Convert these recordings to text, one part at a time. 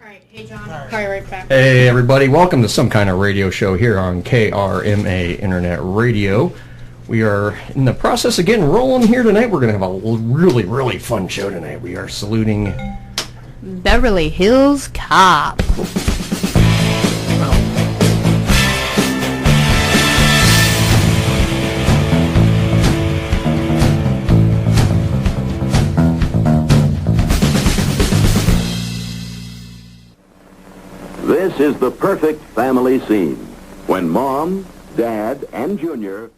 Alright, hey John, I'll call you right back. Hey everybody, welcome to some kind of radio show here on KRMA Internet Radio. We are in the process of getting rolling here tonight. We're going to have a really, really fun show tonight. We are saluting Beverly Hills Cop. This is the perfect family scene when Mom, Dad, and Junior...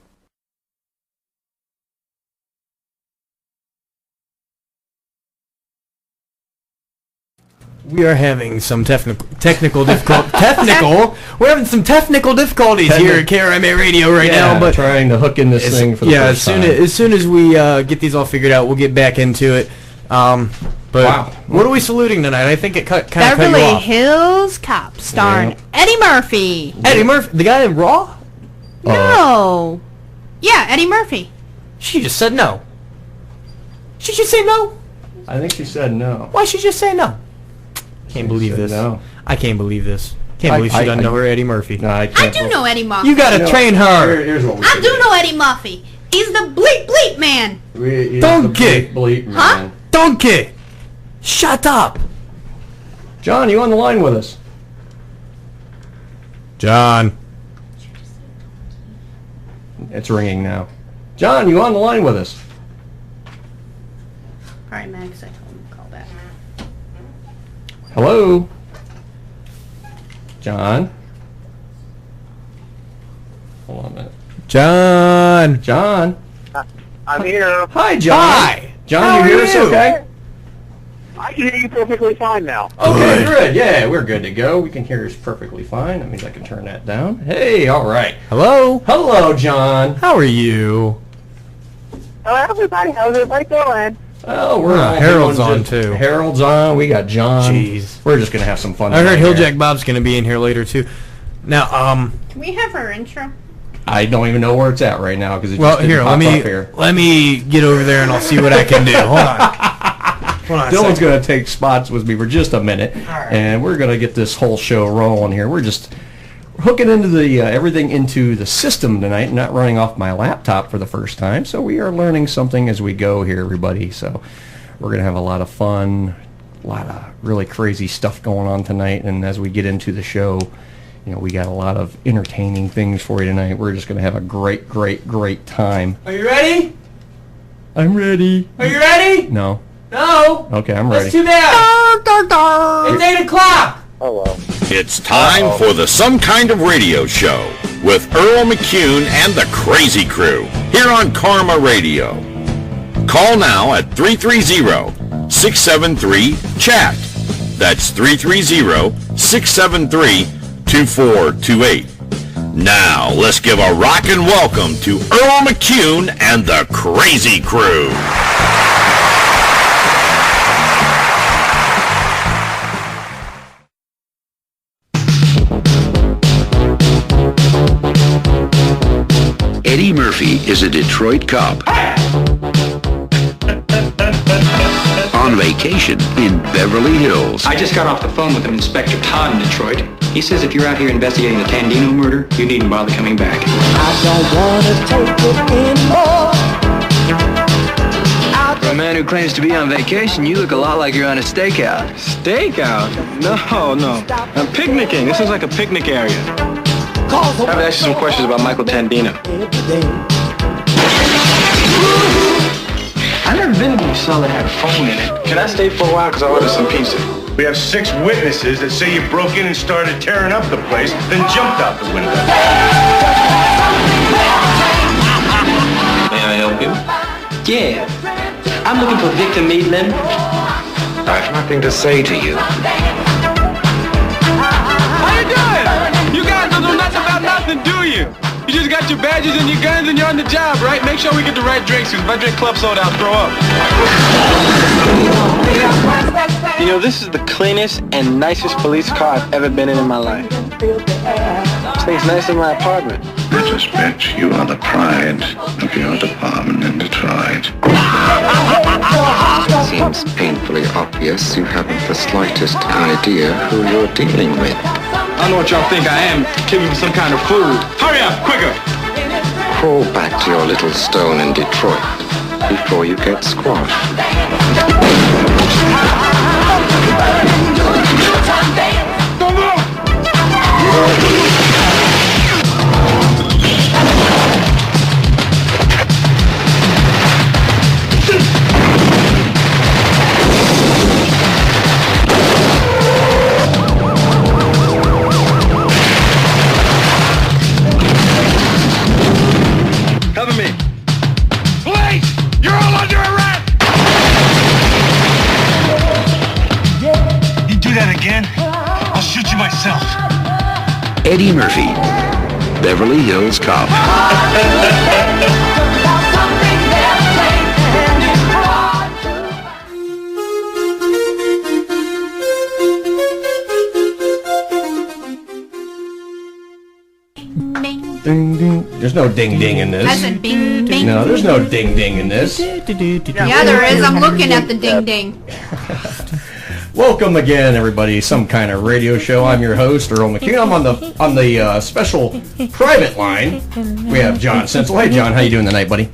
We are having some technical we're having some technical difficulties here at KRMA Radio now, but trying to hook in this thing for the first time. As soon as we get these all figured out, we'll get back into it. But wow. What are we saluting tonight? I think it kind of cut you Beverly off. Hills Cop, starring Eddie Murphy. Eddie Murphy, the guy in Raw? No. Yeah, Eddie Murphy. She just said no. She just say no? I think she said no. Why she just say no? Can't believe this. No. I can't believe this. Can't believe she doesn't know her Eddie Murphy. No, I can't. I do know Eddie Murphy. You gotta train her. Here's what we I do know Eddie Murphy. He's the bleep bleep man. Donkey. Bleep, man. Huh? Donkey! Shut up! John, you on the line with us? John. It's ringing now. John, you on the line with us? Alright, Max, I told him to call back. Hello? John? Hold on a minute. John. John? I'm here. Hi, John. Hi. John, How you are hear us you? okay? I can hear you perfectly fine now. Okay, good. Yeah, we're good to go. We can hear us perfectly fine. That means I can turn that down. Hey, all right. Hello. Hello, John. How are you? Hello, everybody. How's everybody doing? Oh, we're Harold's on, too. Harold's on. We got John. Jeez. We're just going to have some fun. I heard tonight here. Hilljack Bob's going to be in here later, too. Now, Can we have our intro? I don't even know where it's at right now because it well, just didn't here, pop up here. let me get over there and I'll see what I can do. Hold on. Hold on a Dylan's second. going to take spots with me for just a minute, and we're going to get this whole show rolling here. We're just hooking into the everything into the system tonight, not running off my laptop for the first time. So we are learning something as we go here, everybody. So we're going to have a lot of fun, a lot of really crazy stuff going on tonight. And as we get into the show, you know, we got a lot of entertaining things for you tonight. We're just going to have a great, great, great time. Are you ready? I'm ready. Are you ready? No. No. Okay, I'm ready. That's too bad. It's 8 o'clock. Hello. It's time for the Some Kind of Radio Show with Earl McCune and the Crazy Crew here on Karma Radio. Call now at 330-673-CHAT. That's 330-673-2428. Now, let's give a rockin' welcome to Earl McCune and the Crazy Crew. Eddie Murphy is a Detroit cop on vacation in Beverly Hills. I just got off the phone with Inspector Todd in Detroit. He says if you're out here investigating the Tandino murder, you needn't bother coming back. I don't wanna take it anymore. For a man who claims to be on vacation, you look a lot like you're on a stakeout. Stakeout? No. I'm picnicking. This is like a picnic area. I have to ask you some questions about Michael Tandino. I've never been to a cell that had a phone in it. Can I stay for a while? Because I ordered some pizza. We have 6 witnesses that say you broke in and started tearing up the place, then jumped out the window. May I help you? Yeah. I'm looking for Victor Maitland. I have nothing to say to you. How you doing? You guys don't know nothing about nothing, do you? You just got your badges and your guns and you're on the job, right? Make sure we get the right drinks, because if I drink club soda, I'll throw up. You know, this is the cleanest and nicest police car I've ever been in my life. This thing's nicer than my apartment. I suspect you are the pride of your department in Detroit. See him sounds painfully obvious, you haven't the slightest idea who you're dealing with. I know what y'all think I am. Killing me some kind of food. Hurry up, quicker! Crawl back to your little stone in Detroit before you get squashed. Don't move! Cover me. Police! You're all under arrest! You do that again, I'll shoot you myself. Eddie Murphy, Beverly Hills Cop. Ding, ding. There's no ding ding in this. I said bing ding. No, there's no ding ding in this. Yeah, there is. I'm looking at the ding ding. Welcome again, everybody. Some kind of radio show. I'm your host, Earl McCune. I'm on the special private line. We have John Sensel. Hey, John, how you doing tonight, buddy?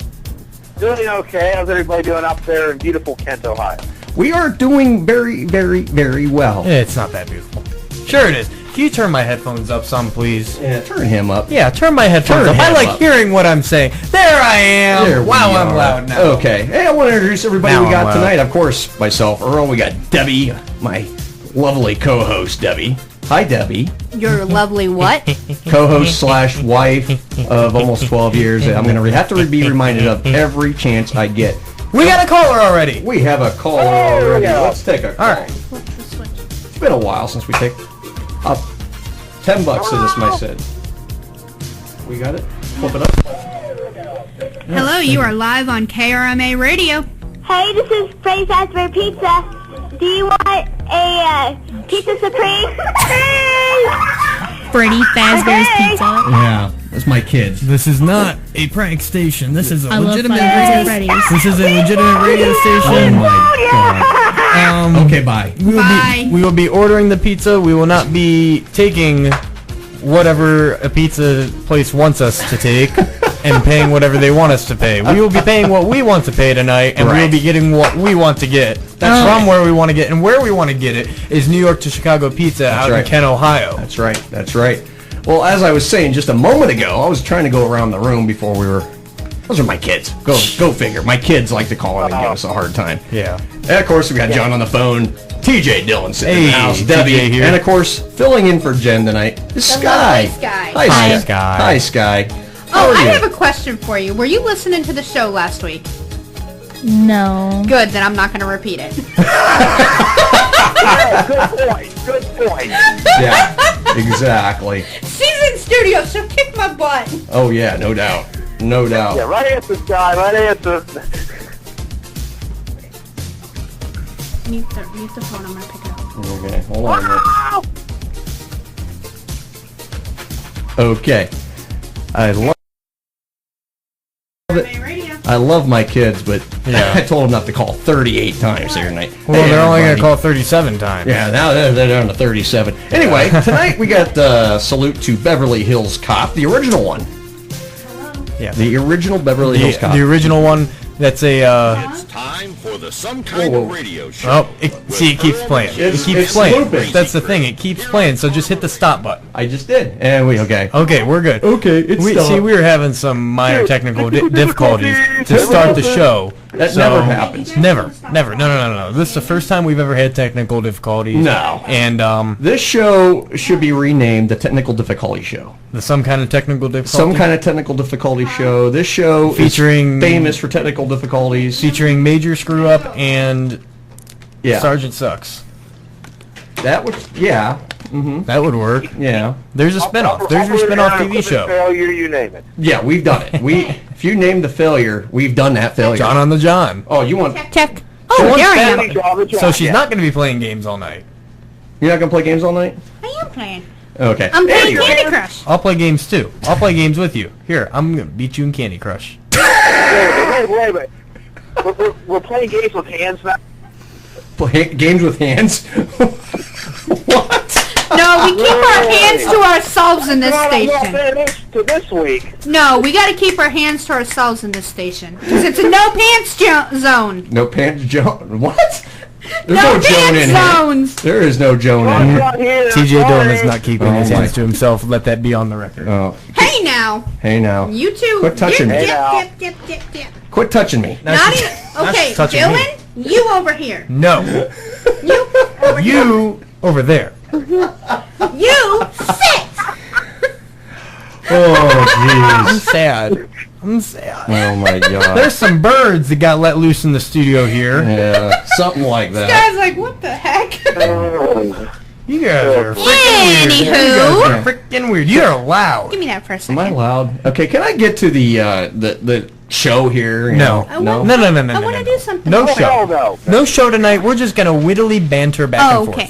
Doing okay. How's everybody doing up there in beautiful Kent, Ohio? We are doing very, very, very well. It's not that beautiful. Sure it is. Can you turn my headphones up some, please? Yeah, turn him up. Yeah, turn my headphones up. I like hearing what I'm saying. There I am. There wow, we I'm are. loud now. Okay. Hey, I want to introduce everybody Now we got I'm loud. tonight. Of course, myself, Earl. We got Debbie, my lovely co-host, Debbie. Hi, Debbie. Your lovely what? Co-host / wife of almost 12 years. I'm going to have to be reminded of every chance I get. We got a caller already. We have a caller already. Let's take a call. All right. It's been a while since we take up $10 to this, my said. We got it? Flip it up. Hello, you are live on KRMA Radio. Hey, this is Freddy Fazbear Pizza. Do you want a Pizza Supreme? Freddy Fazbear's Pizza. Yeah, that's my kids. This is not a prank station. This is a I love legitimate Five Nights at Freddy's. This is a legitimate radio Oh station. my god. Okay, bye. We will be ordering the pizza. We will not be taking whatever a pizza place wants us to take and paying whatever they want us to pay. We will be paying what we want to pay tonight, and we will be getting what we want to get. That's from where we want to get, and where we want to get it is New York to Chicago Pizza out in Kent, Ohio. That's right. That's right. Well, as I was saying just a moment ago, I was trying to go around the room before we were... Those are my kids. Go figure. My kids like to call in and give us a hard time. Yeah. And of course, we got John on the phone. TJ Dillon sitting in the house. TJ Debbie here. And of course, filling in for Jen tonight is Sky. lovely Sky. Hi, Hi, Sky. Sky. Hi, Sky. How Oh, are I you? have a question for you. Were you listening to the show last week? No. Good, then I'm not going to repeat it. Yeah, good point. Good point. Yeah, exactly. She's in studio, so kick my butt. Oh yeah, no doubt. No doubt. Yeah, right answer, Sky. Right answer. Mute the phone. I'm going to pick it up. Okay, hold on a minute. Okay. I love it. I love my kids, but I told them not to call 38 times here tonight. Well, Hey, they're only going to everybody. call 37 times. Yeah, now they're down to 37. Anyway, tonight we got salute to Beverly Hills Cop, the original one. Yeah. The original Beverly Hills Cop. The original one. That's a. It's time for the Some Kind of Radio Show. Oh, it keeps playing. It keeps It's playing. looping. That's the thing. It keeps playing. So just hit the stop button. I just did. And okay. Okay, we're good. Okay, it's we were having some minor technical difficulties to start the show. That never happens. Never. No. This is the first time we've ever had technical difficulties. No. And this show should be renamed the Technical Difficulty Show. the some kind of technical difficulty. Some kind of technical difficulty show. This show featuring is famous for technical difficulties. Featuring Major Screw Up and Sergeant Sucks. That would, yeah. Mm-hmm. That would work. Yeah. There's a spinoff. There's your spinoff TV show. Failure, you name it. Yeah, we've done it. If you name the failure, we've done that failure. John on the John. Oh, you want... Check. Oh, there I am. am. So she's not going to be playing games all night. You're not going to play games all night? I am playing. Okay. I'm playing Candy Crush. I'll play games too. I'll play games with you. Here, I'm going to beat you in Candy Crush. Wait. We're playing games with hands now? games with hands? No, we keep our hands to ourselves in this station. To this week. No, we got to keep our hands to ourselves in this station. Because it's a no pants zone. No pants Joan. What? There's No no Joan in pants zones. here. There is no Joan in here. TJ Dillon is not keeping his my. hands to himself. Let that be on the record. Oh. Hey now. Hey now. You two. Quit touching me. Dip. Quit touching me. Not even. Okay, touching Dylan, you over here. No. You over here. You over there. You sit. Oh, I'm jeez. sad. I'm sad. Oh, my God. There's some birds that got let loose in the studio here. Yeah, something like This that. guy's like, what the heck? You guys are freaking weird. You guys are freaking weird. You're loud. Give me that for a second. Am I loud? Okay, can I get to the show here? You No. know? No. I want to do something. No show. No show tonight. We're just going to wittily banter back and forth. Okay.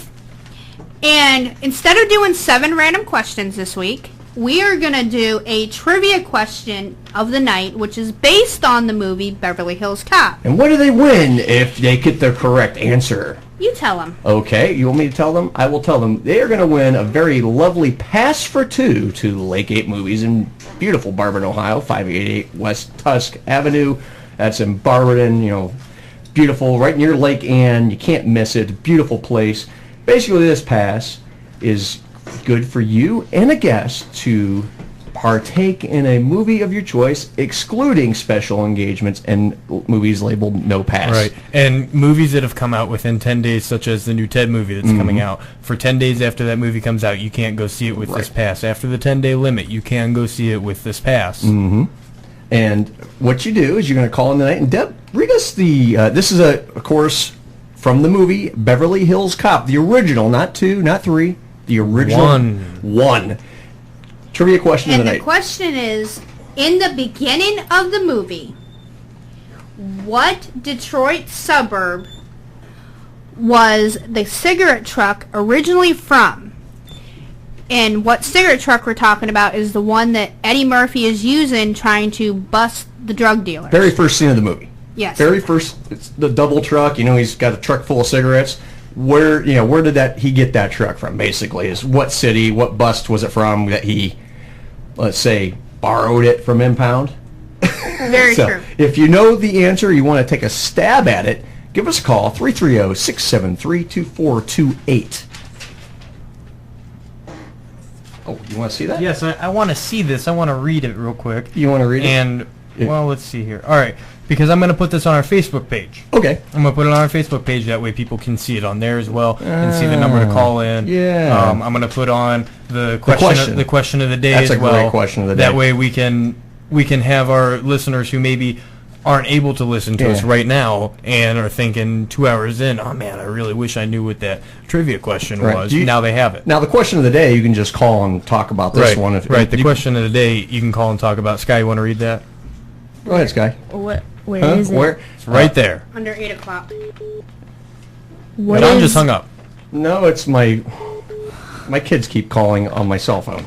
And instead of doing 7 random questions this week, we are going to do a trivia question of the night, which is based on the movie Beverly Hills Cop. And what do they win if they get the correct answer? You tell them. Okay, you want me to tell them? I will tell them. They are going to win a very lovely pass for 2 to the Lake 8 Movies in beautiful Barberton, Ohio, 588 West Tusk Avenue. That's in Barberton, beautiful, right near Lake Ann. You can't miss it. Beautiful place. Basically, this pass is good for you and a guest to partake in a movie of your choice, excluding special engagements and movies labeled no pass. Right, and movies that have come out within 10 days, such as the new Ted movie that's coming out. For 10 days after that movie comes out, you can't go see it with this pass. After the 10-day limit, you can go see it with this pass. And what you do is you're going to call in tonight, and Deb, read us the, this is of course, from the movie Beverly Hills Cop, the original, not 2, not 3, the original one. Trivia question And of the night. the question is, in the beginning of the movie, what Detroit suburb was the cigarette truck originally from? And what cigarette truck we're talking about is the one that Eddie Murphy is using trying to bust the drug dealers. Very first scene of the movie. Yes. Very first, it's the double truck. He's got a truck full of cigarettes. Where did he get that truck from? Basically, is what city, what bust was it from that he, let's say, borrowed it from Impound? Very true. If you know the answer, you want to take a stab at it, give us a call, 330-673-2428. Oh, you want to see that? Yes, I want to see this. I want to read it real quick. You want to read it? And, well, let's see here. All right, because I'm going to put this on our Facebook page. Okay. I'm going to put it on our Facebook page. That way people can see it on there as well and see the number to call in. Yeah. I'm going to put on the question of the day That's as well. That's a great question of the day. That way we can have our listeners who maybe aren't able to listen to us right now and are thinking 2 hours in, oh man, I really wish I knew what that trivia question was. Now they have it. Now the question of the day, you can just call and talk about this one. The question of the day, you can call and talk about. Sky, you want to read that? Go ahead, Sky. Where is it? Where? It's right there. Under 8 o'clock. John just hung up. No, it's my kids keep calling on my cell phone.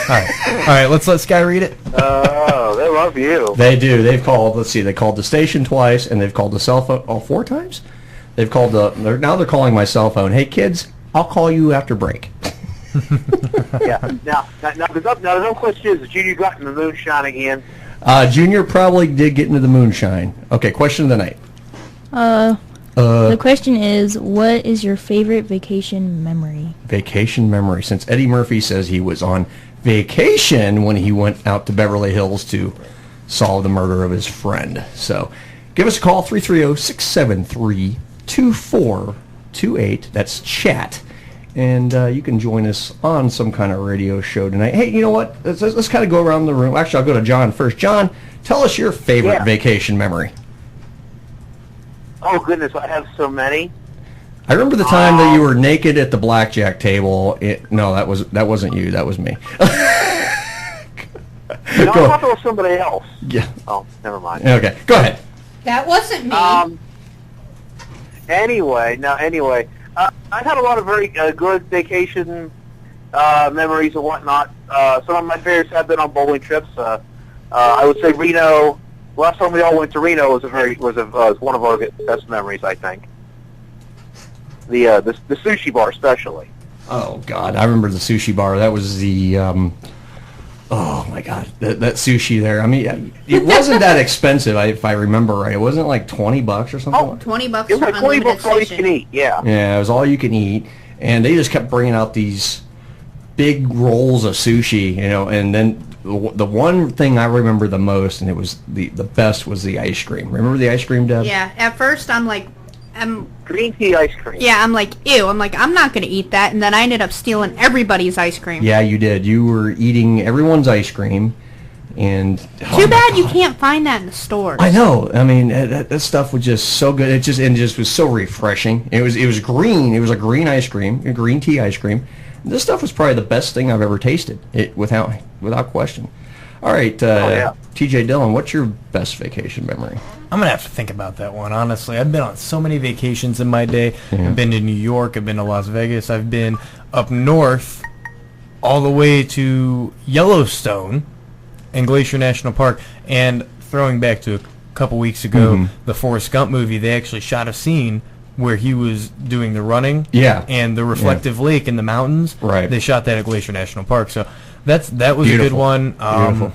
All right, let's let Sky read it. Oh, they love you. They do. They've called. Let's see. They called the station twice, and they've called the cell phone 4 times. They've called now they're calling my cell phone. Hey kids, I'll call you after break. Yeah. Now the no question is, the Junior got in the moonshine again? Junior probably did get into the moonshine. Okay, question of the night. The question is, what is your favorite vacation memory? Vacation memory. Since Eddie Murphy says he was on vacation when he went out to Beverly Hills to solve the murder of his friend. So give us a call, 330-673-2428. That's chat. And you can join us on some kind of radio show tonight. Hey, you know what? Let's kind of go around the room. Actually, I'll go to John first. John, tell us your favorite vacation memory. Oh, goodness, I have so many. I remember the time that you were naked at the blackjack table. No, that wasn't you. That was me. No, I thought it was somebody else. Yeah. Oh, never mind. Okay, go ahead. That wasn't me. Anyway, I had a lot of very good vacation memories and whatnot. Some of my favorites have been on bowling trips. I would say Reno. Last time we all went to Reno was one of our best memories, I think. the sushi bar especially. Oh God, I remember the sushi bar. That was the oh my God, that sushi there. I mean, it wasn't that expensive, if I remember right. It wasn't like $20 or something. Oh, $20 it was for like 20 unlimited bucks all you sushi. can eat. Yeah. Yeah, it was all you can eat, and they just kept bringing out these big rolls of sushi, and then the one thing I remember the most, and it was the best, was the ice cream. Remember the ice cream, Deb? Yeah, at first I'm green tea ice cream. Yeah, I'm like, ew. I'm like, I'm not going to eat that. And then I ended up stealing everybody's ice cream. Yeah, you did. You were eating everyone's ice cream, and too bad you can't find that in the stores. I know. I mean, that stuff was just so good. It just was so refreshing. It was green. It was a green ice cream, a green tea ice cream. This stuff was probably the best thing I've ever tasted. Without question. All right, TJ Dillon, what's your best vacation memory? I'm going to have to think about that one, honestly. I've been on so many vacations in my day. Yeah. I've been to New York. I've been to Las Vegas. I've been up north all the way to Yellowstone and Glacier National Park. And throwing back to a couple weeks ago, the Forrest Gump movie, they actually shot a scene where he was doing the running. Yeah. And the reflective lake in the mountains. Right. They shot that at Glacier National Park. So that was Beautiful. a good one. Beautiful.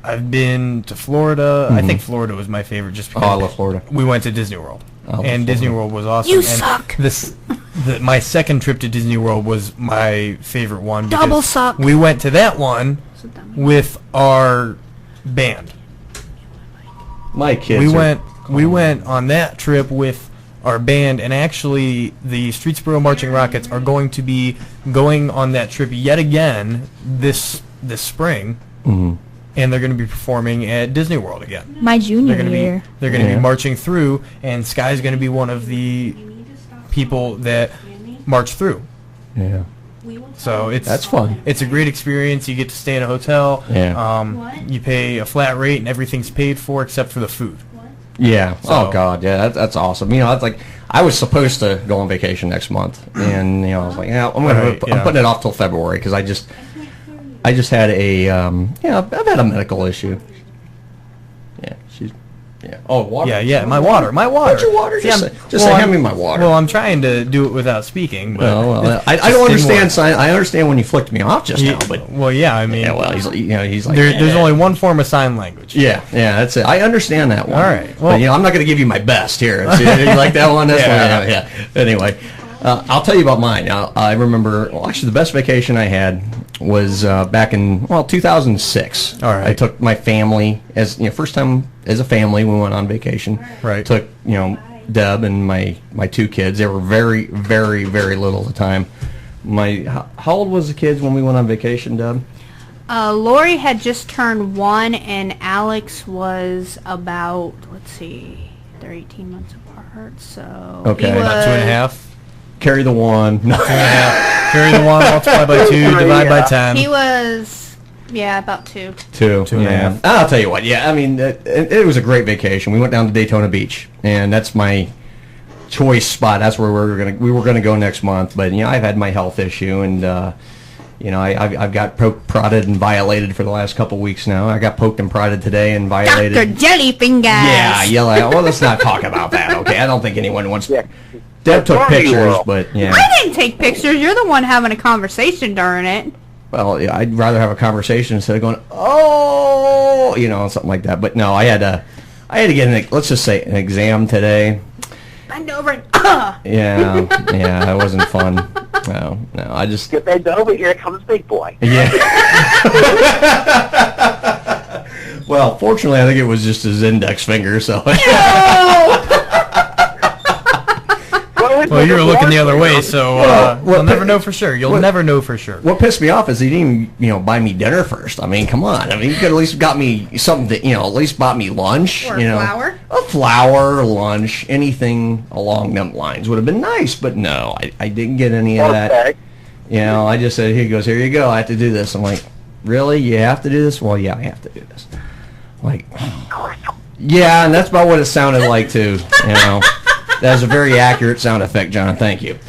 I've been to Florida. I think Florida was my favorite just because I love Florida. We went to Disney World. I love And Disney Florida. World was awesome. You and suck. My second trip to Disney World was my favorite one. Double because suck. We went to that one with our band. My kids. We went on that trip with our band, and actually the Streetsboro Marching Rockets are going to be going on that trip yet again this spring. And they're going to be performing at Disney World again. My junior They're year. They're going to be marching through, and Sky's going to be one of the people that march through. Yeah. So That's fun. It's a great experience. You get to stay in a hotel. Yeah. You pay a flat rate, and everything's paid for except for the food. Yeah. So- Oh God. Yeah. That's awesome. That's like I was supposed to go on vacation next month, and I was like, yeah, I'm putting it off till February because I just had a I've had a medical issue. Yeah. Yeah. Oh, water. Yeah. My water. What's your water? Just say, hand me my water. Well, I'm trying to do it without speaking. But Well, I just don't understand. didn't work. I understand when you flicked me off just now, but Well, yeah. I mean, yeah. Well, he's like there's only one form of sign language. Yeah, that's it. I understand that one. All right. Well, but, I'm not going to give you my best here. See, you like that one? That's one. Yeah. Anyway, I'll tell you about mine. I remember, actually, the best vacation I had was back in 2006. All right. I took my family first time as a family. We went on vacation. Right. Took Deb and my two kids. They were very, very, very little at the time. How old was the kids when we went on vacation, Deb? Lori had just turned 1, and Alex was about, they're 18 months apart, so... Okay. he About was- 2.5. Carry the one. 2.5. Carry the 1, multiply by 2, divide by 10. He was, about 2. 2.5. I'll tell you what. Yeah, I mean, it was a great vacation. We went down to Daytona Beach, and that's my choice spot. That's where we were gonna go next month. But I've had my health issue, and I've got poked, prodded, and violated for the last couple weeks now. I got poked and prodded today and violated. Dr. Jellyfingers! Yeah, yell out. Well, let's not talk about that. Okay, I don't think anyone wants. Yeah. Deb took Barbie pictures, World. but yeah. I didn't take pictures. You're the one having a conversation during it. Well, yeah, I'd rather have a conversation instead of going, oh, something like that. But no, I had to get let's just say an exam today. Bend over and Yeah, it wasn't fun. No, I just Get bent over, here comes Big Boy. yeah. Well, fortunately, I think it was just his index finger. So. Well, you were looking the other way, so Well, you'll never know for sure. You'll never know for sure. What pissed me off is he didn't even, buy me dinner first. I mean, come on. I mean, you could at least got me something to, at least bought me lunch. Or a flower. A flower, lunch, anything along them lines would have been nice. But no, I didn't get any of that. I just said, here you go. I have to do this. I'm like, really? You have to do this? Well, yeah, I have to do this. Like, yeah, and that's about what it sounded like too. That was a very accurate sound effect, John. Thank you.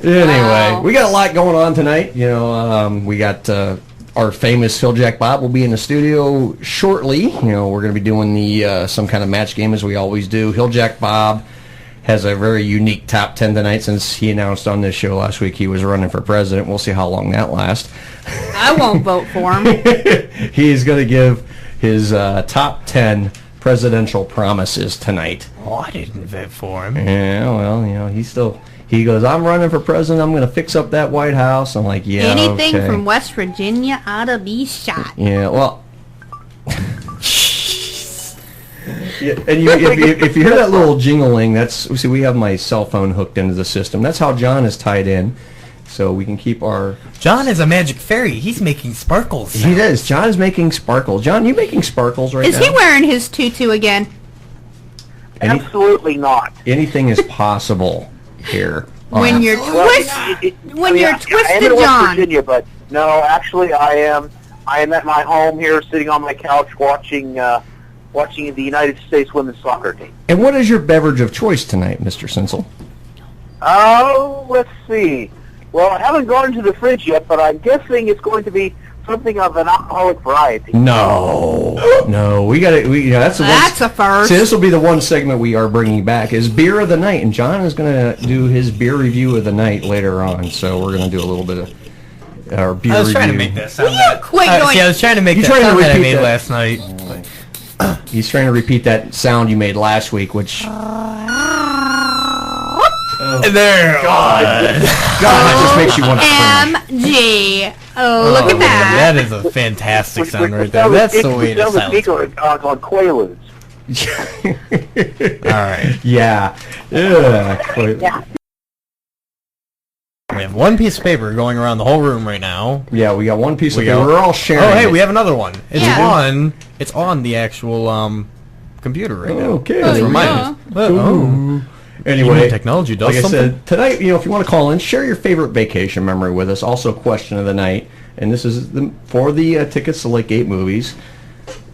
Anyway, we got a lot going on tonight. We got our famous Hilljack Bob will be in the studio shortly. We're going to be doing the some kind of match game as we always do. Hilljack Bob has a very unique top 10 tonight since he announced on this show last week he was running for president. We'll see how long that lasts. I won't vote for him. He's going to give his top 10 presidential promises tonight. Oh, I didn't vote for him. Yeah, well, he goes, I'm running for president. I'm going to fix up that White House. I'm like, yeah, anything okay. from West Virginia ought to be shot. Yeah, well. Yeah, and if you hear that little jingling, see, we have my cell phone hooked into the system. That's how John is tied in, so we can keep our... John is a magic fairy. He's making sparkles. He is. John is making sparkles. John, you making sparkles right now? Is he wearing his tutu again? Absolutely not. Anything is possible here. When you're twisted, I am in West Virginia, but no, actually, I am at my home here, sitting on my couch, watching the United States women's soccer team. And what is your beverage of choice tonight, Mr. Sinsel? Oh, let's see. Well, I haven't gone into the fridge yet, but I'm guessing it's going to be something of an alcoholic variety. No, we got to. That's a first. See, this will be the one segment we are bringing back is beer of the night, and John is going to do his beer review of the night later on. So we're going to do a little bit of our beer review. I was trying to make that sound. Quit going. See, I was trying to make that sound that I made last night. He's trying to repeat that sound you made last week, which... There. God, that just makes you want to cringe. MG. Oh, look at that. That is a fantastic sound right there. That's the way to sound. On Quaaludes. All right. Yeah. Yeah. We have one piece of paper going around the whole room right now. Yeah, we got one piece of paper. We're all sharing. Oh, hey, it. we have another one. It's on the actual computer right now. Okay. That's remind us. Anyway, technology does like something. I said, tonight, if you want to call in, share your favorite vacation memory with us. Also, question of the night, and this is for the tickets to Lake 8 movies.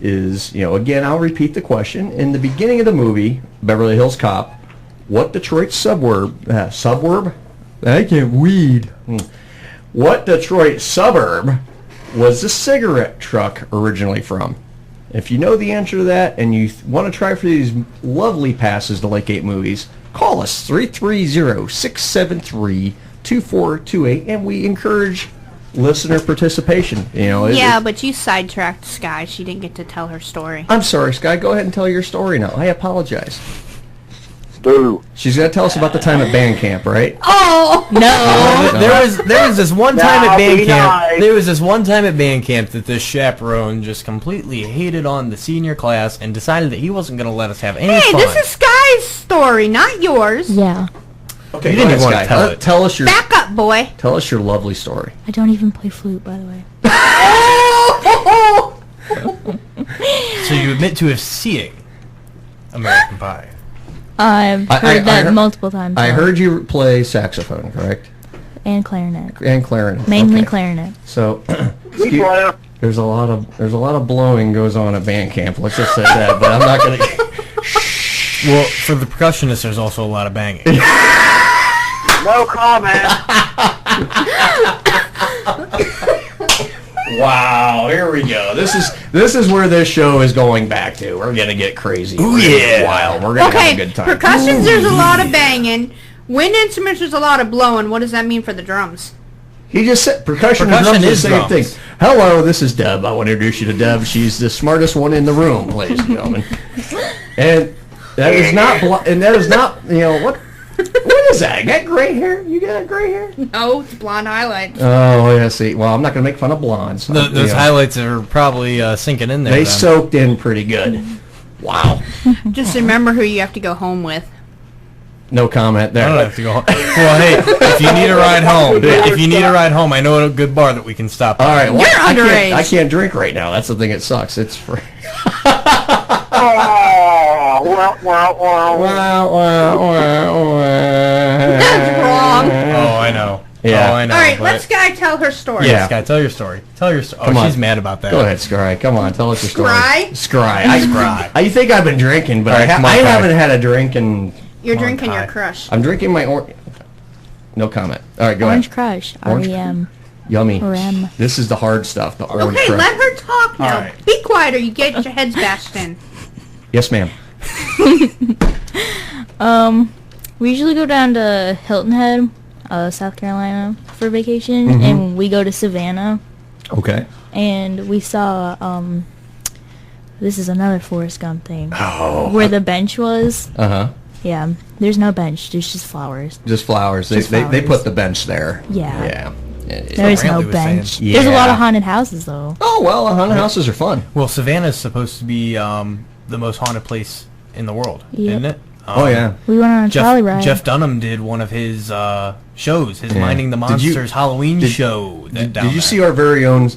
Is again, I'll repeat the question. In the beginning of the movie, Beverly Hills Cop, what Detroit suburb? I can't read. What Detroit suburb was the cigarette truck originally from? If you know the answer to that and you want to try for these lovely passes to Lake 8 movies, call us 330-673-2428, and we encourage listener participation. But you sidetracked Sky. She didn't get to tell her story. I'm sorry, Sky. Go ahead and tell your story now. I apologize. Boo. She's going to tell us about the time at band camp, right? Oh no! There was this one time at band camp. There was this one time at band camp that this chaperone just completely hated on the senior class and decided that he wasn't going to let us have any fun. Hey, this is Sky's story, not yours. Yeah. Okay, you didn't even want to tell it. Tell us your back up, boy. Tell us your lovely story. I don't even play flute, by the way. So you admit to seeing American Pie. I've heard that multiple times. I heard you play saxophone, correct? And clarinet. Okay. Mainly clarinet. So there's a lot of blowing goes on at band camp. Let's just say that, but I'm not going to. Well, for the percussionists, there's also a lot of banging. No comment. Wow, here we go. This is where this show is going back to. We're gonna get crazy. Ooh, yeah. Wild. We're gonna have a good time. Percussions, there's a lot of banging. Wind instruments, there's a lot of blowing. What does that mean for the drums? He just said percussion and drums are the same thing. Hello, this is Deb. I want to introduce you to Deb. She's the smartest one in the room, ladies and gentlemen. And that is not. What? What is that? You got gray hair? You got gray hair? No, it's blonde highlights. Oh, yeah, see. Well, I'm not going to make fun of blondes. Those highlights are probably sinking in there. They soaked in pretty good. Wow. Just remember who you have to go home with. No comment there. I don't have to go home. Well, hey, if you need a ride home, I know a good bar that we can stop at. All right. Well, You're underage. I can't drink right now. That's the thing that sucks. It's free. That's wrong. Oh, I know. Yeah. Oh, I know. All right, let Sky tell her story. Yeah. Sky, tell your story. Tell your story. Come on. She's mad about that. Go ahead, Scry. Come on, tell us your story. Scry? Scry. I think I've been drinking, but I haven't had a drink in... You're drinking your crush. I'm drinking my... No comment. All right, go Orange ahead. Crush. Orange R-E-M. Yummy. R-M. This is the hard stuff, the orange Okay, crush. let her talk now. All right. Be quiet or you get your heads bashed in. Yes, ma'am. We usually go down to Hilton Head, South Carolina, for vacation, and we go to Savannah. Okay. And we saw, this is another Forrest Gump thing. Oh. Where the bench was. Uh-huh. Yeah, there's no bench, there's just flowers. Just flowers. They put the bench there. Yeah. Yeah. There is no bench. Yeah. There's a lot of haunted houses, though. Oh, well, haunted houses are fun. Well, Savannah's supposed to be the most haunted place in the world, isn't it? Oh, yeah. We went on a trolley ride. Jeff Dunham did one of his shows, his Minding the Monsters Halloween show. Did you see our very own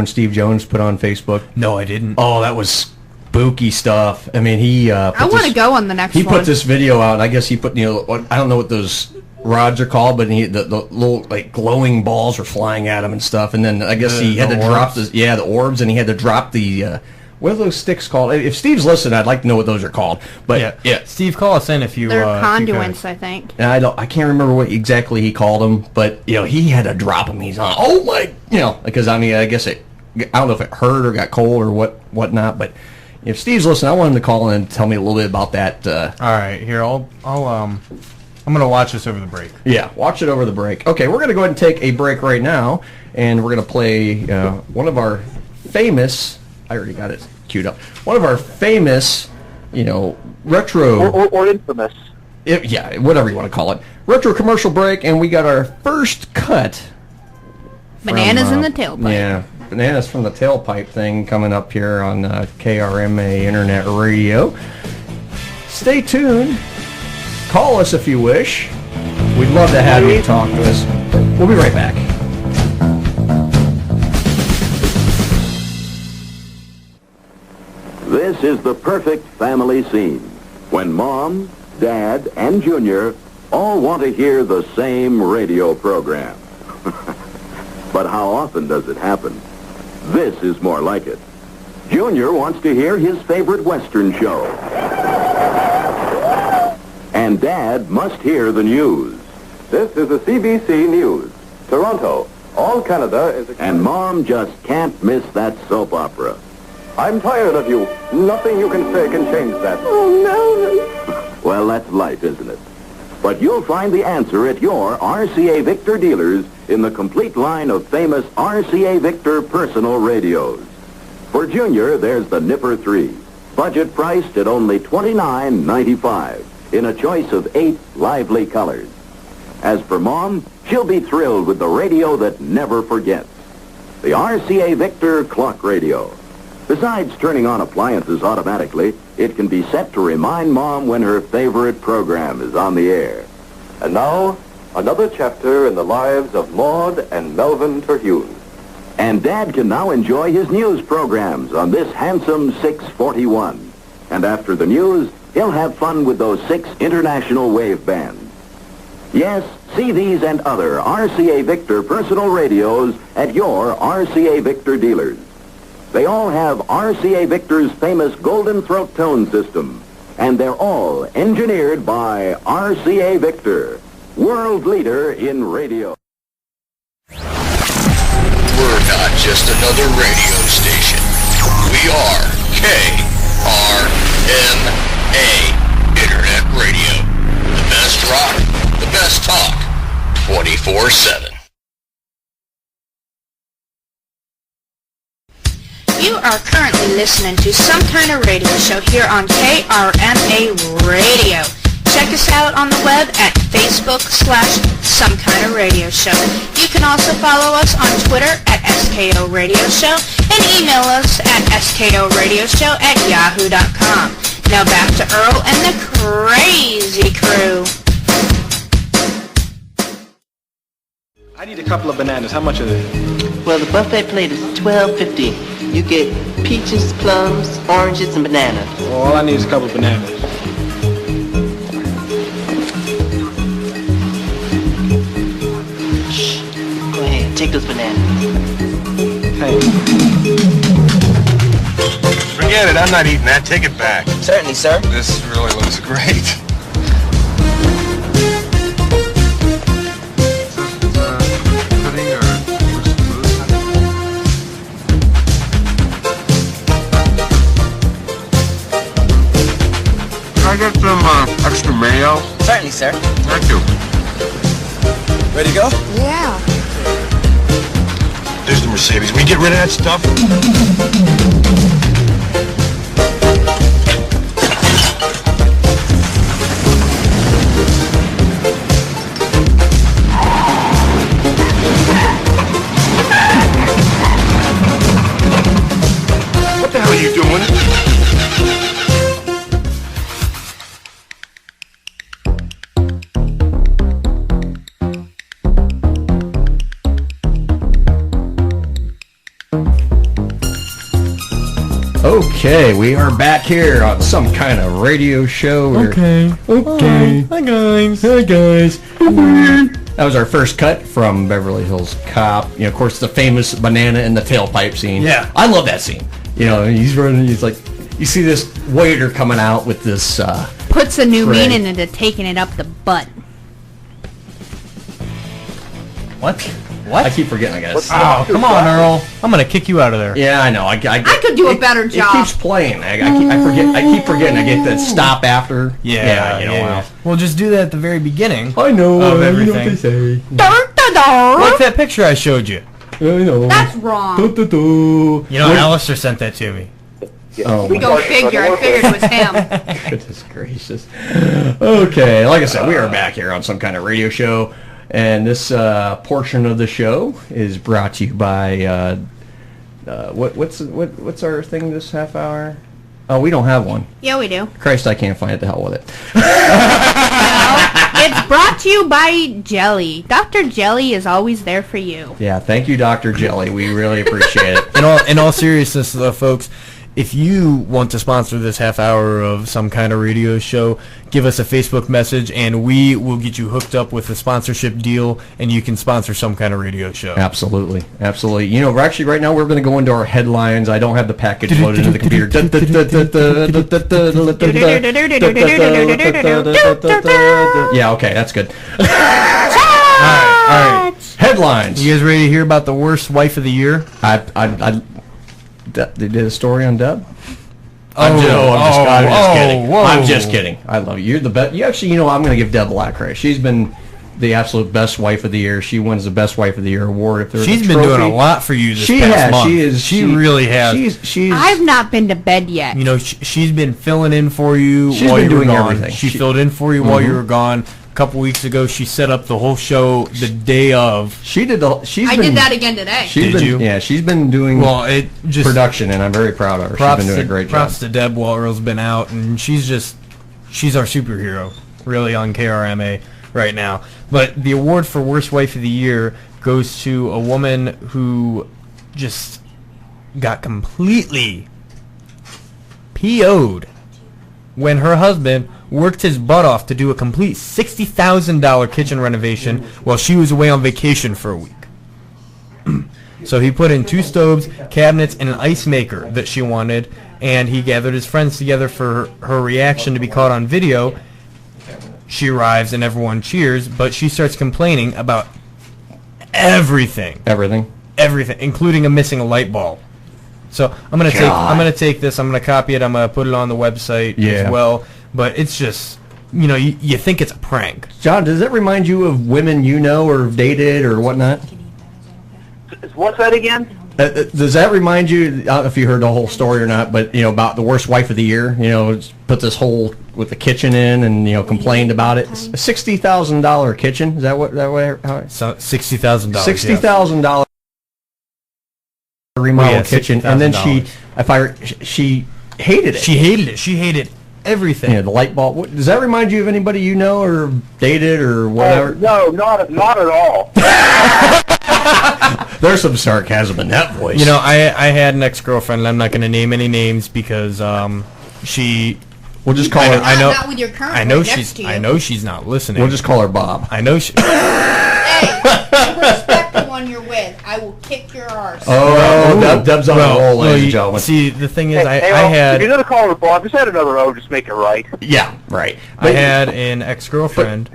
Steve Jones put on Facebook? No, I didn't. Oh, that was spooky stuff. I mean, he. I want to go on the next one. He put this video out, and I guess he put, I don't know what those rods are called, but the little like glowing balls were flying at him and stuff. And then I guess he had to drop the orbs, and he had to drop the. What are those sticks called? If Steve's listening, I'd like to know what those are called. But yeah. Steve, call us in if you. They're conduits, I think. And I can't remember what exactly he called them, but he had to drop them. He's on. Oh my, because I guess I don't know if it hurt or got cold or whatnot. But if Steve's listening, I want him to call in and tell me a little bit about that. All right, here I'm gonna watch this over the break. Yeah, watch it over the break. Okay, we're gonna go ahead and take a break right now, and we're gonna play one of our famous. I already got it queued up. One of our famous, retro... Or infamous. Whatever you want to call it. Retro commercial break, and we got our first cut. Bananas in the tailpipe. Yeah, Bananas from the Tailpipe thing coming up here on KRMA Internet Radio. Stay tuned. Call us if you wish. We'd love to have you talk to us. We'll be right back. This is the perfect family scene when Mom, Dad, and Junior all want to hear the same radio program. But how often does it happen? This is more like it. Junior wants to hear his favorite Western show. And Dad must hear the news. This is the CBC News. Toronto, all Canada is... And Mom just can't miss that soap opera. I'm tired of you. Nothing you can say can change that. Oh, no. Well, that's life, isn't it? But you'll find the answer at your RCA Victor dealers in the complete line of famous RCA Victor personal radios. For Junior, there's the Nipper 3, budget priced at only $29.95 in a choice of 8 lively colors. As for Mom, she'll be thrilled with the radio that never forgets. The RCA Victor clock radio. Besides turning on appliances automatically, it can be set to remind Mom when her favorite program is on the air. And now, another chapter in the lives of Maud and Melvin Terhune. And Dad can now enjoy his news programs on this handsome 641. And after the news, he'll have fun with those 6 international wave bands. Yes, see these and other RCA Victor personal radios at your RCA Victor dealers. They all have RCA Victor's famous Golden Throat tone system, and they're all engineered by RCA Victor, world leader in radio. We're not just another radio station. We are KRMA Internet Radio. The best rock, the best talk, 24/7. You are currently listening to Some Kind of Radio Show here on KRMA Radio. Check us out on the web at Facebook/Some Kind of Radio Show. You can also follow us on Twitter at SKO Radio Show and email us at SKORadioshow@yahoo.com. Now back to Earl and the Crazy Crew. I need a couple of bananas. How much are they? Well, the buffet plate is $12.50. You get peaches, plums, oranges, and bananas. Well, all I need is a couple of bananas. Shh. Go ahead, take those bananas. Hey. Forget it, I'm not eating that. Take it back. Certainly, sir. This really looks great. I get some extra mayo? Certainly, sir. Thank you. Ready to go? Yeah. There's the Mercedes. We get rid of that stuff? What the hell are you doing? Okay, we are back here on some kind of radio show. Okay. Hi, guys. Hi, guys. That was our first cut from Beverly Hills Cop. You know, of course, the famous banana in the tailpipe scene. Yeah. I love that scene. You know, he's running, he's like, you see this waiter coming out with this, Puts a new tray. meaning into taking it up the butt. What? What? I keep forgetting, I guess. Oh, come on, Earl. I'm going to kick you out of there. Yeah, I know. I could do a better job. It keeps playing. I keep forgetting. I get that stop after. Yeah, you know. yeah. Well, just do that at the very beginning. I know. Of I know everything. what they say. Like that picture I showed you. I know. That's wrong. You know, Alistair sent that to me. Oh, We go figure. I figured it was him. Goodness gracious. Okay, like I said, we are back here on some kind of radio show, and this portion of the show is brought to you by what's our thing this half hour? Oh, we don't have one. Yeah, we do. Christ, I can't find it. The hell with it. It's brought to you by Jelly. Dr. Jelly is always there for you. Yeah, thank you, Dr. Jelly. We really appreciate it. In all seriousness, though, folks, if you want to sponsor this half hour of some kind of radio show, give us a Facebook message, and we will get you hooked up with a sponsorship deal, and you can sponsor some kind of radio show. Absolutely, absolutely. You know, we're actually right now we're going to go into our headlines. I don't have the package loaded into the computer. Yeah, okay, that's good. All right. Headlines. You guys ready to hear about the worst wife of the year? They did a story on Deb. I'm just kidding. I'm just kidding. I love you. You're the best. You actually, you know, I'm going to give Deb a lot of credit. She's been the absolute best wife of the year. She wins the best wife of the year award. If there's She's been doing a lot for you this past month. She really has. She's. I've not been to bed yet. You know, she's been filling in for you She's while been you were doing gone. everything. She filled in for you while you were gone. A couple weeks ago, she set up the whole show the day of. She did the. I did that again today. Did you? Yeah, she's been doing production, and I'm very proud of her. She's been doing a great job. Props to Deb while Earl's been out, and she's our superhero, really, on KRMA right now. But the award for Worst Wife of the Year goes to a woman who just got completely PO'd when her husband worked his butt off to do a complete $60,000 kitchen renovation while she was away on vacation for a week. So he put in 2 stoves, cabinets, and an ice maker that she wanted, and he gathered his friends together for her reaction to be caught on video. She arrives and everyone cheers, but she starts complaining about everything. Everything, including a missing light bulb. So I'm gonna take this. I'm gonna copy it. I'm gonna put it on the website as well. But it's just, you know, you think it's a prank. John, does that remind you of women you know or have dated or whatnot? What's that again? Does that remind you? I don't know if you heard the whole story or not, but you know about the worst wife of the year. You know, put this whole with the kitchen in, and you know complained about it. A $60,000 kitchen. Is that what that way? So $60,000. $60,000 remodel kitchen, and then she hated it. She hated it. She hated everything. Yeah, the light bulb. Does that remind you of anybody you know or dated or whatever? No, not at all. There's some sarcasm in that voice. You know, I had an ex-girlfriend. I'm not going to name any names because she. We'll just call her. Not with your current I know right she's. next to you. I know she's not listening. We'll just call her Bob. I know she. Hey, respect the one you're with. I will kick your arse. Deb's on a roll, ladies and gentlemen. See, the thing is, I If had. you're gonna call her Bob, just add another O. Just make it right. Yeah, right. I had an ex-girlfriend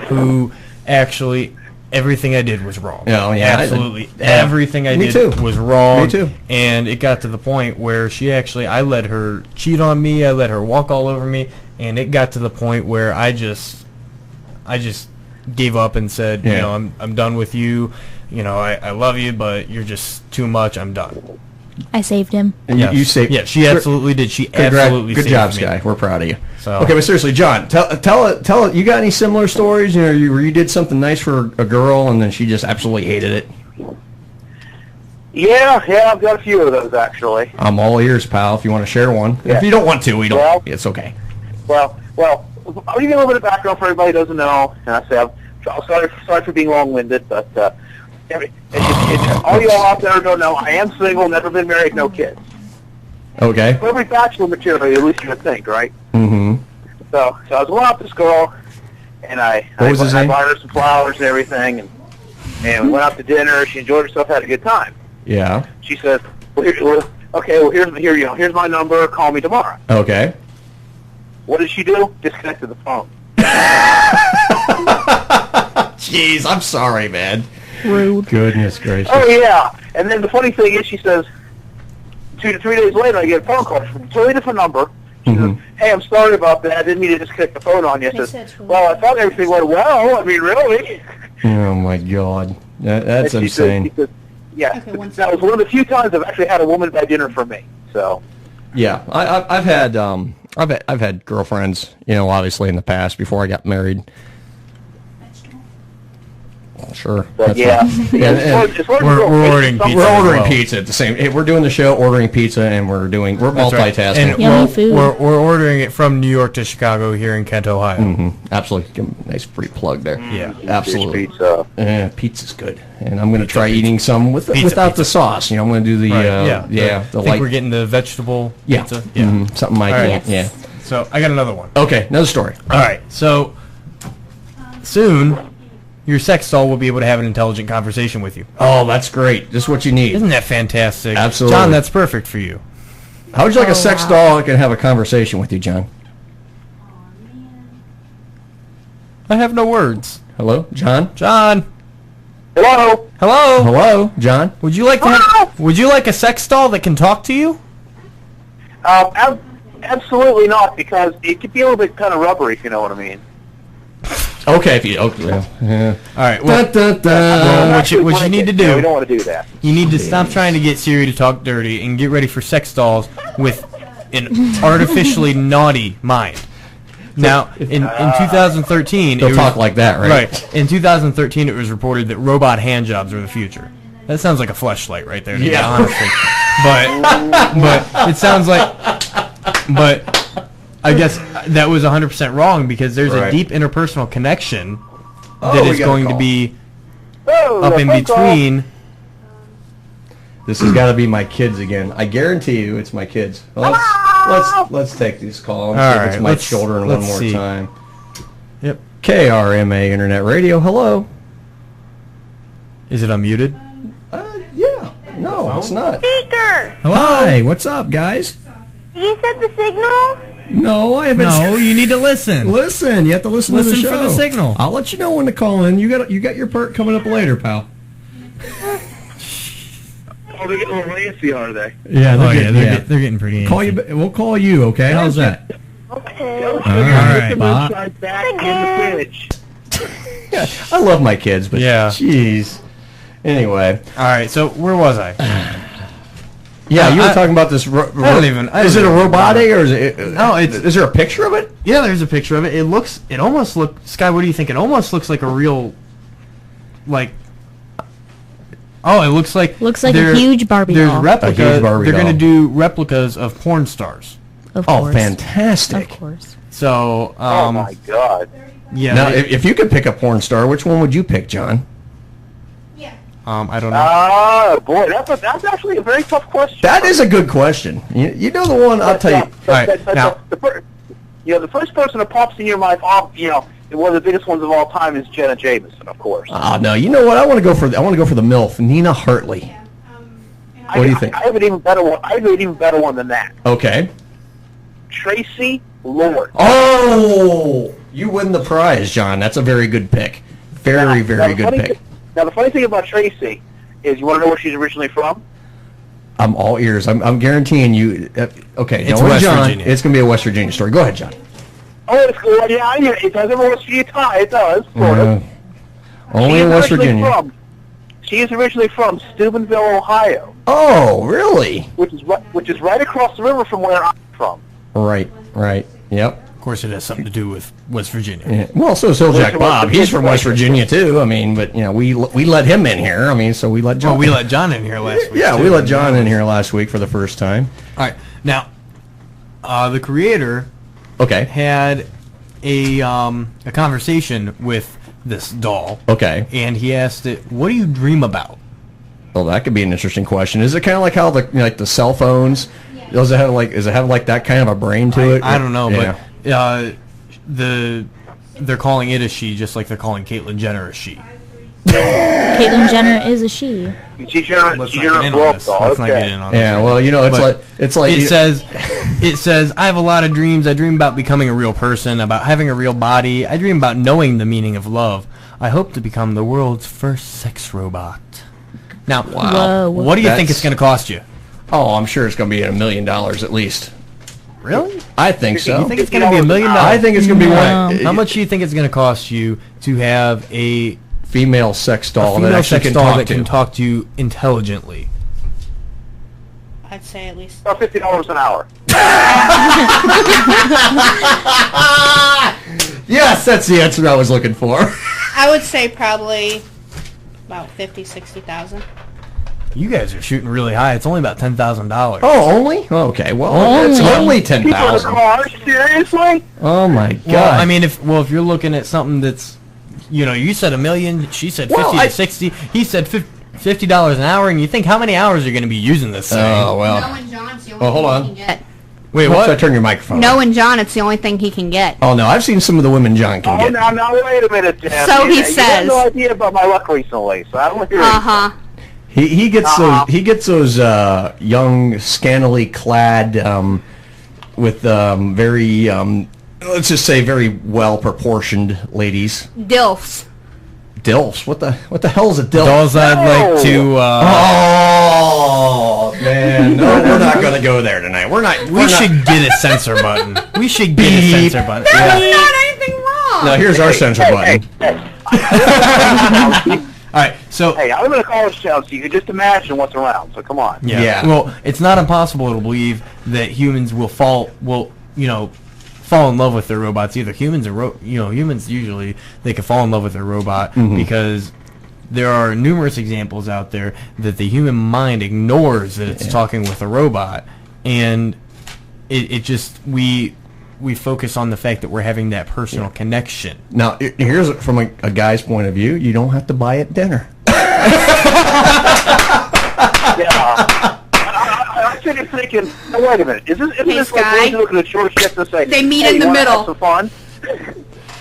who actually everything I did was wrong. Oh, yeah. Absolutely. Everything I Me did too. was wrong. Me too. And it got to the point where I let her cheat on me, I let her walk all over me, and it got to the point where I just gave up and said, you know, I'm done with you. You know, I love you, but you're just too much. I'm done. I saved him. And Yes. you saved. Yeah, she absolutely did. She absolutely Good saved job, me. Sky. We're proud of you. So. Okay, but seriously, John, tell. You got any similar stories? You know, where you did something nice for a girl and then she just absolutely hated it. Yeah, I've got a few of those actually. I'm all ears, pal. If you want to share one, Yeah. if you don't want to, we don't. Well- It's okay. Well, I'll give you a little bit of background for everybody who doesn't know. And I say I'm sorry for being long-winded, but all y'all out there don't know, I am single, never been married, no kids. Okay. Every bachelor material, at least you would think, right? Mm-hmm. So I was going out with this girl, and I What was his name? bought her some flowers and everything, and we went out to dinner. She enjoyed herself, had a good time. Yeah. She said, here's my number. Call me tomorrow. Okay. What did she do? Disconnected the phone. Jeez, I'm sorry, man. Rude. Goodness gracious. Oh yeah, and then the funny thing is, she says 2 to 3 days later, I get a phone call from a totally different number. She says, "Hey, I'm sorry about that. I didn't mean to disconnect the phone on you." I says, "Well, I thought everything went well. I mean, really?" Oh my God, that's And she said- insane. she said, yeah, that was one of the few times I've actually had a woman buy dinner for me. So. Yeah, I've had girlfriends, you know, obviously in the past before I got married. Sure. But that's yeah, fine. We're ordering pizza. We're ordering as well. pizza at the same. We're doing the show, ordering pizza, and we're That's right. multitasking. And we're ordering it from New York to Chicago here in Kent, Ohio. Mm-hmm. Absolutely, give 'em a nice free plug there. Yeah, absolutely. Pizza. Yeah, pizza's good, and I'm going to try eating some without the sauce. You know, I'm going to do the I the think light. we're getting the vegetable Yeah. pizza. Something like All right. that. Yeah. So I got another one. Okay, another story. All right. So soon, your sex doll will be able to have an intelligent conversation with you. Oh, that's great. Just what you need. Isn't that fantastic? Absolutely. John, that's perfect for you. How would you like a sex doll that can have a conversation with you, John? I have no words. Hello, John? John. Hello. Hello. Hello, John. Would you like would you like a sex doll that can talk to you? Absolutely not, because it could be a little bit kind of rubbery, if you know what I mean. Okay, if you yeah. All right. Well, Dun, dun, dun. well what you need to do? We don't want to do that. You need to stop trying to get Siri to talk dirty and get ready for sex dolls with an artificially naughty mind. Now, in 2013, They'll talk like that, right? Right. In 2013, it was reported that robot hand jobs are the future. That sounds like a fleshlight right there, to be honest. But it sounds like, but I guess that was 100% wrong, because there's a deep interpersonal connection that is going to be up in between. This has got to be my kids again. I guarantee you, it's my kids. Well, let's take this call and see if it's my children one more time. Yep. KRMA Internet Radio. Hello. Is it unmuted? Yeah. No, it's not. Speaker! Hi. What's up, guys? You said the signal? No, I haven't. No, you need to listen. Listen. You have to listen to the Listen show. for the signal. I'll let you know when to call in. You got your part coming up later, pal. Oh, they're getting a little antsy, are they? Yeah, they're getting pretty. Call you. We'll call you. Okay, how's that? Okay. All right, Bob. Back in the fridge. I love my kids, but jeez. Anyway, all right. So where was I? Yeah, you were talking about this. I don't even. Is it a robotic or is it? No, it's. Is there a picture of it? Yeah, there's a picture of it. It almost looks. Sky, what do you think? It almost looks like a real, like. Oh, it looks like a huge Barbie There's doll. replicas. A huge Barbie they're going to doll. do replicas of porn stars. Of course. Fantastic! Of course. So. Oh my God. Yeah. Now, if you could pick a porn star, which one would you pick, John? I don't know. Boy, that's actually a very tough question. That is a good question. You know the one. I'll tell you. All right. Now. The first person that pops in your mind, one of the biggest ones of all time is Jenna Jameson, of course. Oh no! You know what? I want to go for the MILF, Nina Hartley. What do you think? I have an even better one. I have an even better one than that. Okay. Tracy Lord. Oh, you win the prize, John. That's a very good pick. Very good pick. Now, the funny thing about Tracy is, you want to know where she's originally from? I'm all ears. I'm guaranteeing you. Okay, It's knowing West John, Virginia. it's going to be a West Virginia story. Go ahead, John. Oh, it's cool. Yeah, it does have a West Virginia tie. It does, sort of. Only She in is West originally Virginia. She is originally from Steubenville, Ohio, Oh, really? which is right across the river from where I'm from. Right. Yep. Of course, it has something to do with West Virginia. Yeah. Well, so is Jack Bob. He's from West Virginia too. I mean, but we let him in here. I mean, so we let John. Well, we let John in here last week. Yeah, too. we let John in here last week for the first time. All right, now, the creator, had a conversation with this doll. Okay. And he asked it, "What do you dream about?" Well, that could be an interesting question. Is it kind of like how the cell phones? Does it have that kind of a brain to it? I don't know, Yeah. but they're calling it a she, just like they're calling Caitlyn Jenner a she. Caitlyn Jenner is a she. Let's not get in on this. Let's not get in on this. Yeah, well, it's like it says I have a lot of dreams. I dream about becoming a real person, about having a real body. I dream about knowing the meaning of love. I hope to become the world's first sex robot. Now, what do you think it's going to cost you? Oh, I'm sure it's going to be $1 million at least. Really? I think so. You think it's going to be $1 million? I think it's going to be one. How much do you think it's going to cost you to have a female sex doll that female actually sex doll that can talk to you intelligently? I'd say at least about $50 an hour. Yes, that's the answer I was looking for. I would say probably about 50,000-60,000. You guys are shooting really high. It's only about $10,000. Oh, only? Okay, well, it's only $10,000. People in the car, seriously? Oh my God! Well, I mean, if you're looking at something that's, you said $1 million, she said 50 to 60, he said $50 an hour, and you think how many hours you're going to be using this thing? Oh well. Knowing John's the only Well, hold thing on. he can get. Wait, Whoops, what? I turn your microphone. Knowing John, it's the only thing he can get. Oh no, I've seen some of the women John can get. Now, wait a minute, Jan. So he You says. have no idea about my luck recently, so I don't hear Uh-huh. He gets those young, scantily clad, with very let's just say very well proportioned ladies. Dilfs. Dilfs? What the hell is a dilf? Dolls I'd like to. Oh man, no, we're not going to go there tonight. We should get a censor button. We should get a censor button. That's not anything wrong. Now here's our censor button. All right, so Hey, I live in a college town, so you can just imagine what's around. So come on. Yeah. Well, it's not impossible to believe that humans will fall in love with their robots. Either humans or humans usually they can fall in love with their robot because there are numerous examples out there that the human mind ignores that it's talking with a robot, and it just we focus on the fact that we're having that personal connection. Now, here's from a guy's point of view. You don't have to buy it dinner. I'm sitting here thinking, now, wait a minute. Isn't this Sky? like looking at short shifts and say, They meet hey, in the you wanna middle. have some fun?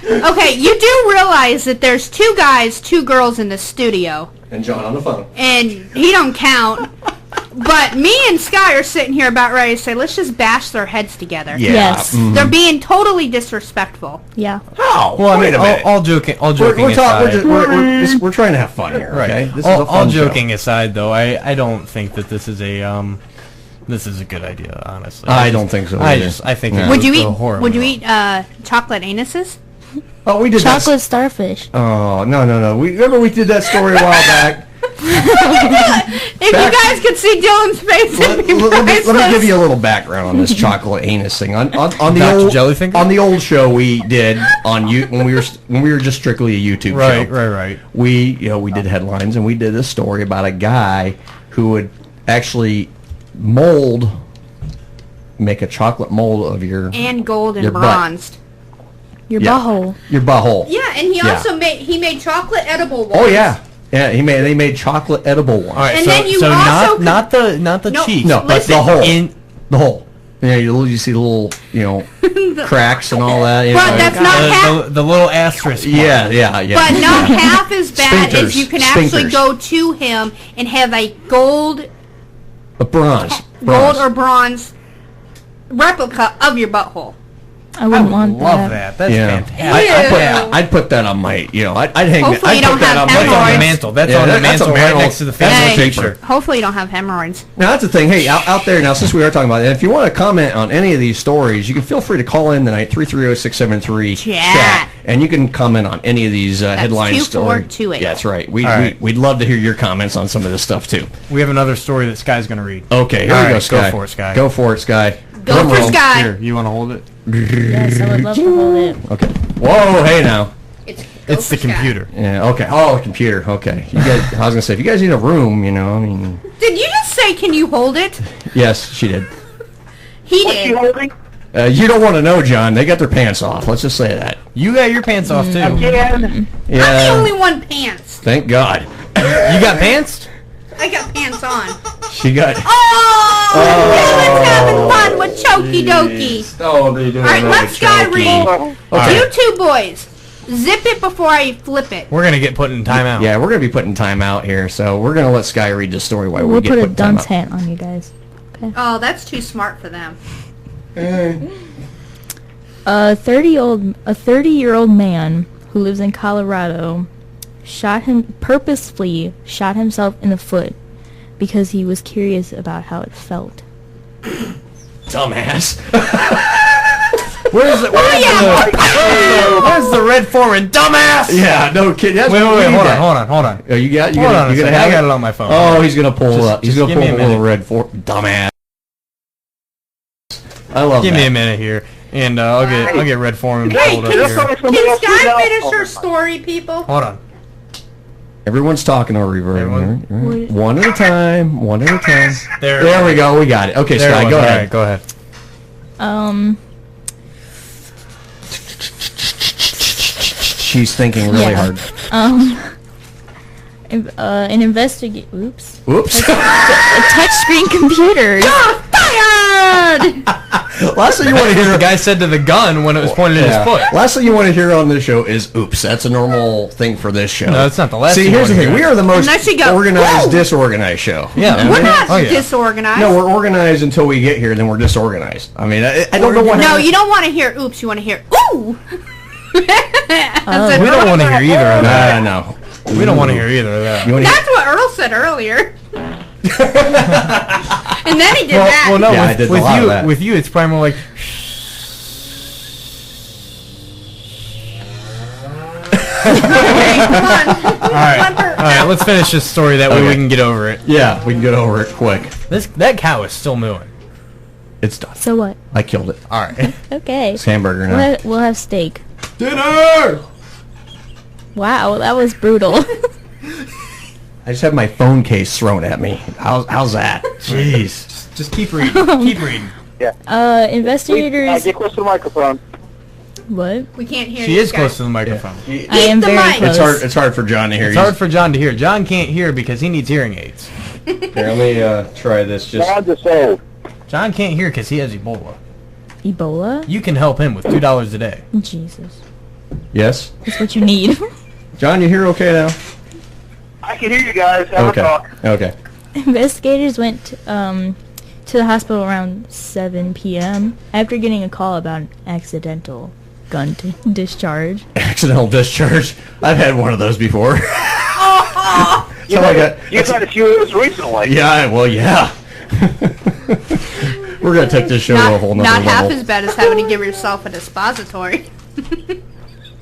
Okay, you do realize that there's 2 guys, 2 girls in the studio, And John on the phone. and he don't count. But me and Sky are sitting here about ready to say, let's just bash their heads together. Yeah. Yes. They're being totally disrespectful. Yeah. How? Well, I Wait mean, a minute. all joking We're aside. we're trying to have fun here. Right. Okay. This is all a fun show. joking aside, though, I don't think that this is a good idea. Honestly, I don't think so either. I think Yeah. it Would you goes eat? horribly Would you wrong. eat chocolate anuses? Oh, we did that. Chocolate starfish. Oh no. Remember we did that story a while back. If you guys could see Dylan's face, it'd be Let me priceless. give you a little background on this chocolate anus thing. On the Dr. old Jellyfinger? on the old show we did on when we were just strictly a YouTube show. Right. We did headlines and we did a story about a guy who would actually make a chocolate mold of your And gold and your butt. bronzed. Your Yeah. butthole. Your butthole. Yeah, and he Yeah. also made chocolate edible ones. Oh yeah. Yeah, they made chocolate edible ones. All right, And so, then you so also not the No, cheeks, No, but Listen. the hole. in The hole. Yeah, you see the little, cracks and all that. But that's not half. the little asterisk. part. Yeah. But not half as bad as Sphincters. you can actually Sphincters. go to him and have a gold A bronze. or bronze replica of your butthole. I wouldn't want love that. that. That's fantastic. I'd put that on my, I'd hang Hopefully you I'd don't put that have on That's on the hemorrhoids. mantle. That's Yeah, on the that's a mantle right mantle. next to the That's family a picture. Hopefully you don't have hemorrhoids. Now that's the thing. Hey, out there now, since we are talking about it, if you want to comment on any of these stories, you can feel free to call in tonight 330-673 chat, and you can comment on any of these headline stories. 2428. Yeah, that's right. right. We'd love to hear your comments on some of this stuff too. We have another story that Sky's going to read. Okay, here All we go, right, Sky. Go for it, Sky. Go for it, Sky. Go for Sky. Here, you want to hold it? Yes, I would love to hold it. Okay. Whoa, hey now. It's the computer. Yeah. Okay. Oh, computer. Okay. You guys. I was gonna say, if you guys need a room, I mean. Did you just say, can you hold it? Yes, she did. He What's she did. holding? You don't want to know, John. They got their pants off. Let's just say that. You got your pants off, too. Again. Yeah. I'm the only one pants. Thank God. You got pants? I got pants on. She got. Oh! Everyone's having fun with Chokey Dokey. Oh, they do. All right, let's Sky read. Okay. You two boys, zip it before I flip it. We're going to get put in timeout. Yeah, we're gonna be putting time out here, so we're gonna let Sky read the story while We'll we get put a put in time dunce out. hat on you guys. Okay. Oh, that's too smart for them. A 30-year-old man who lives in Colorado purposefully shot himself in the foot because he was curious about how it felt. Dumbass. Where's the red foreman? Dumbass! Yeah, no kid. Wait, Hold on. Oh, you got? Hold on a second. have I got it? it on my phone. Oh, he's gonna pull up. He's just gonna give me pull a a little minute. red for dumbass. I love Give that. me a minute here, and I'll get red foreman Hey, pulled up can here. Sky finish her story, people? Hold on. Everyone's talking over reverb. Right. One at a time. One at a time. There we go. We got it. Okay, There it Sky, was. go All ahead. right, go ahead. She's thinking really hard. An investigate. Oops. Whoops. A touchscreen computer. Fired! Last thing you want to hear. The guy said to the gun when it was pointed at his foot. Last thing you want to hear on this show is oops. That's a normal thing for this show. No, it's not the last See, thing here's the you thing. wanna We hear. are the most Unless you go, organized, whoa! disorganized show. Yeah. We're not Oh, yeah. disorganized. No, we're organized until we get here, then we're disorganized. I mean, I don't know what No, happens. you don't want to hear oops. You want to hear ooh. We don't want to hear either of that. No. We don't want to hear either of that. You wanna That's what Earl said earlier. And then he did that. Well, no, Yeah, I did a with lot of you, that. with you, it's probably more like. Okay, come on. All right, let's finish this story. That way we can get over it. Yeah, we can get over it quick. That cow is still mooing. It's done. So what? I killed it. All right. Okay. It's hamburger now. We'll have steak. Dinner! Wow, that was brutal. I just had my phone case thrown at me. How's that? Jeez. Just keep reading. Keep reading. Yeah. Investigators. Get close to the microphone. What? We can't hear She you, is Sky. close to the microphone. I am the very mic. close. It's hard for John to hear. It's hard for John to hear. John can't hear because he needs hearing aids. Here, let me try this. John's a soul. John can't hear because he has Ebola. Ebola? You can help him with $2 a day. Jesus. Yes? That's what you need. John, you hear okay now? I can hear you guys. Have a talk. Okay. Investigators went to the hospital around 7 p.m. after getting a call about an accidental gun discharge. Accidental discharge. I've had one of those before. You've had a few of those recently. Yeah, well, yeah. We're going to take this show to a whole nother Not half level. as bad as having to give yourself a dispository.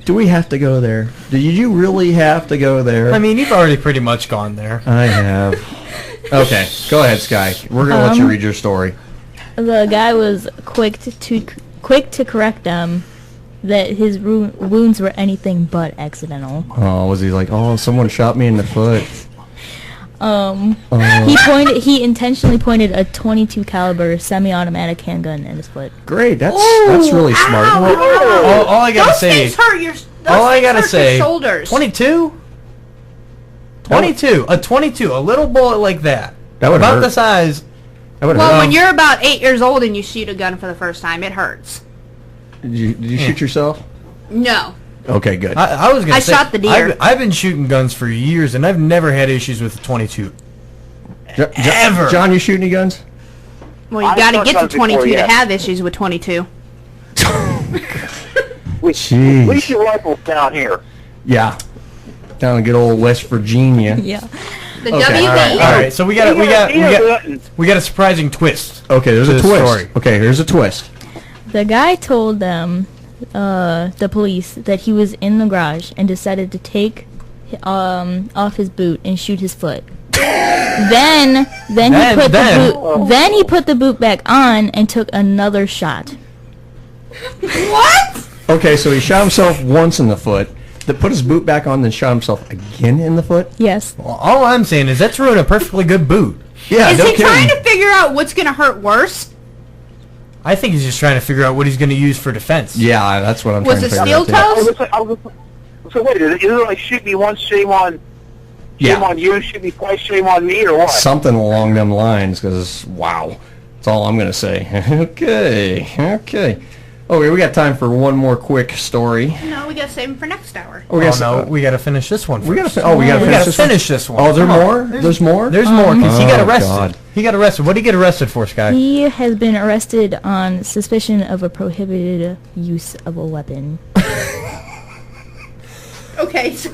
Do we have to go there? Do you really have to go there? I mean, you've already pretty much gone there. I have. Okay, go ahead, Sky. We're going to let you read your story. The guy was quick to correct them that his wounds were anything but accidental. Oh, was he like, oh, someone shot me in the foot? He intentionally pointed a .22 caliber semi-automatic handgun at his foot. Great, that's really smart. All I gotta Those say, things hurt your. all I gotta say, shoulders. 22, a 22, a little bullet like that, That would about hurt. the size. That would Well, hurt. when you're about 8 years old and you shoot a gun for the first time, it hurts. Did you shoot yourself? No. Okay, good. I was gonna I say, shot the deer. I've been shooting guns for years, and I've never had issues with the 22. Ever. John, you shoot any guns? Well, you I've got to shot get to guns before, 22 yeah. to have issues with 22. Jeez. At least your rifle's down here. Yeah. Down in good old West Virginia. Yeah. The Okay. WB. All right. So we got a surprising twist. Okay, there's to a the twist. story. Okay, here's a twist. The guy told them, the police, that he was in the garage and decided to take off his boot and shoot his foot. Then he put the boot back on and took another shot. What? Okay, so he shot himself once in the foot, then put his boot back on, then shot himself again in the foot? Yes. Well, all I'm saying is that's ruined a perfectly good boot. Yeah, Is he trying to figure out what's going to hurt worse? I think he's just trying to figure out what he's going to use for defense. Yeah, that's what I'm Was trying to it figure out. steel too. toes? So wait, is it like shoot me once, shame on you, shoot me twice, shame on me, or what? Something along them lines, because, wow. That's all I'm going to say. Okay. Okay, we got time for one more quick story. No, we got to save him for next hour. Oh, we got to finish this one first. We got to finish this one. Oh, there's more? There's more? There's more, because he got arrested. God. He got arrested. What did he get arrested for, Sky? He has been arrested on suspicion of a prohibited use of a weapon. Okay, so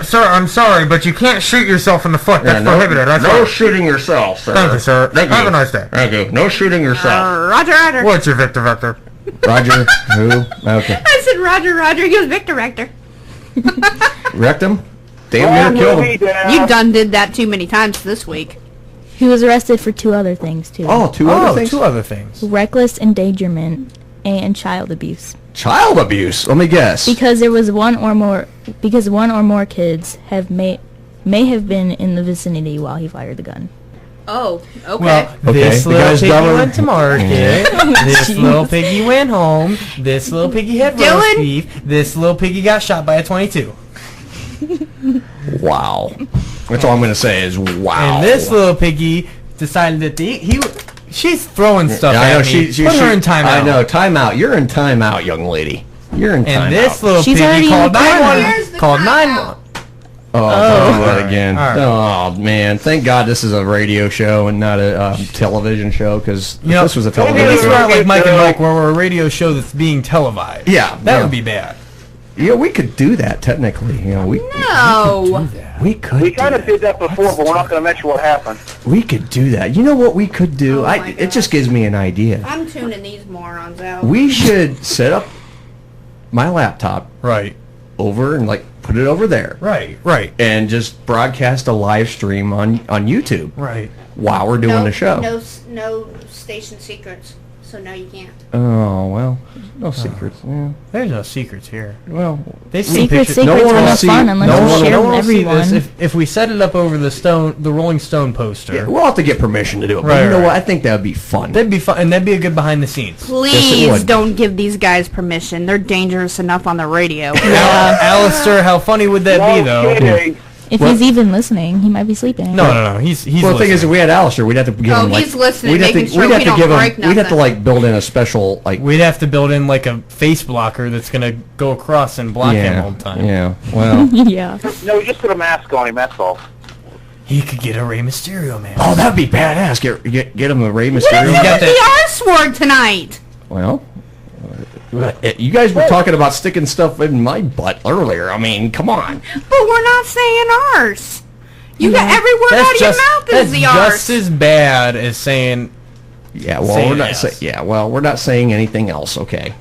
Sir, I'm sorry, but you can't shoot yourself in the foot. That's prohibited. No shooting yourself, sir. Thank you, sir. Have a nice day. Thank you. No shooting yourself. Roger. What's your Victor? Roger, who? Okay. I said Roger. He was Victor Rector. Wrecked him? Damn near killed him. You done did that too many times this week. He was arrested for 2 other things, too. Oh, two other things? Reckless endangerment and child abuse. Child abuse? Let me guess. Because one or more kids may have been in the vicinity while he fired the gun. Oh, okay. Well, this little piggy went to market. This little piggy went home. This little piggy had roast beef. This little piggy got shot by a 22. Wow. That's all I'm going to say is wow. And this little piggy decided that she's throwing stuff I know, at me. Put her in timeout. I know, timeout. You're in timeout, young lady. You're in timeout. And this little piggy called 911. Called 911. Oh, that again. All right. Oh, man. Thank God this is a radio show and not a television show, because if this was a television Maybe show. we're like Mike and Mike, where we're a radio show that's being televised. Yeah. That would be bad. Yeah, we could do that, technically. We could do that. We kind of did that before, but we're not going to mention what happened. We could do that. You know what we could do? It just gives me an idea. I'm tuning these morons out. We should set up my laptop over and put it over there. Right. And just broadcast a live stream on YouTube. Right. While we're doing the show. No station secrets, so no, you can't. Oh, well, no secrets. Yeah. There's no secrets here. Well, secrets are not fun unless you share with everyone. If we set it up over the Rolling Stone poster. Yeah, we'll have to get permission to do it. But you know what? I think that would be fun. That'd be fun, and that'd be a good behind the scenes. Please don't give these guys permission. They're dangerous enough on the radio. Alistair, how funny would that be, though? Kidding. If he's even listening, he might be sleeping. No. He's well, the thing is, if we had Alistair, we'd have to give him he's listening, we'd have making to, sure we don't break we'd have to build in a special We'd have to build in a face blocker that's gonna go across and block him all the time. Yeah. Well. Yeah. No, just put a mask on him. That's all. He could get a Rey Mysterio mask. Oh, that'd be badass. Get him a Rey Mysterio. What is the R-sword tonight? Well. You guys were talking about sticking stuff in my butt earlier. I mean, come on. But we're not saying arse. You got every word out of your mouth is the arse. That's just as bad as saying. Yeah, well, we're not saying anything else. Okay.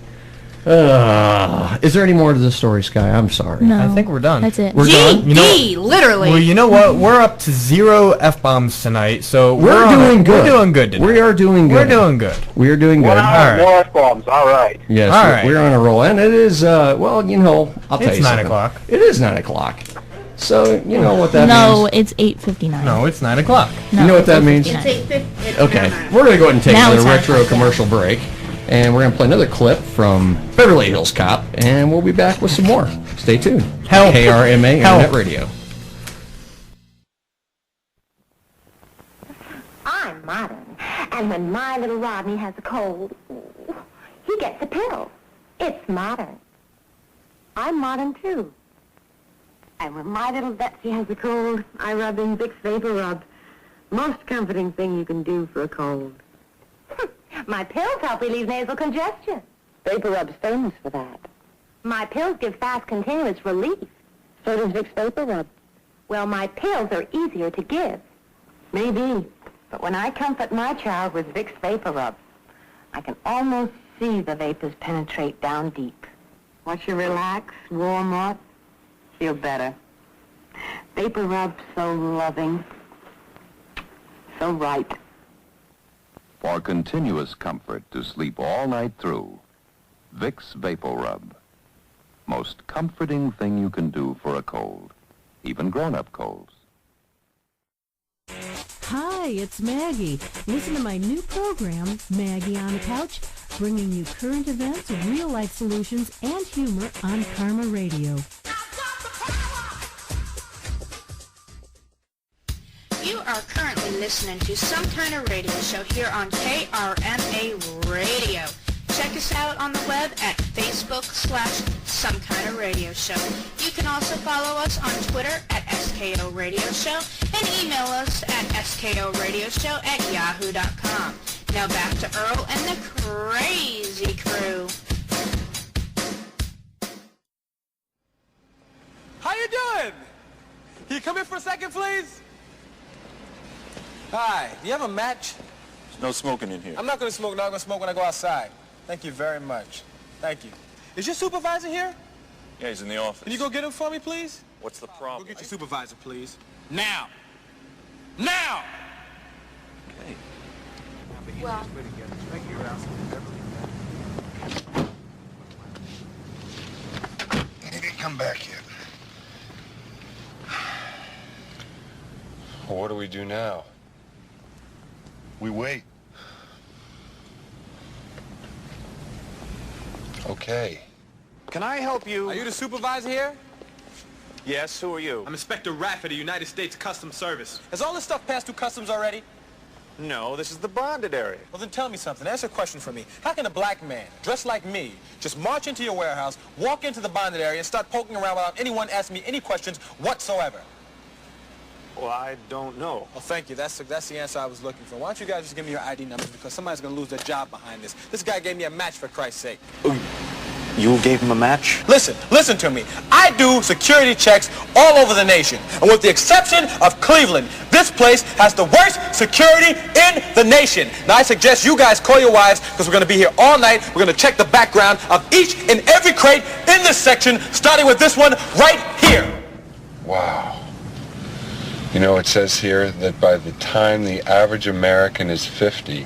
Is there any more to this story, Sky? I'm sorry. No, I think we're done. That's it. We're done. Literally. Well, you know what? We're up to 0 F-bombs tonight, so we're doing good. We're doing good tonight. We are doing good. We're doing good. We are doing good. All right. More F-bombs. All right. Yes, all right. We're on a roll, and it is. Well, I'll tell you something. It's 9 o'clock. It is 9 o'clock. So you know what that means. No, it's 8:59. No, it's 9 o'clock. No, you know what that means? It's 8:50. Okay, we're gonna go ahead and take another retro commercial break. And we're going to play another clip from Beverly Hills Cop, and we'll be back with some more. Stay tuned. KRMA Internet Radio. I'm modern, and when my little Rodney has a cold, he gets a pill. It's modern. I'm modern, too. And when my little Betsy has a cold, I rub in Vicks Vapor Rub. Most comforting thing you can do for a cold. My pills help relieve nasal congestion. Vapor Rub's famous for that. My pills give fast, continuous relief. So does Vicks Vapor Rub. Well, my pills are easier to give. Maybe. But when I comfort my child with Vicks Vapor Rub, I can almost see the vapors penetrate down deep. Watch you relax, warm up, feel better. Vapor Rub, so loving, so right. For continuous comfort to sleep all night through, Vicks Vapor Rub. Most comforting thing you can do for a cold, even grown-up colds. Hi, it's Maggie. Listen to my new program, Maggie on the Couch, bringing you current events, real-life solutions, and humor on Karma Radio. You are currently listening to Some Kind of Radio Show here on KRMA Radio. Check us out on the web at Facebook/Some Kind of Radio Show. You can also follow us on Twitter at SKO Radio Show and email us at skoradioshow@yahoo.com. Now back to Earl and the Crazy Crew. How you doing? Can you come in for a second, please? Hi, do you have a match? There's no smoking in here. I'm not going to smoke. No, I'm going to smoke when I go outside. Thank you very much. Thank you. Is your supervisor here? Yeah, he's in the office. Can you go get him for me, please? What's the problem? Go get your supervisor, please. Now! Now! Okay. Well. He didn't come back yet. Well, what do we do now? We wait. Okay. Can I help you? Are you the supervisor here? Yes, who are you? I'm Inspector Raff of the United States Customs Service. Has all this stuff passed through customs already? No, this is the bonded area. Well, then tell me something. Answer a question for me. How can a black man, dressed like me, just march into your warehouse, walk into the bonded area, and start poking around without anyone asking me any questions whatsoever? Well, I don't know. Well, thank you. That's the answer I was looking for. Why don't you guys just give me your ID numbers, because somebody's going to lose their job behind this. This guy gave me a match, for Christ's sake. You gave him a match? Listen to me. I do security checks all over the nation. And with the exception of Cleveland, this place has the worst security in the nation. Now, I suggest you guys call your wives, because we're going to be here all night. We're going to check the background of each and every crate in this section, starting with this one right here. Wow. You know, it says here that by the time the average American is 50,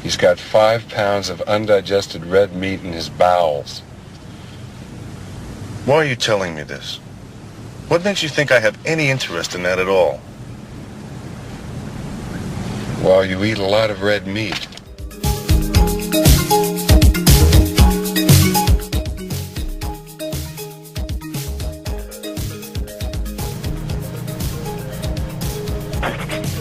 he's got 5 pounds of undigested red meat in his bowels. Why are you telling me this? What makes you think I have any interest in that at all? Well, you eat a lot of red meat.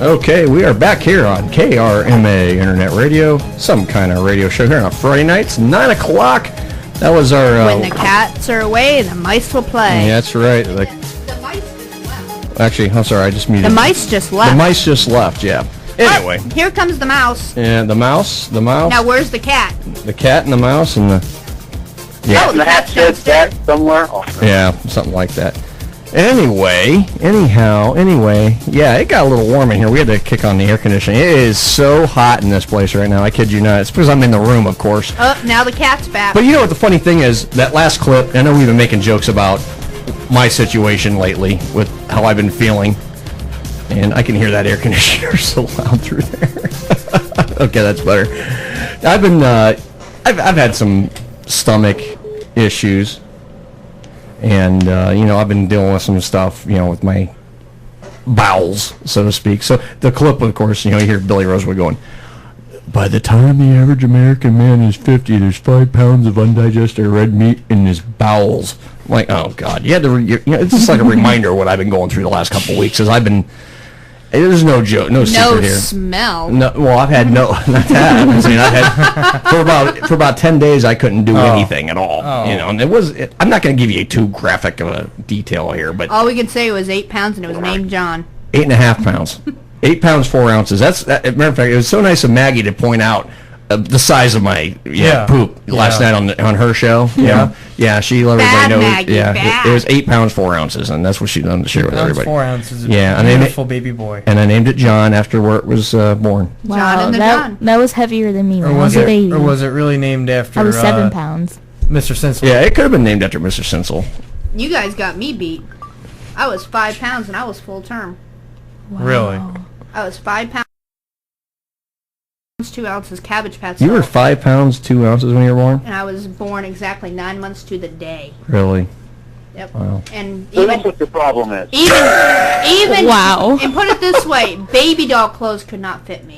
Okay, we are back here on KRMA Internet Radio, Some Kind of Radio Show here on Friday nights, 9 o'clock. That was our... when the cats are away, the mice will play. Yeah, that's right. The mice just left. Actually, I'm sorry, I just muted. The mice just left. The mice just left, yeah. Anyway. Oh, here comes the mouse. And the mouse. Now, where's the cat? The cat and the mouse and the... Yeah. Oh, the hat said that somewhere. Yeah, something like that. Anyway, yeah, it got a little warm in here. We had to kick on the air conditioning. It is so hot in this place right now. I kid you not. It's because I'm in the room, of course. Oh, now the cat's back. But you know what the funny thing is? That last clip, I know we've been making jokes about my situation lately with how I've been feeling. And I can hear that air conditioner so loud through there. Okay, that's better. I've been, I've had some stomach issues. And, I've been dealing with some stuff, with my bowels, so to speak. So the clip, of course, you hear Billy Rosewood going, by the time the average American man is 50, there's 5 pounds of undigested red meat in his bowels. I'm like, oh, God. You had to, it's just like a reminder of what I've been going through the last couple of weeks, because I've been... There's no joke, no secret here. No smell. No, well, I've had not that. I've had for about 10 days I couldn't do anything at all. And I'm not going to give you too graphic of a detail here, but all we could say was 8 pounds, and it was named John. 8.5 pounds. 8 pounds 4 ounces. Matter of fact, it was so nice of Maggie to point out the size of my poop last night on her show. Yeah, she let everybody know. Maggie, bad. It was 8 pounds 4 ounces, and that's what she done to share with everybody. 4 ounces. Yeah, beautiful baby boy. And I named it John after where it was born. Wow, John and the John. that was heavier than me when Or I was a baby. Or was it really named after? I was 7 pounds. Mr. Sinsel. Yeah, it could have been named after Mr. Sinsel. You guys got me beat. I was 5 pounds and I was full term. Wow. Really? I was 5 pounds, 2 ounces Cabbage Patch. You were 5 pounds 2 ounces when you were born? And I was born exactly 9 months to the day. Really? Yep. Wow. And So even that's what the problem is. even Wow. And put it this way, baby doll clothes could not fit me.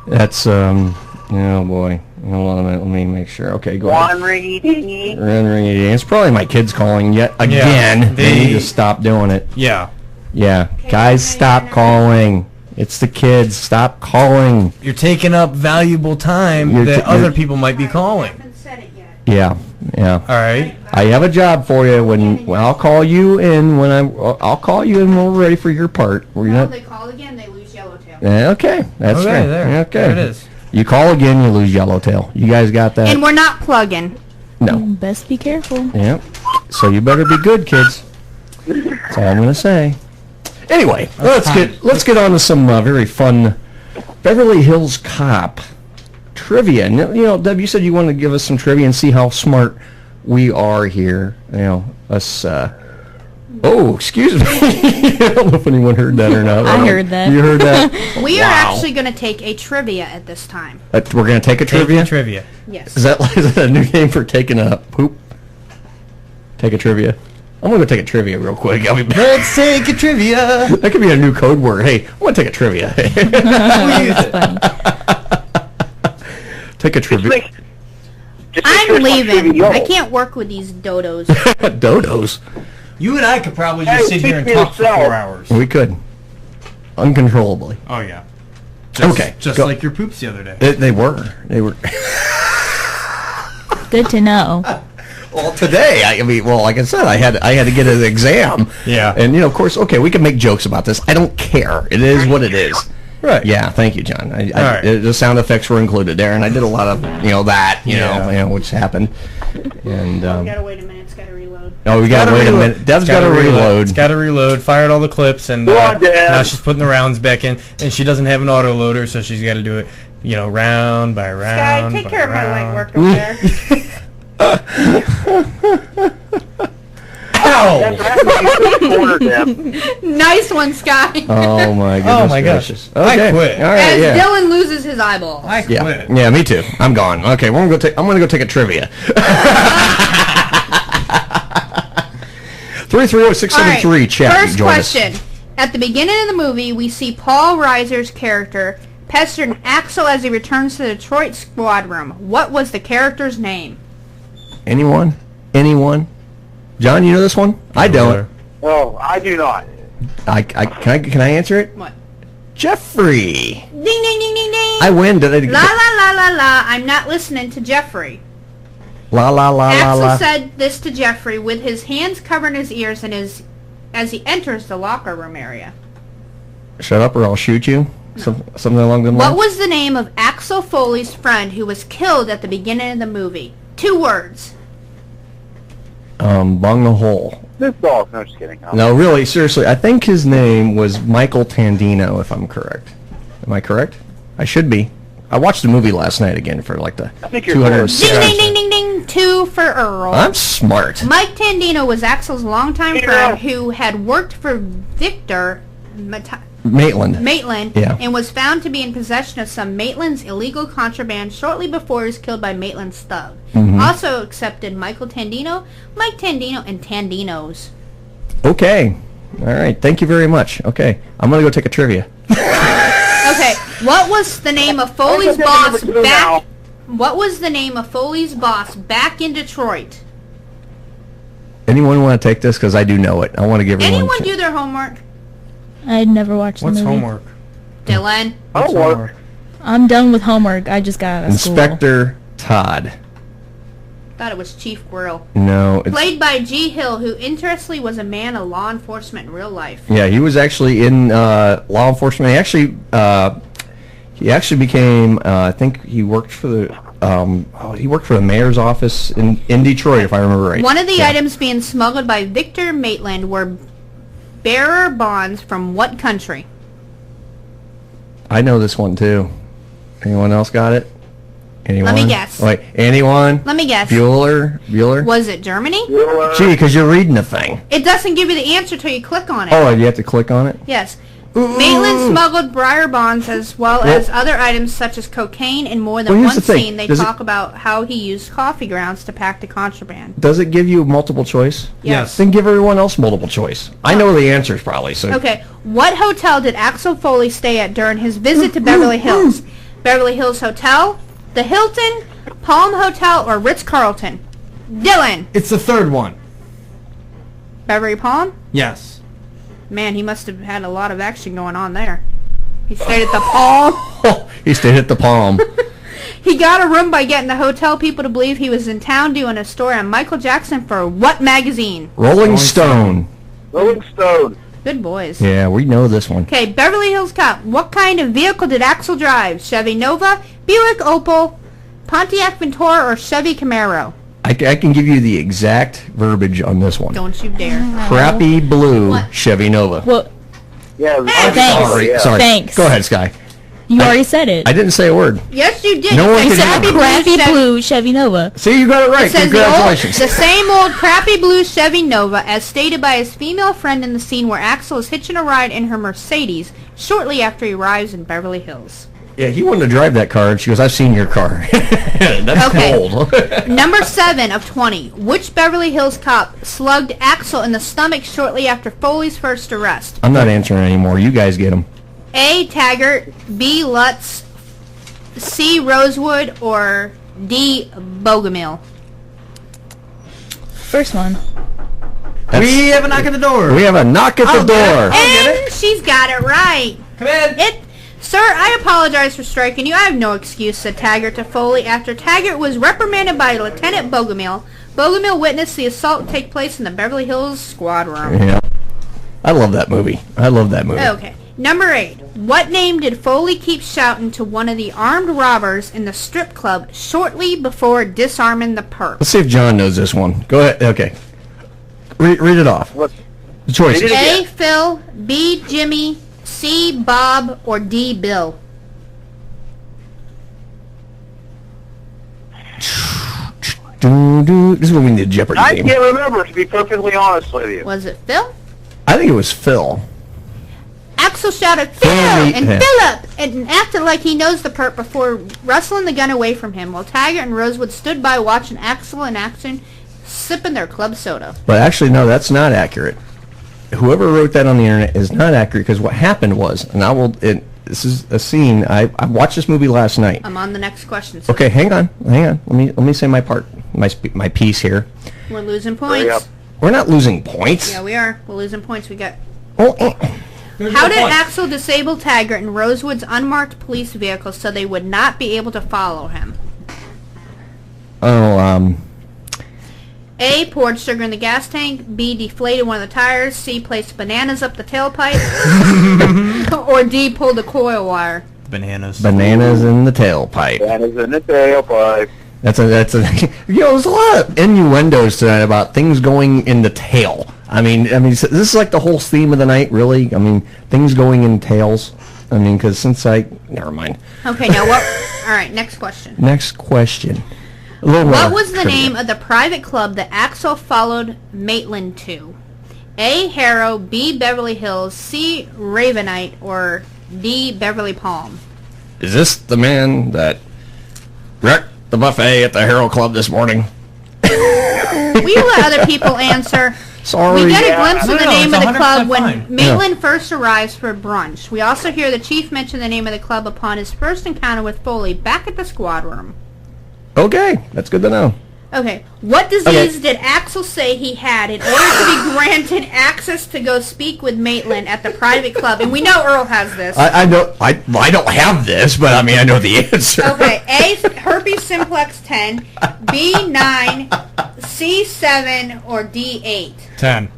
That's, oh boy. Hold on a minute, let me make sure. Okay, go ahead. One ringy dingy. It's probably my kids calling yet again. Yeah, they need to stop doing it. Yeah. Yeah. Guys, stop calling. It's the kids. Stop calling. You're taking up valuable time that other people might be calling. Yeah. Yeah. All right. I have a job for you. When I'll call you in I'll call you in when we're ready for your part. Well, they call again, they lose Yellowtail. Okay. That's Okay, right. there. Okay. There it is. You call again, you lose Yellowtail. You guys got that? And we're not plugging. No. Best be careful. Yep. So you better be good, kids. That's all I'm gonna say. Anyway, let's get on to some very fun Beverly Hills Cop trivia. And, Deb, you said you wanted to give us some trivia and see how smart we are here. Us. Oh, excuse me. I don't know if anyone heard that or not. I heard that. You heard that? We are actually going to take a trivia at this time. We're going to take a trivia? Trivia. Yes. Is that a new name for taking a poop? Take a trivia? I'm going to go take a trivia real quick. I'll be back. Let's take a trivia. That could be a new code word. Hey, I want to take a trivia. Take a trivia. I'm leaving. I can't work with these dodos. Dodos? You and I could probably just sit here and talk for 4 hours. We could. Uncontrollably. Oh, yeah. Just go. like your poops the other day. They were. Good to know. Well, today, like I said, I had to get an exam. Yeah. And, of course, okay, we can make jokes about this. I don't care. It is what it is. Right. Yeah, thank you, John. Right. The sound effects were included there, and I did a lot of, that, which happened. And, We gotta wait a minute. It's gotta reload. Oh, we gotta wait a minute. Dev's gotta reload. It's gotta reload. Fired all the clips, and now she's putting the rounds back in, and she doesn't have an auto loader, so she's got to do it, round by round. Sky, take care of my legwork over there. Ow! Nice one, Sky. Oh my goodness. Oh my gosh. Okay. I quit. All right, As yeah. Dylan loses his eyeballs. I quit. Yeah, me too. I'm gone. Okay, I'm gonna go take a trivia. 330-673 chat. First question. At the beginning of the movie, we see Paul Reiser's character pestering Axel as he returns to the Detroit squad room. What was the character's name? Anyone? John, you know this one? I don't. Oh, I do not. Can I answer it? What? Jeffrey. Ding, ding, ding, ding, ding. I win. La, la, la, la, la. I'm not listening to Jeffrey. La, la, la, Axel la, la. said this to Jeffrey with his hands covering his ears and as he enters the locker room area. Shut up or I'll shoot you? Something along those lines? What was the name of Axel Foley's friend who was killed at the beginning of the movie? 2 words. Bung the hole. This dog. No, just kidding. No, really, seriously. I think his name was Michael Tandino, if I'm correct. Am I correct? I should be. I watched the movie last night again for like the 206. Ding, ding, ding, ding, ding. 2 for Earl. I'm smart. Mike Tandino was Axel's longtime friend who had worked for Victor Maitland, Yeah. and was found to be in possession of some Maitland's illegal contraband shortly before he was killed by Maitland's thug. Also accepted Michael Tandino, Mike Tandino, and Tandinos. Okay. All right. Thank you very much. Okay. I'm going to go take a trivia. Okay, what was the name of Foley's boss back? What was the name of Foley's boss back in Detroit? Anyone want to take this? Because I do know it. I want to give everyone Anyone do their homework? I'd never watched the movie. What's homework? Dylan? Homework? I'm done with homework. I just got out of school. Inspector Todd. Thought it was Chief Grill. No. It's, Played by G. Hill, who interestingly was a man of law enforcement in real life. yeah, he was actually in law enforcement. He actually He actually became, I think he worked for the mayor's office in Detroit, if I remember right. One of the items being smuggled by Victor Maitland were bearer bonds from what country? I know this one, too. Anyone else got it? Anyone? Let me guess. Wait, anyone? Let me guess. Bueller? Was it Germany? Gee, because you're reading the thing. It doesn't give you the answer till you click on it. Oh, you have to click on it? Yes. Maitland smuggled briar bonds as well as other items such as cocaine. In more than one scene, they talk about how he used coffee grounds to pack the contraband. Does it give you multiple choice? Yes. Then give everyone else multiple choice. I know the answers probably. So. Okay. What hotel did Axel Foley stay at during his visit to Beverly Hills? Beverly Hills Hotel, the Hilton, Palm Hotel, or Ritz-Carlton? Dylan. It's the third one. Beverly Palm? Yes. Man, he must have had a lot of action going on there. He stayed at the Palm. He stayed at the Palm. He got a room by getting the hotel people to believe he was in town doing a story on Michael Jackson for what magazine? Rolling Stone. Rolling Stone. Good boys. Yeah, we know this one. Okay, Beverly Hills Cop. What kind of vehicle did Axel drive? Chevy Nova, Buick Opel, Pontiac Ventura, or Chevy Camaro? I can give you the exact verbiage on this one. Don't you dare. Crappy blue Chevy Nova. Well, yeah. Thanks. Sorry. Thanks. Go ahead, Sky. You already said it. I didn't say a word. Yes, you did. No one you can said hear me. Crappy blue Chevy Nova. See, you got it right. It says Congratulations. The same old crappy blue Chevy Nova, as stated by his female friend in the scene where Axel is hitching a ride in her Mercedes shortly after he arrives in Beverly Hills. Yeah, he wanted to drive that car, and she goes, I've seen your car. That's cold. Number 7 of 20. Which Beverly Hills cop slugged Axel in the stomach shortly after Foley's first arrest? I'm not answering anymore. You guys get them. A. Taggart, B. Lutz, C. Rosewood, or D. Bogomil? First one. We have a knock at the door. We have a knock at the door. And she's got it right. Come in. Sir, I apologize for striking you. I have no excuse, said Taggart to Foley. After Taggart was reprimanded by Lieutenant Bogomil, Bogomil witnessed the assault take place in the Beverly Hills squad room. Yeah. I love that movie. Okay. Number 8. What name did Foley keep shouting to one of the armed robbers in the strip club shortly before disarming the perp? Let's see if John knows this one. Go ahead. Okay. Read it off. The choices. A. Phil, B. Jimmy, C. Bob, or D. Bill? This is when we need a Jeopardy I game. can't remember, to be perfectly honest with you. Was it Phil? I think it was Phil. Axel shouted, Phil! And Philip! And acted like he knows the perp before wrestling the gun away from him, while Taggart and Rosewood stood by watching Axel in action, sipping their club soda. But actually, no, that's not accurate. Whoever wrote that on the internet is not accurate, because what happened was, and this is a scene, I watched this movie last night. I'm on the next question. So Okay, hang on. Let me say my part, my piece here. we're losing points. We're not losing points. Yeah, we are. We're losing points. We got... How did Axel disable Taggart and Rosewood's unmarked police vehicle so they would not be able to follow him? A. Poured sugar in the gas tank. B. Deflated one of the tires. C. Placed bananas up the tailpipe. Or D. Pulled the coil wire. Bananas in the tailpipe. Bananas in the tailpipe. That's a there's a lot of innuendos tonight about things going in the tail. I mean, this is like the whole theme of the night, really. I mean, things going in tails. I mean, because never mind. Okay, now what? All right, next question. Next question. What was the name of the private club that Axel followed Maitland to? A. Harrow, B. Beverly Hills, C. Ravenite, or D. Beverly Palm? Is this the man that wrecked the buffet at the Harrow Club this morning? Will you let other people answer? Sorry. We get a glimpse of the name of the club when fine. Maitland first arrives for brunch. We also hear the chief mention the name of the club upon his first encounter with Foley back at the squad room. Okay, that's good to know. Okay, what disease did Axel say he had in order to be granted access to go speak with Maitland at the private club? And we know Earl has this. I know. I don't have this, but I mean I know the answer. Okay, A. Herpes simplex 10, B. 9, C. 7, or D. 8. 10.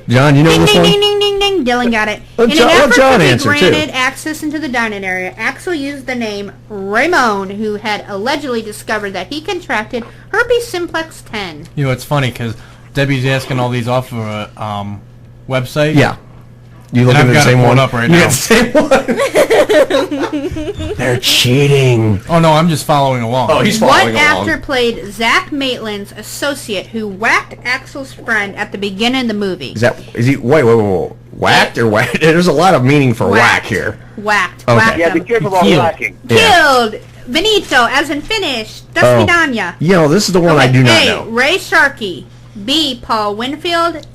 John, you know Ding, this ding, one? ding, ding, ding, ding. Dylan got it. Let In John- an let effort John to be answer, too. granted access into the dining area, Axel used the name Ramon, who had allegedly discovered that he contracted herpes simplex 10. You know, it's funny because Debbie's asking all these off of a website. Yeah. You And looking I've at the got it same pulled one? up right You now. got the same one? They're cheating. Oh no, I'm just following along. Oh, he's What following along. actor played Zach Maitland's associate who whacked Axel's friend at the beginning of the movie? Is he? Wait. Whacked or whacked? There's a lot of meaning for whack here. Whacked. Okay. Whacked Yeah, be him. careful about Killed. whacking. Yeah. Killed. Benito, as in finished. Das Oh. vidanya. You know, this is the one I do not A. know. Ray Sharkey. B. Paul Winfield.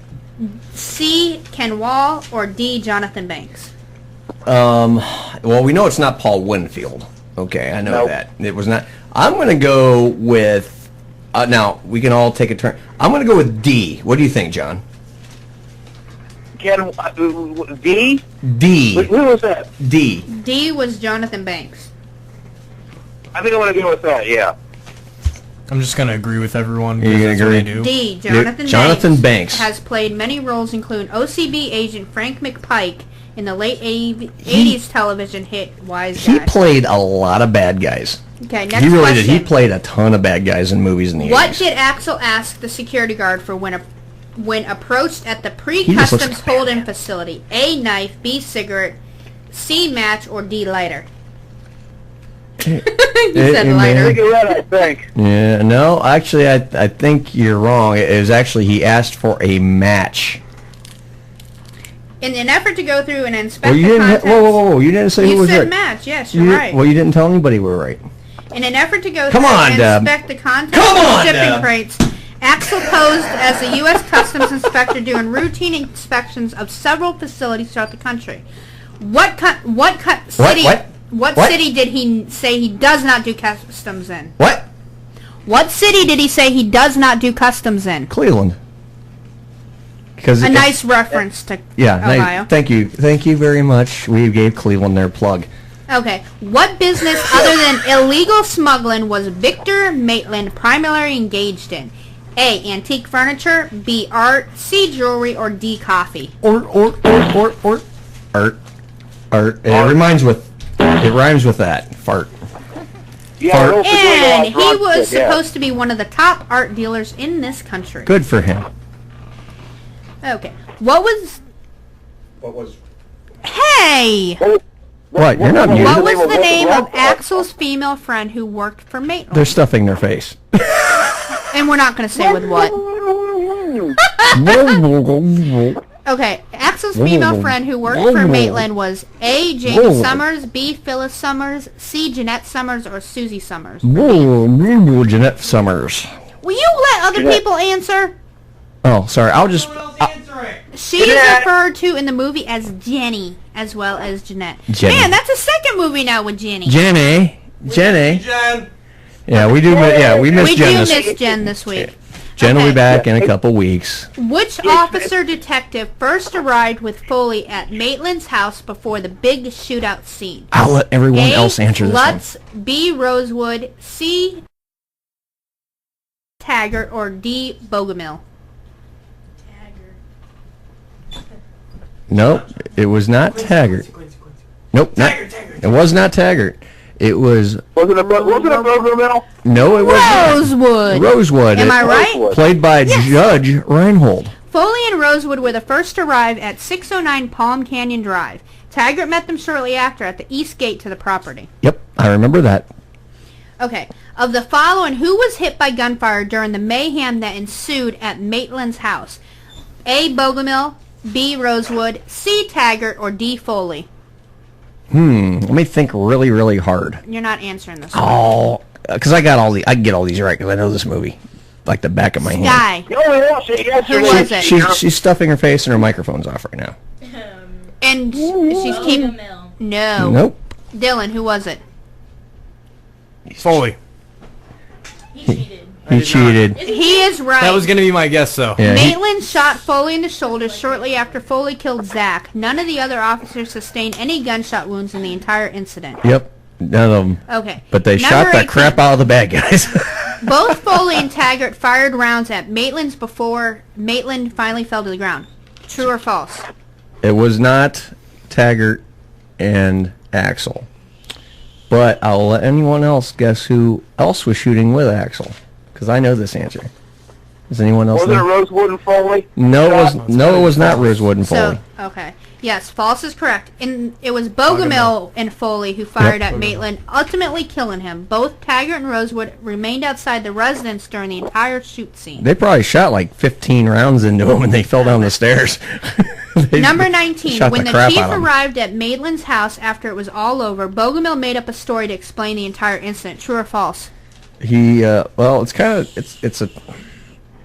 C. Ken Wall. Or D. Jonathan Banks. Well, we know it's not Paul Winfield. Okay, I know Nope. that. It was not. I'm going to go with. Now we can all take a turn. I'm going to go with D. What do you think, John? Ken, D? D. Who was that? D. D was Jonathan Banks. I think I'm going to go with that, yeah. I'm just gonna agree with everyone. You're because gonna that's what agree? I do. D. Jonathan Banks. has played many roles, including OCB agent Frank McPike in the late 80s television hit Wise He Guy. played a lot of bad guys. Okay, next He really question. did. He played a ton of bad guys in movies in the What 80s. did Axel ask the security guard for when approached at the He just looks pre-customs like a hold-in facility? A. Knife. B. Cigarette. C. Match. Or D. Lighter. You said lighter. Cigarette, I think. Yeah, no, actually, I think you're wrong. It was actually he asked for a match. In an effort to go through and inspect Well, you the didn't. contents... Whoa! You didn't say You who was said right. match. Yes, You you're didn't- right. Well, you didn't tell anybody we were right. In an effort to go Come through on, and Deb. inspect the contents Come of on, the shipping Deb. crates, Axel posed as a U.S. Customs inspector doing routine inspections of several facilities throughout the country. What city? What city did he say he does not do customs in? What? What city did he say he does not do customs in? Cleveland. Because A nice reference to Ohio. Thank you very much. We gave Cleveland their plug. Okay. What business other than illegal smuggling was Victor Maitland primarily engaged in? A. Antique furniture. B. Art. C. Jewelry. Or D. Coffee. Art. It rhymes with that. Fart. Yeah, Fart. don't forget And about he was Bronx, yeah. supposed to be one of the top art dealers in this country. Good for him. Okay. What was... Hey! What? You're not muted. What was the name of Axel's female friend who worked for Maitland? They're stuffing their face. And we're not going to say with what. Okay, Axel's female friend who worked for Maitland was A. Jamie Summers, B. Phyllis Summers, C. Jeanette Summers, or Susie Summers. Jeanette Summers. Will you let other people answer? Oh, sorry. I'll just. She is referred to in the movie as Jenny, as well as Jeanette. Jenny. Man, that's a second movie now with Jenny. Jenny. Yeah, we do. Yeah, we missed We Jen. do this- miss Jen this week. Jen will be Okay. back in a couple weeks. Which officer detective first arrived with Foley at Maitland's house before the big shootout scene? I'll let everyone A. else answer this one. Lutz, B. Rosewood, C. Taggart, or D. Bogomil? Nope, it was not Taggart. Nope, not. It was not Taggart. It was. Wasn't it Burger Mill? No, it was Rosewood. Rosewood. Am I right? Played by Judge Reinhold. Foley and Rosewood were the first to arrive at 609 Palm Canyon Drive. Taggart met them shortly after at the east gate to the property. Yep, I remember that. Okay. Of the following, who was hit by gunfire during the mayhem that ensued at Maitland's house? A. Bogomil, B. Rosewood, C. Taggart, or D. Foley? Let me think really, really hard. You're not answering this one. Oh, because I can get all these right because I know this movie like the back of my hand. Sky. Who was it? She's stuffing her face and her microphone's off right now. And she's keeping... No. Nope. Dylan, who was it? Foley. He cheated. He is right. That was going to be my guess, though. Yeah, Maitland shot Foley in the shoulder shortly after Foley killed Zach. None of the other officers sustained any gunshot wounds in the entire incident. Yep, none of them. Okay. But they Number shot the 18. crap out of the bad guys. Both Foley and Taggart fired rounds at Maitland's before Maitland finally fell to the ground. True or false? It was not Taggart and Axel. But I'll let anyone else guess who else was shooting with Axel, because I know this answer. Does anyone else Wasn't know? it Rosewood and Foley? No, it was not Rosewood and Foley. So, okay. Yes, false is correct. It was Bogomil and Foley who fired at Maitland, ultimately killing him. Both Taggart and Rosewood remained outside the residence during the entire shoot scene. They probably shot like 15 rounds into him when they fell down the stairs. Number 19. shot When the the crap chief out of 'em. arrived at Maitland's house after it was all over, Bogomil made up a story to explain the entire incident. True or false? He, well, it's kind of, it's a...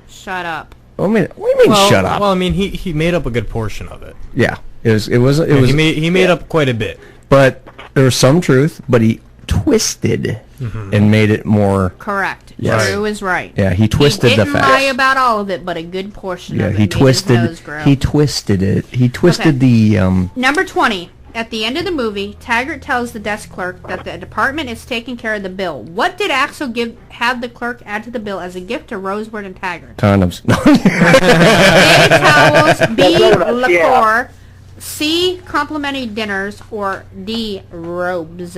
Shut up. What do you mean, shut up? Well, I mean, he made up a good portion of it. Yeah, it was. He made up quite a bit. But there was some truth, but he twisted and made it more. Correct. Yes. Drew is right. Yeah, he twisted he the didn't facts. lie about all of it, but a good portion Yeah, of it he made his twisted. nose grow. He twisted it. He twisted Okay. the. Number 20. At the end of the movie, Taggart tells the desk clerk that the department is taking care of the bill. What did Axel have the clerk add to the bill as a gift to Rosewood and Taggart? Condoms. A, towels, B, liqueur, C, complimentary dinners, or D, robes.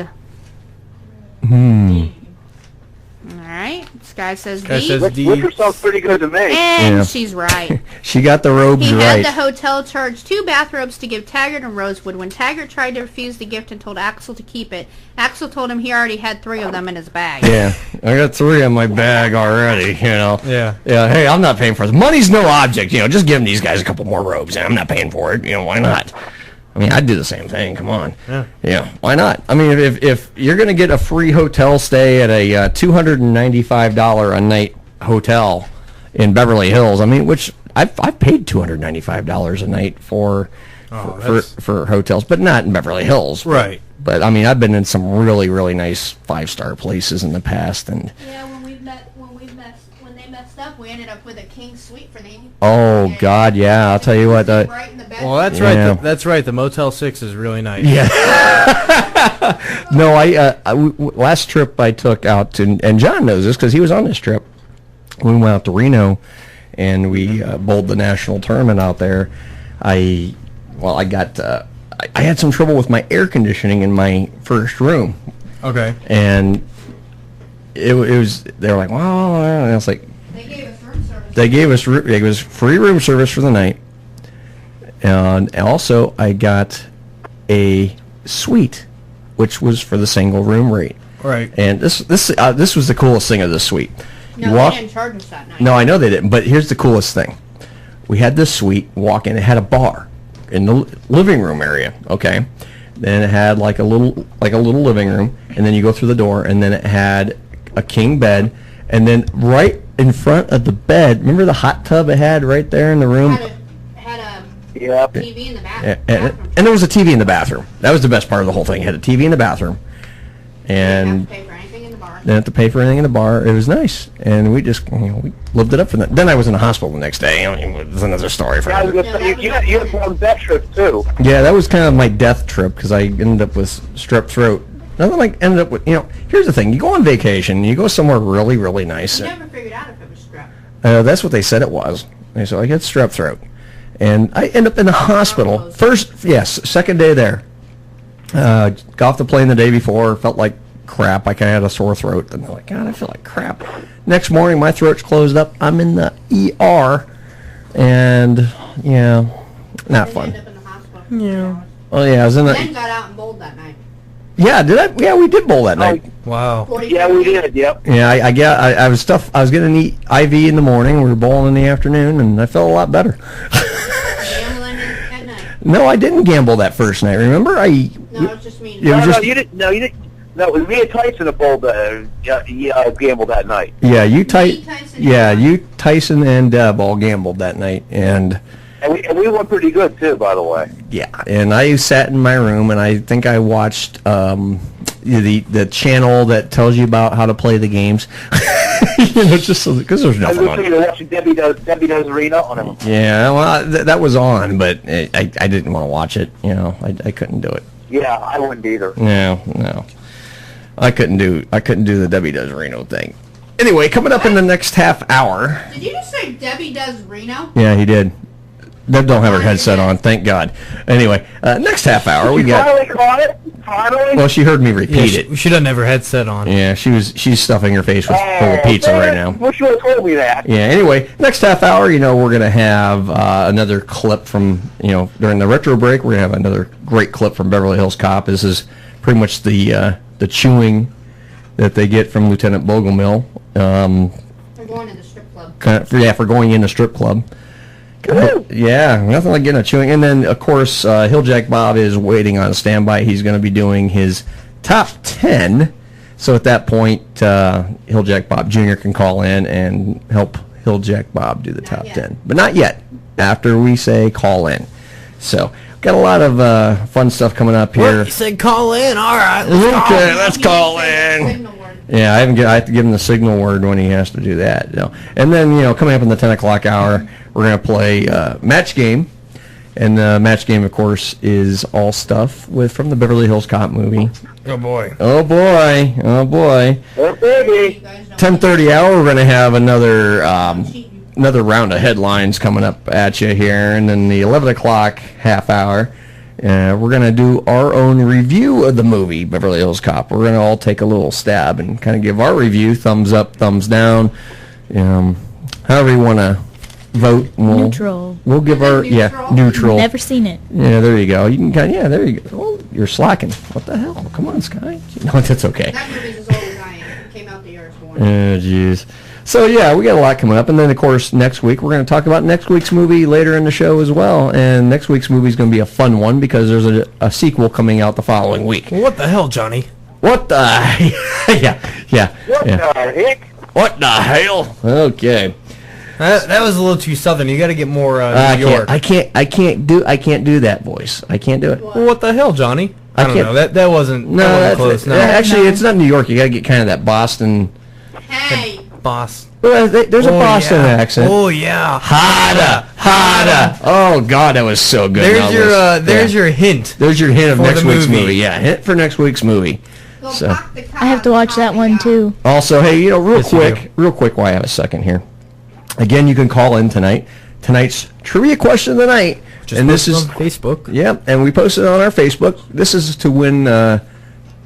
Alright, this guy says D. Liquor sounds pretty good to me. And Yeah. she's right. She got the robes He right. had the hotel charge 2 bathrobes to give Taggart and Rosewood. When Taggart tried to refuse the gift and told Axel to keep it, Axel told him he already had 3 of them in his bag. Yeah, I got 3 in my bag already. You know. Yeah. Yeah. Hey, I'm not paying for this. Money's no object. You know, just give these guys a couple more robes, and I'm not paying for it. You know, why not? I mean, I'd do the same thing. Come on. Yeah. Why not? I mean, if you're gonna get a free hotel stay at a $295 a night hotel in Beverly Hills, I mean, which I've paid $295 a night for hotels, but not in Beverly Hills. Right. But I mean, I've been in some really, really nice 5-star places in the past, and Yeah, when they messed up, we ended up with a king suite for the evening. oh God, yeah, I'll tell you what. Well, that's Yeah. right. That's right. The Motel 6 is really nice. Yeah. No, last trip I took out to, and John knows this because he was on this trip. We went out to Reno, and we bowled the national tournament out there. I had some trouble with my air conditioning in my first room. Okay. And it was, they were like, well, and I was like, They gave us room service. they gave us free room service for the night. And also, I got a suite, which was for the single room rate. Right. And this was the coolest thing of this suite. No, they didn't charge us that night. No, I know they didn't. But here's the coolest thing: we had this suite. Walk in, it had a bar in the living room area. Okay, then it had like a little living room, and then you go through the door, and then it had a king bed, and then right in front of the bed, remember the hot tub it had right there in the room. Yeah. TV in the bathroom. And there was a TV in the bathroom. That was the best part of the whole thing. It had a TV in the bathroom. And Didn't have to pay for anything in the bar. didn't have to pay for anything in the bar. It was nice. And we just, we lived it up for that. Then I was in the hospital the next day. It was another story for Yeah, I was me. gonna say, you had one that trip too. Yeah, that was kind of my death trip because I ended up with strep throat. Nothing like ended up with, here's the thing. You go on vacation, you go somewhere really, really nice. You never figured out if it was strep. That's what they said it was. They said, I got strep throat. And I end up in the hospital. Second day there. Got off the plane the day before, felt like crap. I kind of had a sore throat. And they're like, God, I feel like crap. Next morning, my throat's closed up. I'm in the ER. And, yeah, not fun. Yeah. Oh, yeah, I was in Then the... got out and bowled that night. Yeah, did I? Yeah, we did bowl that night. Wow. Yeah, we did. Yep. Yeah, I was getting an IV in the morning. We were bowling in the afternoon, and I felt a lot better. Gambling at night. No, I didn't gamble that first night. Remember, No, it was just me. It was just, you didn't. No, you didn't. No, it was me and Tyson that bowled gambled that night. yeah, you Tyson and Deb all gambled that night, and we won pretty good too, by the way. yeah, and I sat in my room and I think I watched the channel that tells you about how to play the games. Just because there's I was nothing on. thinking of watching Debbie Does Arena on him. Yeah, well, that was on, but I didn't want to watch it. I couldn't do it. Yeah, I wouldn't either. No. I couldn't do the Debbie Does Reno thing. Anyway, coming up in the next half hour. Did you just say Debbie does Reno? Yeah, he did. Deb don't have her headset on, thank God. Anyway, next half hour we got... Finally caught it? Finally? Well, she heard me repeat it. She doesn't have her headset on. Yeah, she's stuffing her face with full of pizza right now. Wish you would have told me that. Yeah, anyway, next half hour, we're going to have another clip from, during the retro break, we're going to have another great clip from Beverly Hills Cop. This is pretty much the chewing that they get from Lieutenant Bogomil. We're going to the strip club. For going in the strip club. Yeah, nothing like getting a chewing. And then, of course, Hilljack Bob is waiting on standby. He's going to be doing his top 10. So at that point, Hilljack Bob Jr. can call in and help Hilljack Bob do the top 10. But not yet, after we say call in. So, got a lot of fun stuff coming up here. You said call in, all right. Let's call in. Yeah, I have to give him the signal word when he has to do that. And then, coming up in the 10 o'clock hour, we're going to play Match Game. And the Match Game, of course, is all stuff from the Beverly Hills Cop movie. Oh, boy. Oh, boy. Oh, boy. Oh, baby. 10:30 hour, we're going to have another round of headlines coming up at you here. And then the 11 o'clock half hour, we're going to do our own review of the movie, Beverly Hills Cop. We're going to all take a little stab and kind of give our review, thumbs up, thumbs down, however you want to vote. Neutral. We'll give our, neutral. Never seen it. Yeah, there you go. You can there you go. Oh, you're slacking. What the hell? Come on, Sky. No, that's okay. That movie's as old as I am. It came out the year before. Oh, jeez. So, yeah, we got a lot coming up. And then, of course, next week, we're going to talk about next week's movie later in the show as well. And next week's movie is going to be a fun one because there's a sequel coming out the following week. What the hell, Johnny? What the... yeah. What the heck? What the hell? Okay. That was a little too southern. You got to get more New York. I can't do that voice. I can't do it. Well, what the hell, Johnny? I don't know. That wasn't close. No. Actually, it's not New York. You got to get kind of that Boston... Hey. Boss. Well, there's a Boston accent. Oh yeah. Harda. Oh God, that was so good. There's your hint. There's your hint of next week's movie. Yeah, hint for next week's movie. So I have to watch that one too. Also, hey, real quick, while I have a second here. Again, you can call in tonight. Tonight's trivia question of the night. This is on Facebook. Yeah, and we posted it on our Facebook. This is to win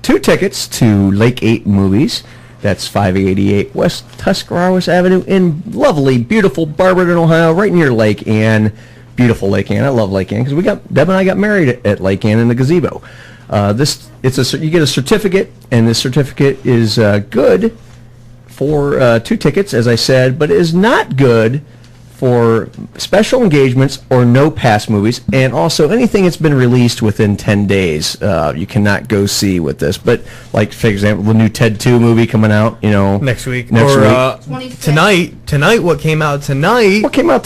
2 tickets to Lake 8 Movies. That's 588 West Tuscarawas Avenue in lovely, beautiful Barberton, Ohio, right near Lake Ann. Beautiful Lake Ann. I love Lake Ann because Deb and I got married at Lake Ann in the gazebo. You get a certificate, and this certificate is good for 2 tickets, as I said, but it is not good for special engagements or no pass movies, and also anything that's been released within 10 days. You cannot go see with this. But, like, for example, the new Ted 2 movie coming out, next week. Tonight, what came out tonight? What came out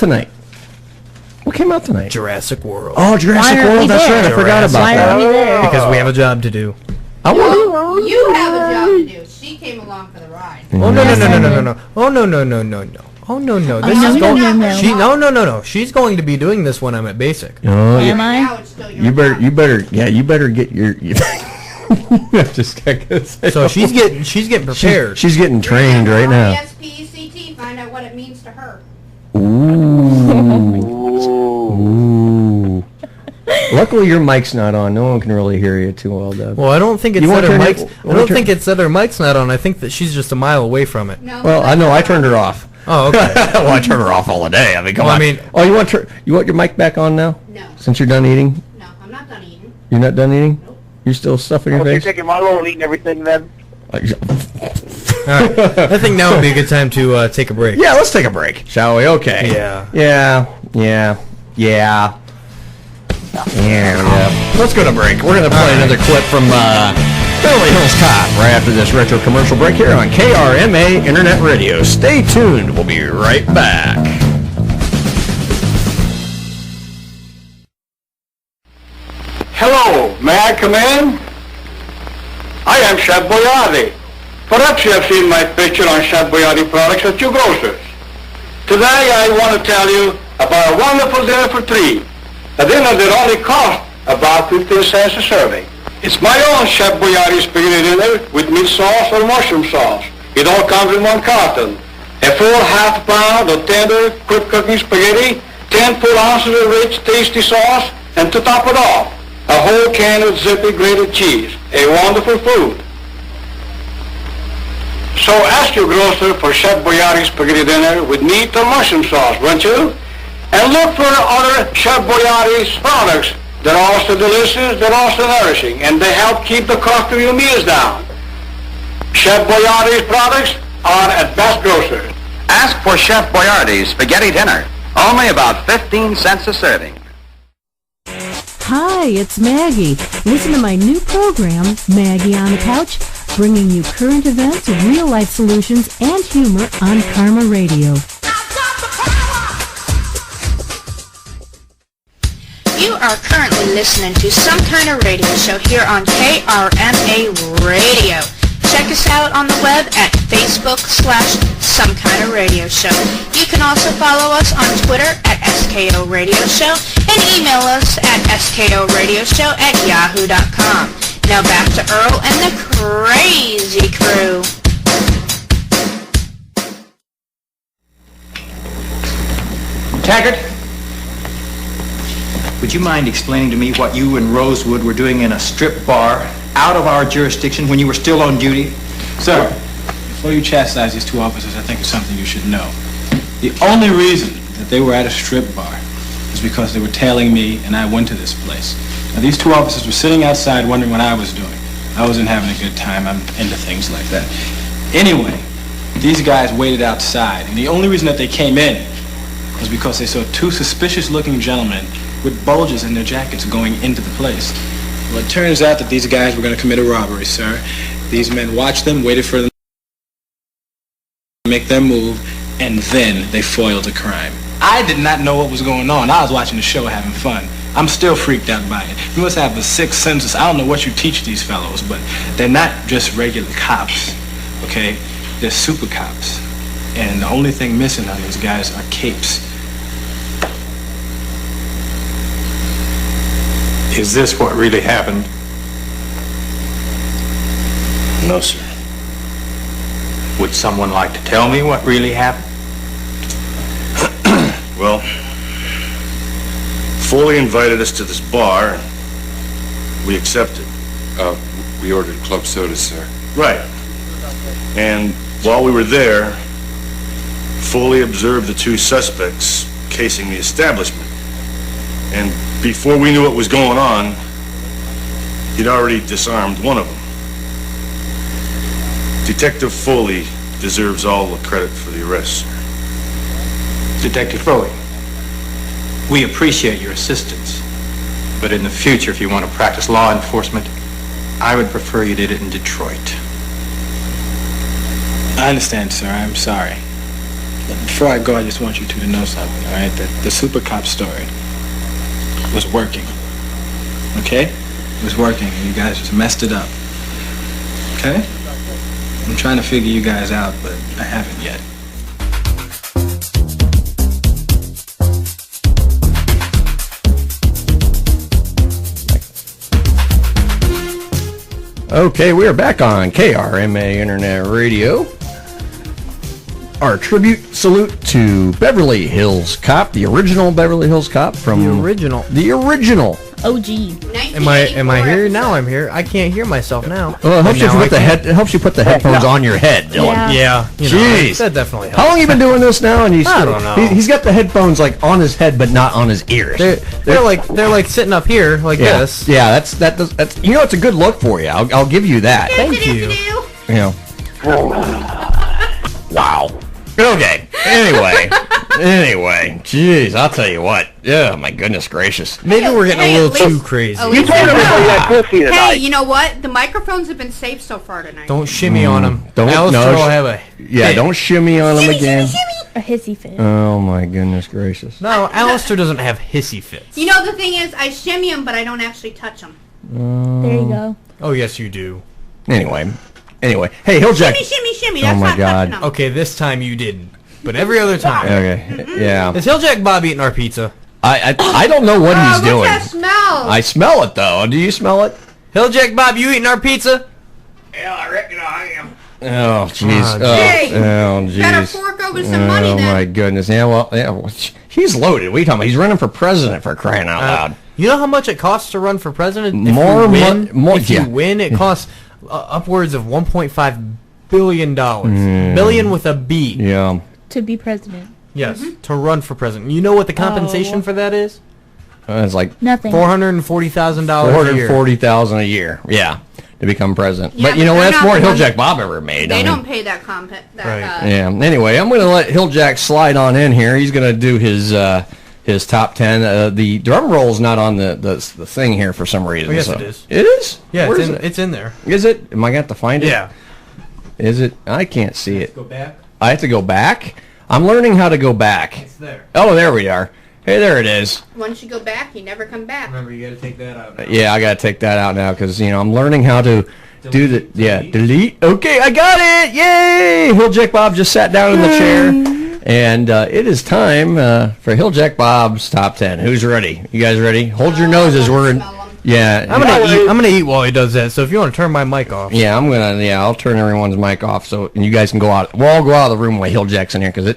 tonight? Jurassic World. Oh, Jurassic World, that's right. I forgot about that. Because we have a job to do. You have a job to do. She came along for the ride. Oh, no. Oh, no. Oh, no. No. She's going to be doing this when I'm at basic. Oh, am I? You better get your... Just say so she's getting prepared. She's getting trained right now. S-P-E-C-T, find out what it means to her. Ooh. Luckily, your mic's not on. No one can really hear you too well, Doug. Well, I don't think it's that her mic's. I don't think it's that her mic's not on. I think that she's just a mile away from it. No, well, I know. I turned her off. Oh, okay. Well, I turn her off all the day. I mean, come on. You want your mic back on now? No. Since you're done eating? No, I'm not done eating. You're not done eating? Nope. You're still stuffing your face? You're taking my role and eating everything then? All right. I think now would be a good time to take a break. Yeah, let's take a break, shall we? Okay. Yeah. Let's go to break. We're going to play another clip from Beverly Hills Cop right after this retro commercial break here on KRMA Internet Radio. Stay tuned. We'll be right back. Hello, may I come in? I am Chef Boyardee. Perhaps you have seen my picture on Chef Boyardee products at your grocers. Today I want to tell you about a wonderful dinner for 3. A dinner that only costs about 15 cents a serving. It's my own Chef Boyardee spaghetti dinner with meat sauce or mushroom sauce. It all comes in one carton. A full half pound of tender, quick cooking spaghetti 10 full ounces of rich, tasty sauce, and to top it off, a whole can of zippy grated cheese. A wonderful food. So ask your grocer for Chef Boyardi's spaghetti dinner with meat or mushroom sauce, won't you? And look for other Chef Boyardi's products. They're also delicious, they're also nourishing, and they help keep the cost of your meals down. Chef Boyardi's products are at Best Grocers. Ask for Chef Boyardi's spaghetti dinner. Only about 15 cents a serving. Hi, it's Maggie. Listen to my new program, Maggie on the Couch, bringing you current events, real-life solutions, and humor on Karma Radio. You are currently listening to Some Kind of Radio Show here on KRMA Radio. Check us out on the web at Facebook/Some Kind of Radio Show. You can also follow us on Twitter at SKO Radio Show and email us at skoradioshow@yahoo.com. Now back to Earl and the Crazy Crew. Taggart, would you mind explaining to me what you and Rosewood were doing in a strip bar out of our jurisdiction when you were still on duty? Sir, before you chastise these two officers, I think it's something you should know. The only reason that they were at a strip bar is because they were tailing me and I went to this place. Now, these two officers were sitting outside wondering what I was doing. I wasn't having a good time. I'm into things like that. Anyway, these guys waited outside, and the only reason that they came in was because they saw two suspicious-looking gentlemen with bulges in their jackets going into the place. Well, it turns out that these guys were going to commit a robbery, sir. These men watched them, waited for them to make their move, and then they foiled the crime. I did not know what was going on. I was watching the show having fun. I'm still freaked out by it. You must have a sixth sense. I don't know what you teach these fellows, but they're not just regular cops, okay? They're super cops. And the only thing missing on these guys are capes. Is this what really happened? No, sir. Would someone like to tell me what really happened? Well, Foley invited us to this bar. We accepted. We ordered club soda, sir. Right. And while we were there, Foley observed the two suspects casing the establishment. And before we knew what was going on, he'd already disarmed one of them. Detective Foley deserves all the credit for the arrest, sir. Detective Foley, we appreciate your assistance, but in the future, if you want to practice law enforcement, I would prefer you did it in Detroit. I understand, sir. I'm sorry. But before I go, I just want you two to know something, all right? That the super cop story was working, okay? It was working, and you guys just messed it up, okay? I'm trying to figure you guys out, but I haven't yet. Okay, we are back on KRMA Internet Radio. Our tribute salute to Beverly Hills Cop, the original Beverly Hills Cop from The original. OG. Am I here? Now I'm here. I can't hear myself now. Well, it helps you put the headphones on your head, Dylan. Yeah. Jeez. That definitely helps. How long you been doing this now? And I don't know. He's got the headphones like on his head, but not on his ears. They're like sitting up here like this. Yeah, that's it's a good look for you. I'll give you that. Thank you. You know. Wow. Okay. Anyway, jeez, I'll tell you what. Yeah, my goodness gracious. Maybe we're getting a little too crazy. You told everybody you had pussy tonight. Hey, you know what? The microphones have been safe so far tonight. Don't shimmy on them. Alistair will have a don't shimmy on them again. A hissy fit. Oh my goodness gracious. No, Alistair doesn't have hissy fits. You know, the thing is, I shimmy them, but I don't actually touch them. There you go. Oh, yes, you do. Anyway. Hey, Hilljack. Shimmy. Oh That's my not God. touching them. Okay, this time you didn't. But every other time. Okay. Yeah. Is Hilljack Bob eating our pizza? I don't know what he's doing. What's that smell? I smell it though. Do you smell it? Hilljack Bob, you eating our pizza? Yeah, I reckon I am. Oh, jeez. Hey, oh, jeez. better fork over some money Oh, then. my goodness. Yeah, well, he's loaded. What are you talking about? He's running for president, for crying out loud. You know how much it costs to run for president? If you win, it costs upwards of $1.5 billion. Billion with a B. Yeah. To be president. Yes, to run for president. You know what the compensation for that is? It's like nothing. $440,000 a year. $440,000 a year. Yeah, to become president. Yeah, but you know but that's more than Hilljack Bob ever made. They don't pay that Yeah. Anyway, I'm going to let Hilljack slide on in here. He's going to do his top 10. The drum roll's not on the thing here for some reason. Oh, yes, so. it is. It is? Yeah, Where it's in there. Is it? Am I going to have to find it? Yeah. Is it? I can't see it. Go back. I have to go back? I'm learning how to go back. It's there. Oh, there we are. Hey, there it is. Once you go back, you never come back. Remember, you got to take that out now. Yeah, I got to take that out now because, I'm learning how to do the... Yeah, delete. Okay, I got it! Yay! Hilljack Bob just sat down in the chair. And it is time for Hilljack Bob's Top 10. Who's ready? You guys ready? Hold your noses. We're in... Yeah. I'm gonna eat while he does that. So if you want to turn my mic off. Yeah, I'll turn everyone's mic off and you guys can go out. We'll all go out of the room while Hilljack's in here because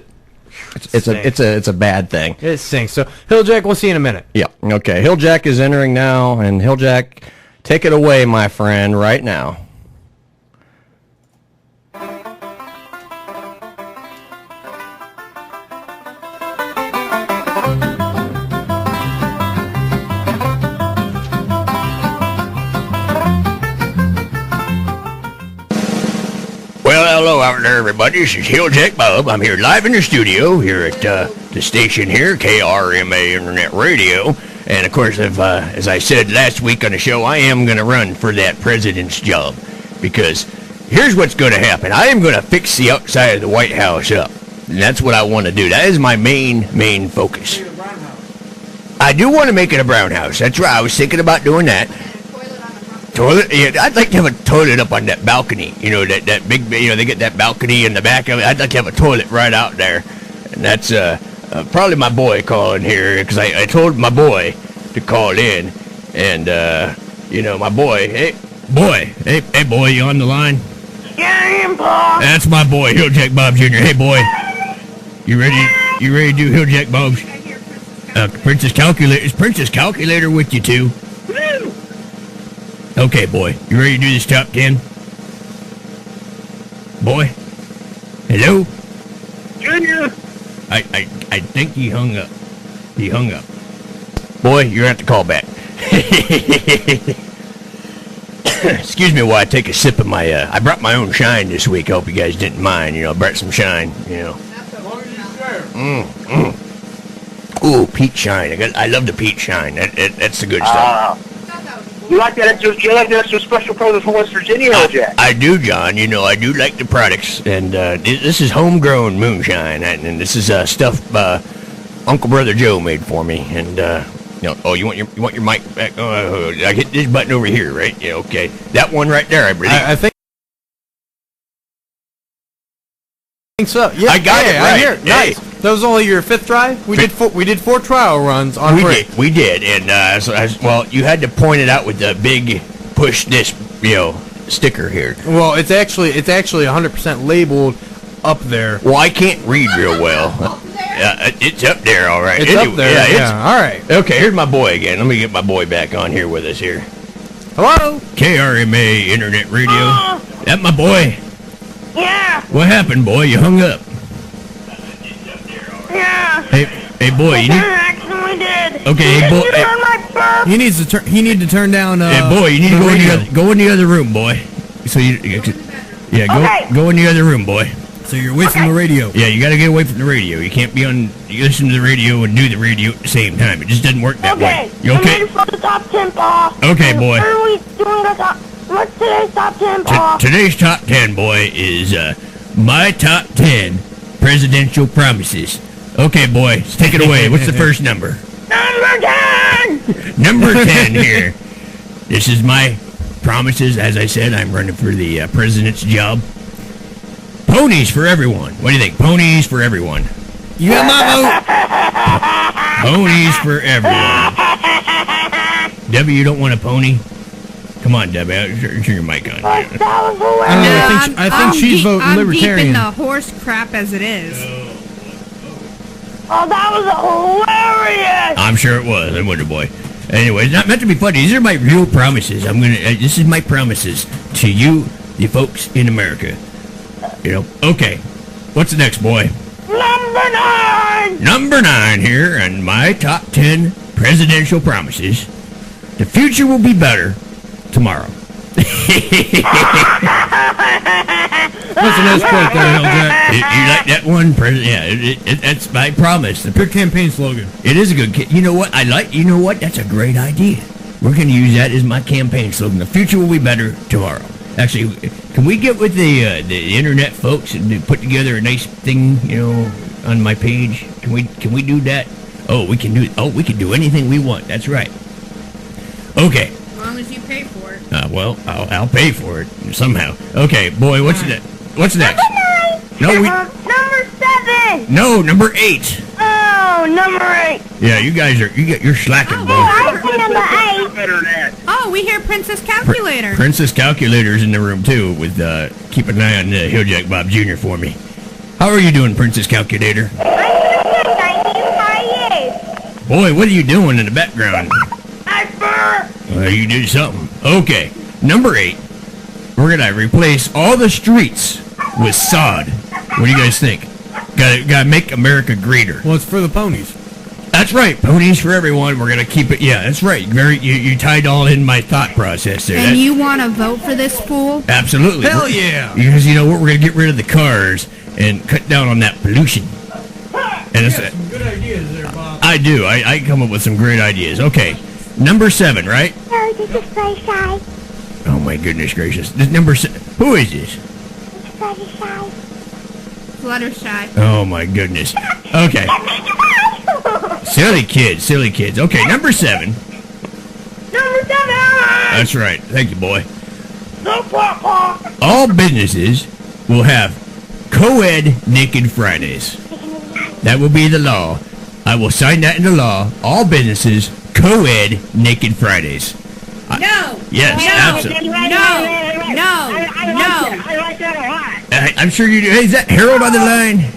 it's a bad thing. It stinks. So Hilljack, we'll see you in a minute. Yeah. Okay. Hilljack is entering now, and Hilljack, take it away, my friend, right now. Well, hello out there, everybody. This is Hilljack Bob. I'm here live in the studio here at the station here, KRMA Internet Radio. And, of course, as I said last week on the show, I am going to run for that president's job. Because here's what's going to happen. I am going to fix the outside of the White House up. And that's what I want to do. That is my main focus. I do want to make it a brown house. That's right. I was thinking about doing that. Toilet? Yeah, I'd like to have a toilet up on that balcony. That big, they get that balcony in the back of it. I'd like to have a toilet right out there. And that's probably my boy calling here, because I told my boy to call in. And, my boy, hey, boy, you on the line? Yeah, I am, Paul. That's my boy, Hilljack Bob Jr. Hey, boy, you ready to do Hilljack Bob's Princess Calculator? Is Princess Calculator with you, too? Okay, boy. You ready to do this top 10? Boy? Hello? Junior! I think he hung up. He hung up. Boy, you're going to have to call back. Excuse me while I take a sip of my, I brought my own shine this week. I hope you guys didn't mind. I brought some shine, Ooh, peach shine. I love the peach shine. That's the good stuff. You like that? You like that extra special product from West Virginia, Jack? I do, John. I do like the products, and this is homegrown moonshine, and this is stuff Uncle Brother Joe made for me. And oh, you want your mic back? I hit this button over here, right? Yeah, okay. That one right there, I believe. I think so. Yeah, I got it right. I hear it. Nice. That was only your fifth try. We did four trial runs on break. We did, and well, you had to point it out with the big push this sticker here. Well, it's actually 100% labeled up there. Well, I can't read real well. It's up there, all right. It's up there. Yeah, all right. Okay, here's my boy again. Let me get my boy back on here with us here. Hello? KRMA Internet Radio. That my boy? Yeah. What happened, boy? You hung up. Yeah. Hey, boy. You need. Accidentally did. Okay, hey, boy. You turned my burp. He need to turn down. Hey, boy. You need to go in the other room, boy. So go in the other room, boy. So you're away from the radio. Yeah, you got to get away from the radio. You can't be on. You listen to the radio and do the radio at the same time. It just doesn't work that way. You okay? I'm ready for the top 10, Paul. Okay, boy. Where are we doing the top? What's today's top 10, Paul? Today's top 10, boy, is my top 10 presidential promises. Okay, boy, let's take it away. What's the first number? Number 10! Number 10 here. This is my promises. As I said, I'm running for the president's job. Ponies for everyone. What do you think? Ponies for everyone. You got my vote. Ponies for everyone. Debbie, you don't want a pony? Come on, Debbie. Turn your mic on. That was I hilarious. think she's voting I'm libertarian. deep in the horse crap as it is. Oh, that was hilarious. I'm sure it was. I wonder, boy. Anyway, it's not meant to be funny. These are my real promises. This is my promises to you, the folks in America. You know. Okay. What's the next, boy? Number 9. Number 9 here, and my top 10 presidential promises. The future will be better tomorrow. That's a nice quote there, Helljack. You like that one, President? Yeah, that's my promise. The good campaign slogan. It is a good. You know what? You know what? That's a great idea. We're going to use that as my campaign slogan. The future will be better tomorrow. Actually, can we get with the internet folks and put together a nice thing, on my page? Can we do that? Oh, we can do it. Oh, we can do anything we want. That's right. Okay. As long as you pay for it. Well, I'll pay for it somehow. Okay, boy, what's next? What's next? No, Number 7. No, number 8. Oh, number 8. Yeah, you're slacking, boy. I see number 8. Oh, we hear Princess Calculator. Princess Calculator's in the room too. With keep an eye on Hilljack Bob Jr. for me. How are you doing, Princess Calculator? I'm good, thank you. How are you? Boy, what are you doing in the background? I You did something. Okay, number 8. We're gonna replace all the streets with sod. What do you guys think? Gotta make America greater. Well, it's for the ponies. That's right, ponies for everyone. We're gonna keep it. Yeah, that's right. You tied all in my thought process there. And you want to vote for this fool? Absolutely. Hell yeah! Because you know what, we're gonna get rid of the cars and cut down on that pollution. And it's some good ideas there, Bob. I do. I come up with some great ideas. Okay, number 7, right? No, this is Fluttershy. Oh my goodness gracious! This number 7. Who is this? Fluttershy. Fluttershy. Oh my goodness. Okay. Silly kids. Okay, number 7. Number 7. That's right. Thank you, boy. No, Papa. All businesses will have co-ed Naked Fridays. That will be the law. I will sign that into law. All businesses co-ed Naked Fridays. No. Yes, absolutely. No. I like that a lot. I'm sure you do. Hey, is that Harold on the line?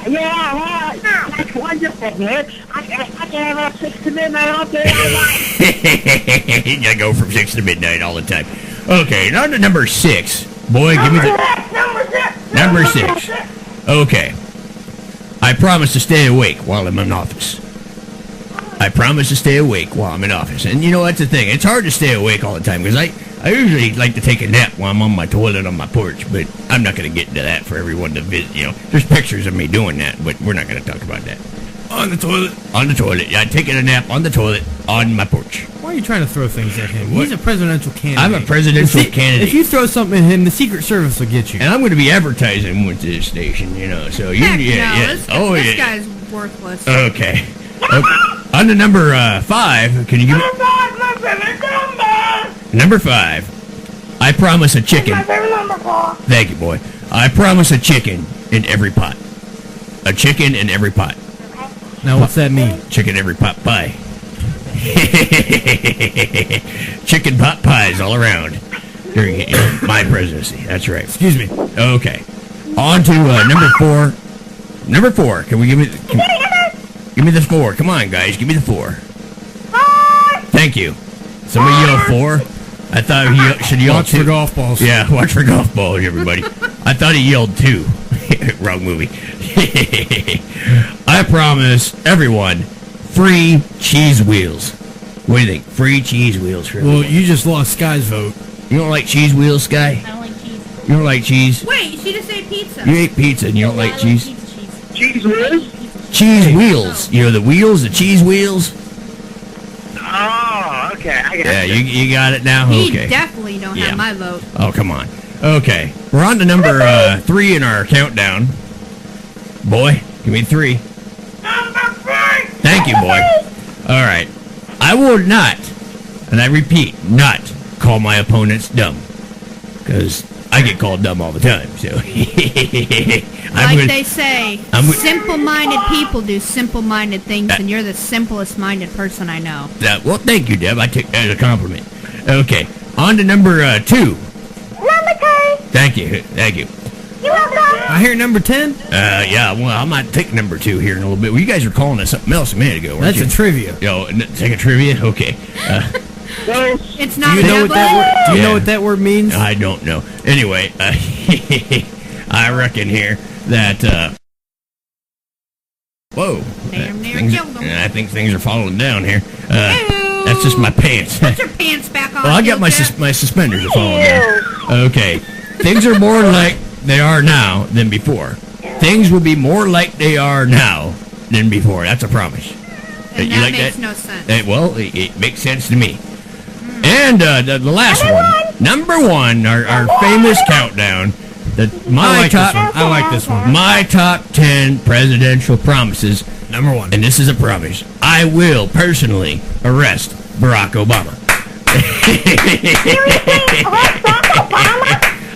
Yeah. That's wonderful, man. I can have 6 to midnight all day. You gotta go from 6 to midnight all the time. Okay, now to number 6. Boy, give me the... Number 6. Okay. I promise to stay awake while I'm in office. I promise to stay awake while I'm in office. And you know, that's the thing. It's hard to stay awake all the time because I usually like to take a nap while I'm on my toilet on my porch, but I'm not going to get into that for everyone to visit. There's pictures of me doing that, but we're not going to talk about that. On the toilet. On the toilet. Yeah, taking a nap on the toilet on my porch. Why are you trying to throw things at him? What? He's a presidential candidate. I'm a presidential candidate. If you throw something at him, the Secret Service will get you. And I'm going to be advertising with this station, so you... Heck yeah. no, this guy's worthless. Okay. On to number 5, can you give me... Number 5. I promise a chicken. My favorite number, Paul. Thank you, boy. I promise a chicken in every pot. A chicken in every pot. Now, what's that mean? Chicken every pot pie. Chicken pot pies all around during my presidency. That's right. Excuse me. Okay. On to number 4. Number 4. Can we give me... Give me the 4. Come on, guys. Give me the 4. 4. Thank you. Somebody yell 4. I thought he should yell 2. Watch for golf balls. Yeah, watch for golf balls, everybody. I thought he yelled 2. Wrong movie. I promise everyone free cheese wheels. What do you think? Free cheese wheels for everyone. Well, you just lost Sky's vote. You don't like cheese wheels, Sky? I don't like cheese. You don't like cheese? Wait, she just ate pizza. You ate pizza and you don't like cheese? Cheese whiz? Cheese wheels. You know the wheels, the cheese wheels? Oh, okay. I got Yeah, you got it now? He Okay. definitely don't have my vote. Oh, come on. Okay. We're on to number 3 in our countdown. Boy, give me 3. Number 3. Thank you, boy. All right. I will not, and I repeat, not call my opponents dumb. Because I get called dumb all the time, so... They say, simple-minded people do simple-minded things, and you're the simplest-minded person I know. Well, thank you, Deb. I take that as a compliment. Okay, on to number 2. Number 2. Thank you. You welcome. I hear number 10. Yeah, well, I might take number 2 here in a little bit. Well, you guys were calling us something else a minute ago, weren't That's you? a trivia. Yo, take a trivia? Okay. It's not. Do you know what that word? Do you know what that word means? I don't know. Anyway, I reckon here that. Whoa! Damn near things, killed 'em. I think things are falling down here. That's just my pants. Put your pants back on. Well, I got my my suspenders are falling down. Okay, things are more like they are now than before. Things will be more like they are now than before. That's a promise. And you that like makes that? no sense. Well, it makes sense to me. And the last one, number 1, our famous countdown. I like this one. My top 10 presidential promises. Number 1. And this is a promise. I will personally arrest Barack Obama.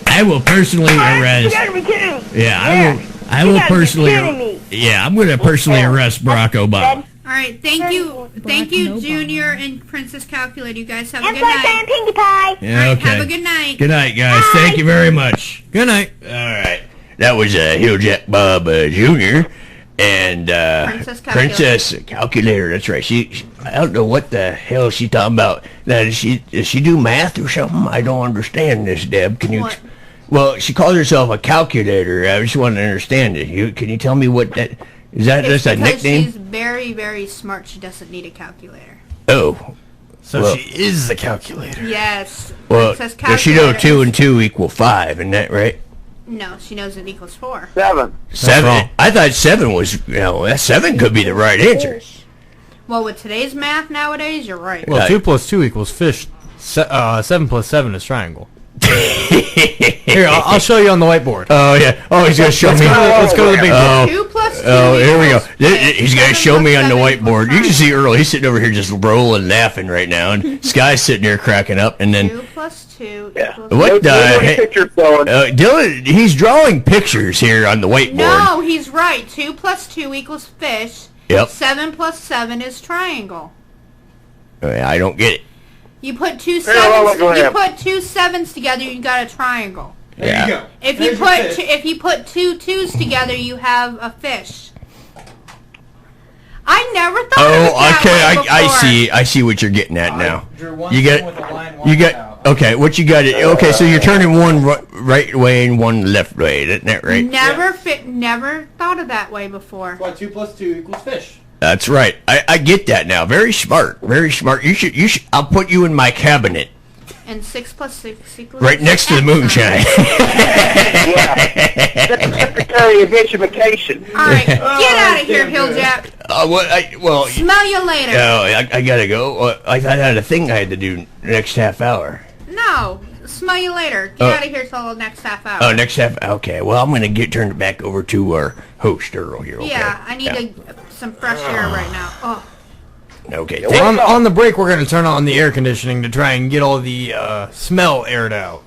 I will personally arrest. Yeah, I will personally. Yeah, I'm going to personally arrest Barack Obama. All right, thank you, Junior and Princess Calculator. You guys have a And good Fudge night. and Pinkie Pie. Yeah, All right, okay. have a good night. Good night, guys. Thank you very much. Good night. All right. That was Hilljack Bob Jr. and Princess Calculator. That's right. She I don't know what the hell she talking about. Now, does she do math or something? I don't understand this, Deb. Can you? What? Well, she calls herself a calculator. I just want to understand it. Can you tell me what that is? That It's just a because nickname? she's very, very smart. She doesn't need a calculator. Oh. So well, she is the calculator. Yes. Well, Princess does she know Calculator 2 and 2 equal 5? Isn't that right? No, she knows it equals 4. 7. 7. I thought 7 was. That 7 could be the right answer. Well, with today's math nowadays, you're right. Well, 2 plus 2 equals fish. 7 plus 7 is triangle. Here, I'll show you on the whiteboard. Oh, yeah. Oh, he's going to show me. Let's go to the big board. 2 plus 2 Oh, here we go. equals He's going to 7 show me plus on the 7 equals whiteboard. You can see Earl. He's sitting over here just rolling, laughing right now. And Sky's sitting there cracking up. And then 2 plus 2 equals... what the heck? Picture going. Dylan, he's drawing pictures here on the whiteboard. No, he's right. 2 plus 2 equals fish. Yep. 7 plus 7 is triangle. I don't get it. You put two well, sevens. go You ahead. put 2 sevens together, you got a triangle. Yeah. go. If you put 2 2s together, you have a fish. I never thought of it that way before. I see what you're getting at now. You got okay. What you got? Okay, so you're turning one right way and one left way. Isn't that right? Never thought of that way before. Why 2 plus 2 equals fish? That's right. I get that now. Very smart. Very smart. You should. I'll put you in my cabinet. And 6 plus 6 equals... Right next to the moonshine. That's the Secretary of Education. All right, get out of here, Hilljack. Well. Smell you later. Oh, I gotta go. I had a thing I had to do next half hour. No, smell you later. Get out of here till the next half hour. Oh, next half. Okay. Well, I'm gonna turn it back over to our host Earl here. Okay? Yeah, I need some fresh air right now. Oh. Okay. Well, on the break, we're going to turn on the air conditioning to try and get all the smell aired out.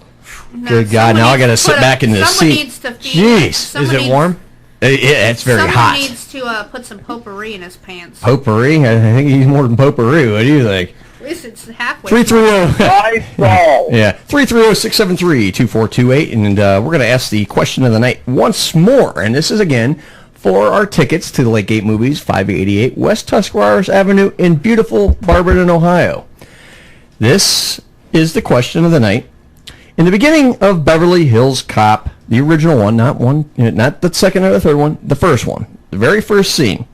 Good God! Now I got to sit back in the seat. Needs to feed Jeez, is it warm? Yeah, it's very hot. Someone needs to put some potpourri in his pants. Potpourri? I think he's more than potpourri. What do you think? At least it's halfway. 330. Yeah, 330-673-2428, and we're going to ask the question of the night once more, and this is again for our tickets to the Lake Gate Movies, 588 West Tuscarawas Avenue in beautiful Barberton, Ohio. This is the question of the night. In the beginning of Beverly Hills Cop, the original one, not the second or the third one, the first one, the very first scene,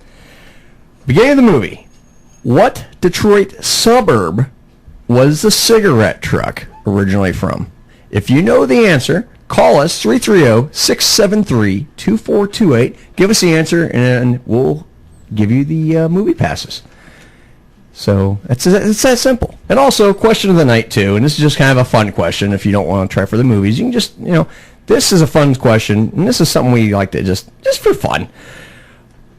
beginning of the movie, what Detroit suburb was the cigarette truck originally from? If you know the answer, call us, 330-673-2428. Give us the answer, and we'll give you the movie passes. So it's that simple. And also, question of the night, too, and this is just kind of a fun question. If you don't want to try for the movies, you can just, this is a fun question, and this is something we like to just for fun.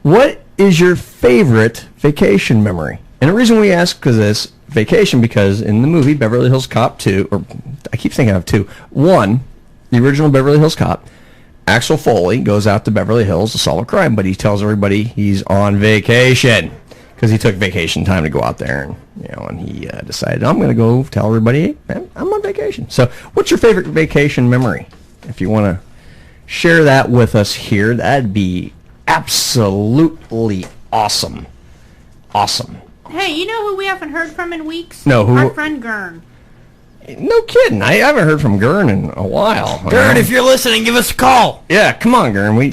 What is your favorite vacation memory? And the reason we ask because in the movie Beverly Hills Cop 2, or I keep thinking of 2, 1, the original Beverly Hills Cop, Axel Foley goes out to Beverly Hills to solve a crime, but he tells everybody he's on vacation. because he took vacation time to go out there, and and he decided, I'm going to go tell everybody, hey, I'm on vacation. So, what's your favorite vacation memory? If you want to share that with us here, that'd be absolutely awesome. Awesome. Hey, you know who we haven't heard from in weeks? No, who? Our friend Gern. No kidding. I haven't heard from Gern in a while. Gern, if you're listening, give us a call. Yeah, come on, Gern. We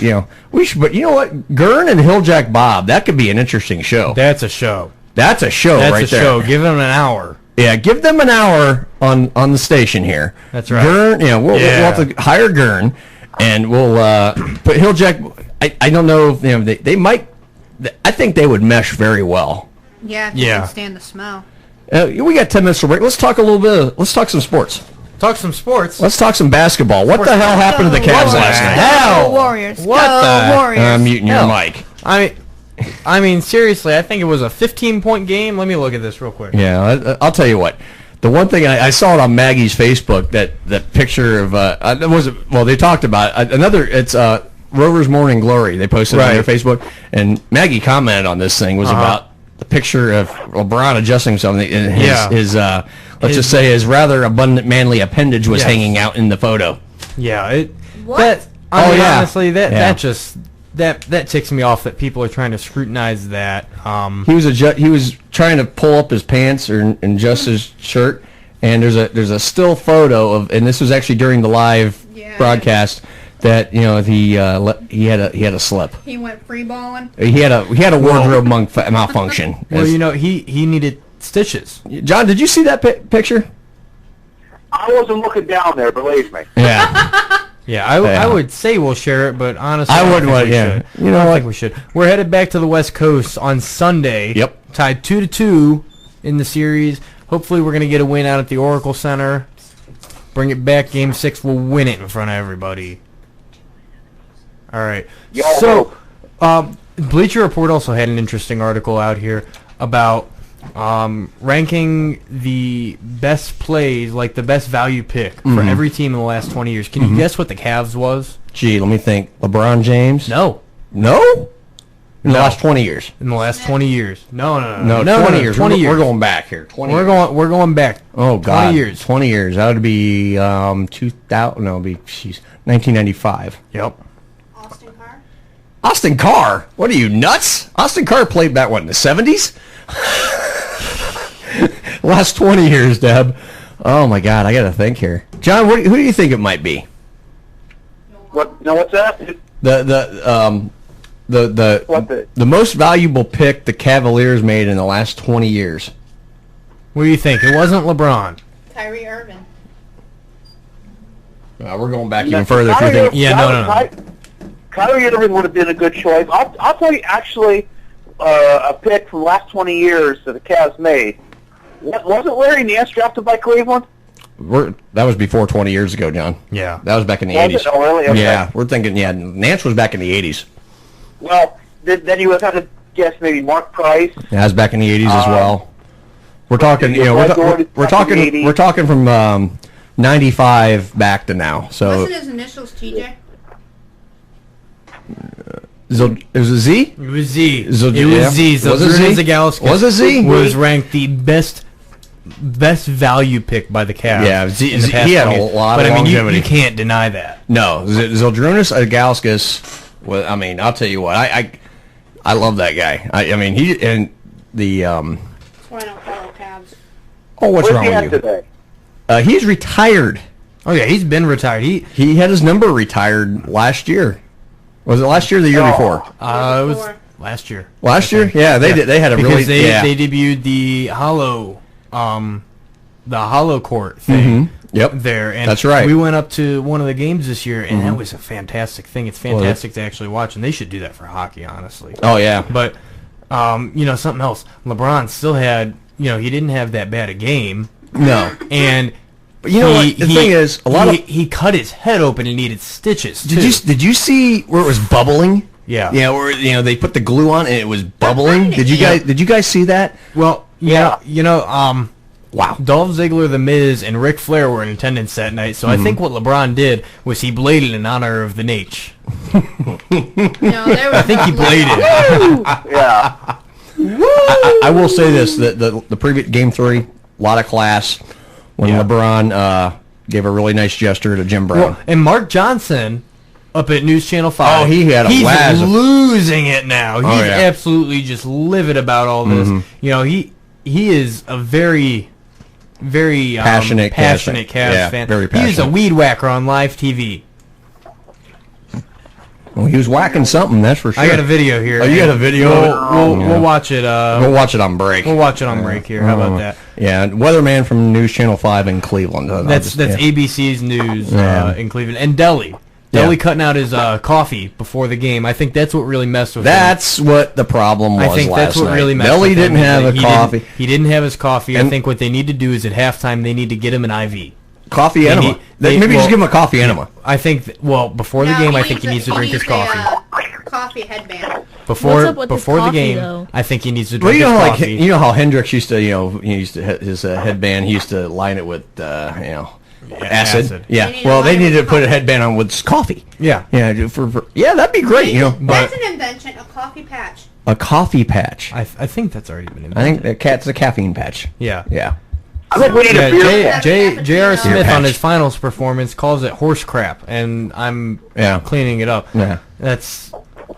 should. But you know what? Gern and Hilljack Bob, that could be an interesting show. That's a show. That's a show right there. That's a show. Give them an hour. Yeah, give them an hour on the station here. That's right. Gern, we'll have to hire Gern, and we'll put Hilljack. I don't know if they might. I think they would mesh very well. Yeah, if you can stand the smell. We got 10 minutes for break. Let's talk a little bit. Let's talk some sports. Talk some sports. Let's talk some basketball. What the hell happened to the Cavs last night? Go Warriors. What Go the? Warriors. I'm muting your mic. I mean, seriously, I think it was a 15-point game. Let me look at this real quick. Yeah, I'll tell you what. The one thing I saw it on Maggie's Facebook, that picture of they talked about another. It's Rover's Morning Glory. They posted it on their Facebook, and Maggie commented on this thing was about the picture of LeBron adjusting something, and his let's just say his rather abundant manly appendage was hanging out in the photo. Yeah, what? Honestly, that ticks me off that people are trying to scrutinize that. He was trying to pull up his pants or adjust his shirt, and there's a still photo of, and this was actually during the live broadcast, that he had a slip. He went free balling. He had a wardrobe malfunction. Well, he needed stitches. John, did you see that picture? I wasn't looking down there, believe me. Yeah. Yeah, I would say we'll share it, but honestly, I wouldn't. I think we should. We're headed back to the West Coast on Sunday. Yep. Tied 2-2 in the series. Hopefully, we're going to get a win out at the Oracle Center. Bring it back. Game 6, we'll win it in front of everybody. All right. So, Bleacher Report also had an interesting article out here about ranking the best plays, like the best value pick for every team in the last 20 years. Can you guess what the Cavs was? Gee, let me think. LeBron James? No. No? In the last 20 years. In the last 20 years. No, 20 years. 20 years. We're going back here. 20 We're going back. Oh God. 20 years. 20 years. That would be 2000. No, it'd be 1995. Yep. Austin Carr? What are you, nuts? Austin Carr played back, what, in the 70s? Last 20 years, Deb. Oh, my God, I got to think here. John, who do you think it might be? What? No, what's that? The most valuable pick the Cavaliers made in the last 20 years. What do you think? It wasn't LeBron. Kyrie Irving. We're going back even further. If you think, no. Kyrie Irving would have been a good choice. I'll tell you, actually, a pick from the last 20 years that the Cavs made. Wasn't Larry Nance drafted by Cleveland? That was before 20 years ago, John. Yeah. That was back in the 80s. Oh, really? Okay. Yeah, we're thinking, Nance was back in the 80s. Well, then you would have had to guess maybe Mark Price. Yeah, that was back in the 80s as well. We're talking, we're talking from 95 back to now. So wasn't his initials TJ? It was a Z? It was Z. It was Z. Zagauskas Was it Z? Was ranked the best value pick by the Cavs. Yeah, he had a lot of longevity. You can't deny that. No, Zydrunas Ilgauskas. Well, I mean, I'll tell you what, I love that guy. I mean, he and the. That's why I don't follow Cavs. Oh, what's wrong with you? Today? He's retired. Oh yeah, he's been retired. He had his number retired last year. Was it last year or the year before? It was last year. Last year? Yeah, they did. They had a because really they debuted the hollow court thing. Yep, there. And that's right. We went up to one of the games this year, and that was a fantastic thing. It's fantastic to actually watch, and they should do that for hockey, honestly. Oh yeah. But something else. LeBron still had. He didn't have that bad a game. No. And. But you know what? The thing is, he cut his head open and needed stitches. Did you see where it was bubbling? Yeah. Yeah, where they put the glue on and it was bubbling. Did you guys see that? Well, wow. Dolph Ziggler, The Miz, and Ric Flair were in attendance that night. So I think what LeBron did was he bladed in honor of the Nate. I think he bladed. Yeah. I will say this: the previous Game 3, a lot of class. When LeBron gave a really nice gesture to Jim Brown. Well, and Mark Johnson up at News Channel 5. Oh, he had a He's losing it now. He's absolutely just livid about all this. You know, he is a very passionate Cavs fan. Very passionate. He's a weed whacker on live TV. Well, he was whacking something, that's for sure. I got a video here. Oh, you got a video? We'll watch it. We'll watch it on break. We'll watch it on break here. How about that? Yeah, weatherman from News Channel 5 in Cleveland. That's ABC's news in Cleveland. And Deli cutting out his coffee before the game. I think that's what really messed with him. That's what the problem was last night. I think that's what really messed Deli with him. didn't have a coffee. He didn't have his coffee. I think what they need to do is at halftime they need to get him an IV. Coffee enema. Maybe just give him a coffee enema. I think, before the game, I think he needs to drink his coffee. Coffee headband. Before the game, though? I think he needs to drink his coffee. You know how Hendrix used to, his headband, he used to line it with, acid. Yeah. Well, they needed to put a headband on with coffee. Yeah. Yeah. That'd be great. That's an invention. A coffee patch. A coffee patch. I think that's already been invented. I think it's a caffeine patch. Yeah. Yeah. I think we need a beer. J.R. Smith on his finals performance calls it horse crap, and I'm cleaning it up. Yeah. That's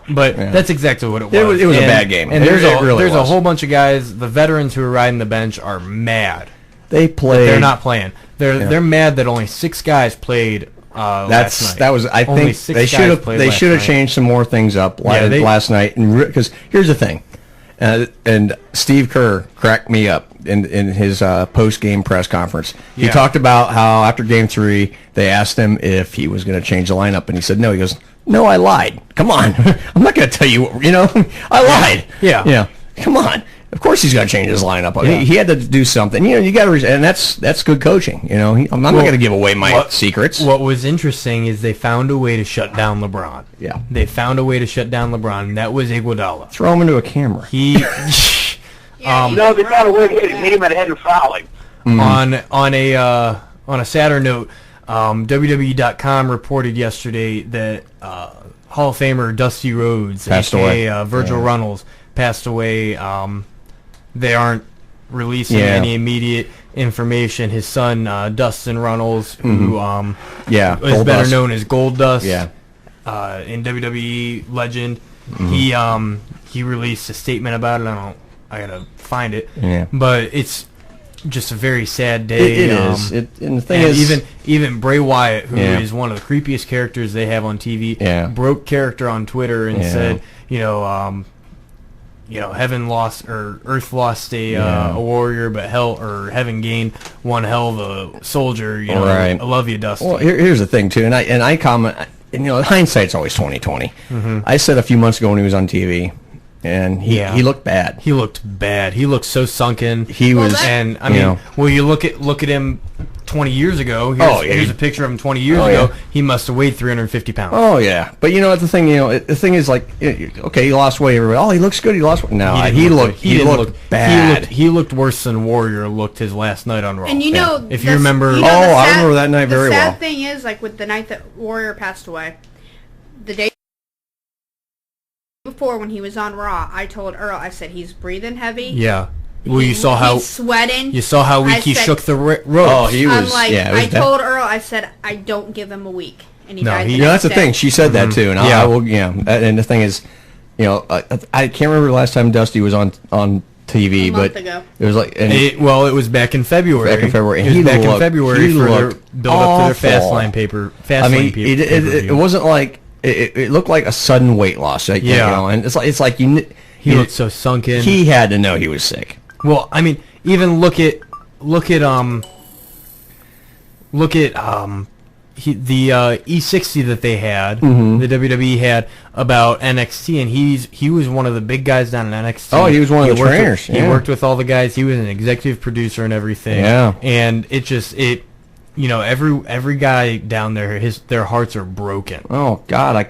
exactly what it was. It was a bad game. And there's a whole bunch of guys. The veterans who are riding the bench are mad. They played. They're not playing. They're mad that only 6 guys played. Last night. I think they should have changed some more things up last night. Because here's the thing, and Steve Kerr cracked me up in his post-game press conference. He talked about how after Game 3 they asked him if he was going to change the lineup, and he said no. He goes, "No, I lied. Come on, I'm not going to tell you. I lied. Yeah. Come on." Of course he's got to change his lineup. He had to do something. You got to, and that's good coaching. I'm not going to give away my secrets. What was interesting is they found a way to shut down LeBron. Yeah, they found a way to shut down LeBron, and that was Iguodala. Throw him into a camera. He, they found a way to hit him at the head and fouling. On a sadder note, WWE.com reported yesterday that Hall of Famer Dusty Rhodes, passed away. Virgil Runnels, passed away. They aren't releasing any immediate information. His son, Dustin Runnels, who is better known as Gold Dust, in WWE legend, he released a statement about it. I gotta find it. Yeah. But it's just a very sad day. It is. And the thing is, even Bray Wyatt, who is one of the creepiest characters they have on TV, broke character on Twitter and said, heaven lost or earth lost a warrior, but heaven gained one hell of a soldier. Right. I love you, Dusty. Well, here's the thing too, and I comment. Hindsight's always 20/20. I said a few months ago when he was on TV, and he looked bad. He looked bad. He looked so sunken. He was, and I mean, you look at him 20 years ago. Here's a picture of him 20 years ago. Yeah. He must have weighed 350 pounds. Oh yeah, but the thing. The thing is like, okay, he lost weight. Everybody, oh, he looks good. He lost weight. No, he looked bad. He looked worse than Warrior looked his last night on Raw. And if you remember, I remember that night very well. The sad thing is, like with the night that Warrior passed away, the day before when he was on Raw, I told Earl, I said he's breathing heavy. Yeah. Well, you saw how he's sweating. You saw how weak he shook the ropes. Oh, he was. I'm like, I told Earl, I said, I don't give him a week, and he died. That's the thing. She said that too, and I will. And the thing is, I can't remember the last time Dusty was on TV, a month but ago. It was like, it was back in February. Back in February, it was back in February for their build up to their Fastlane it wasn't like it looked like a sudden weight loss. Like, and it's like he looked so sunken. He had to know he was sick. Well, I mean, even look at the E60 that they had, the WWE had about NXT, and he was one of the big guys down in NXT. Oh, he was one of the trainers. He worked with all the guys. He was an executive producer and everything. Yeah, and every guy down there, their hearts are broken. Oh God,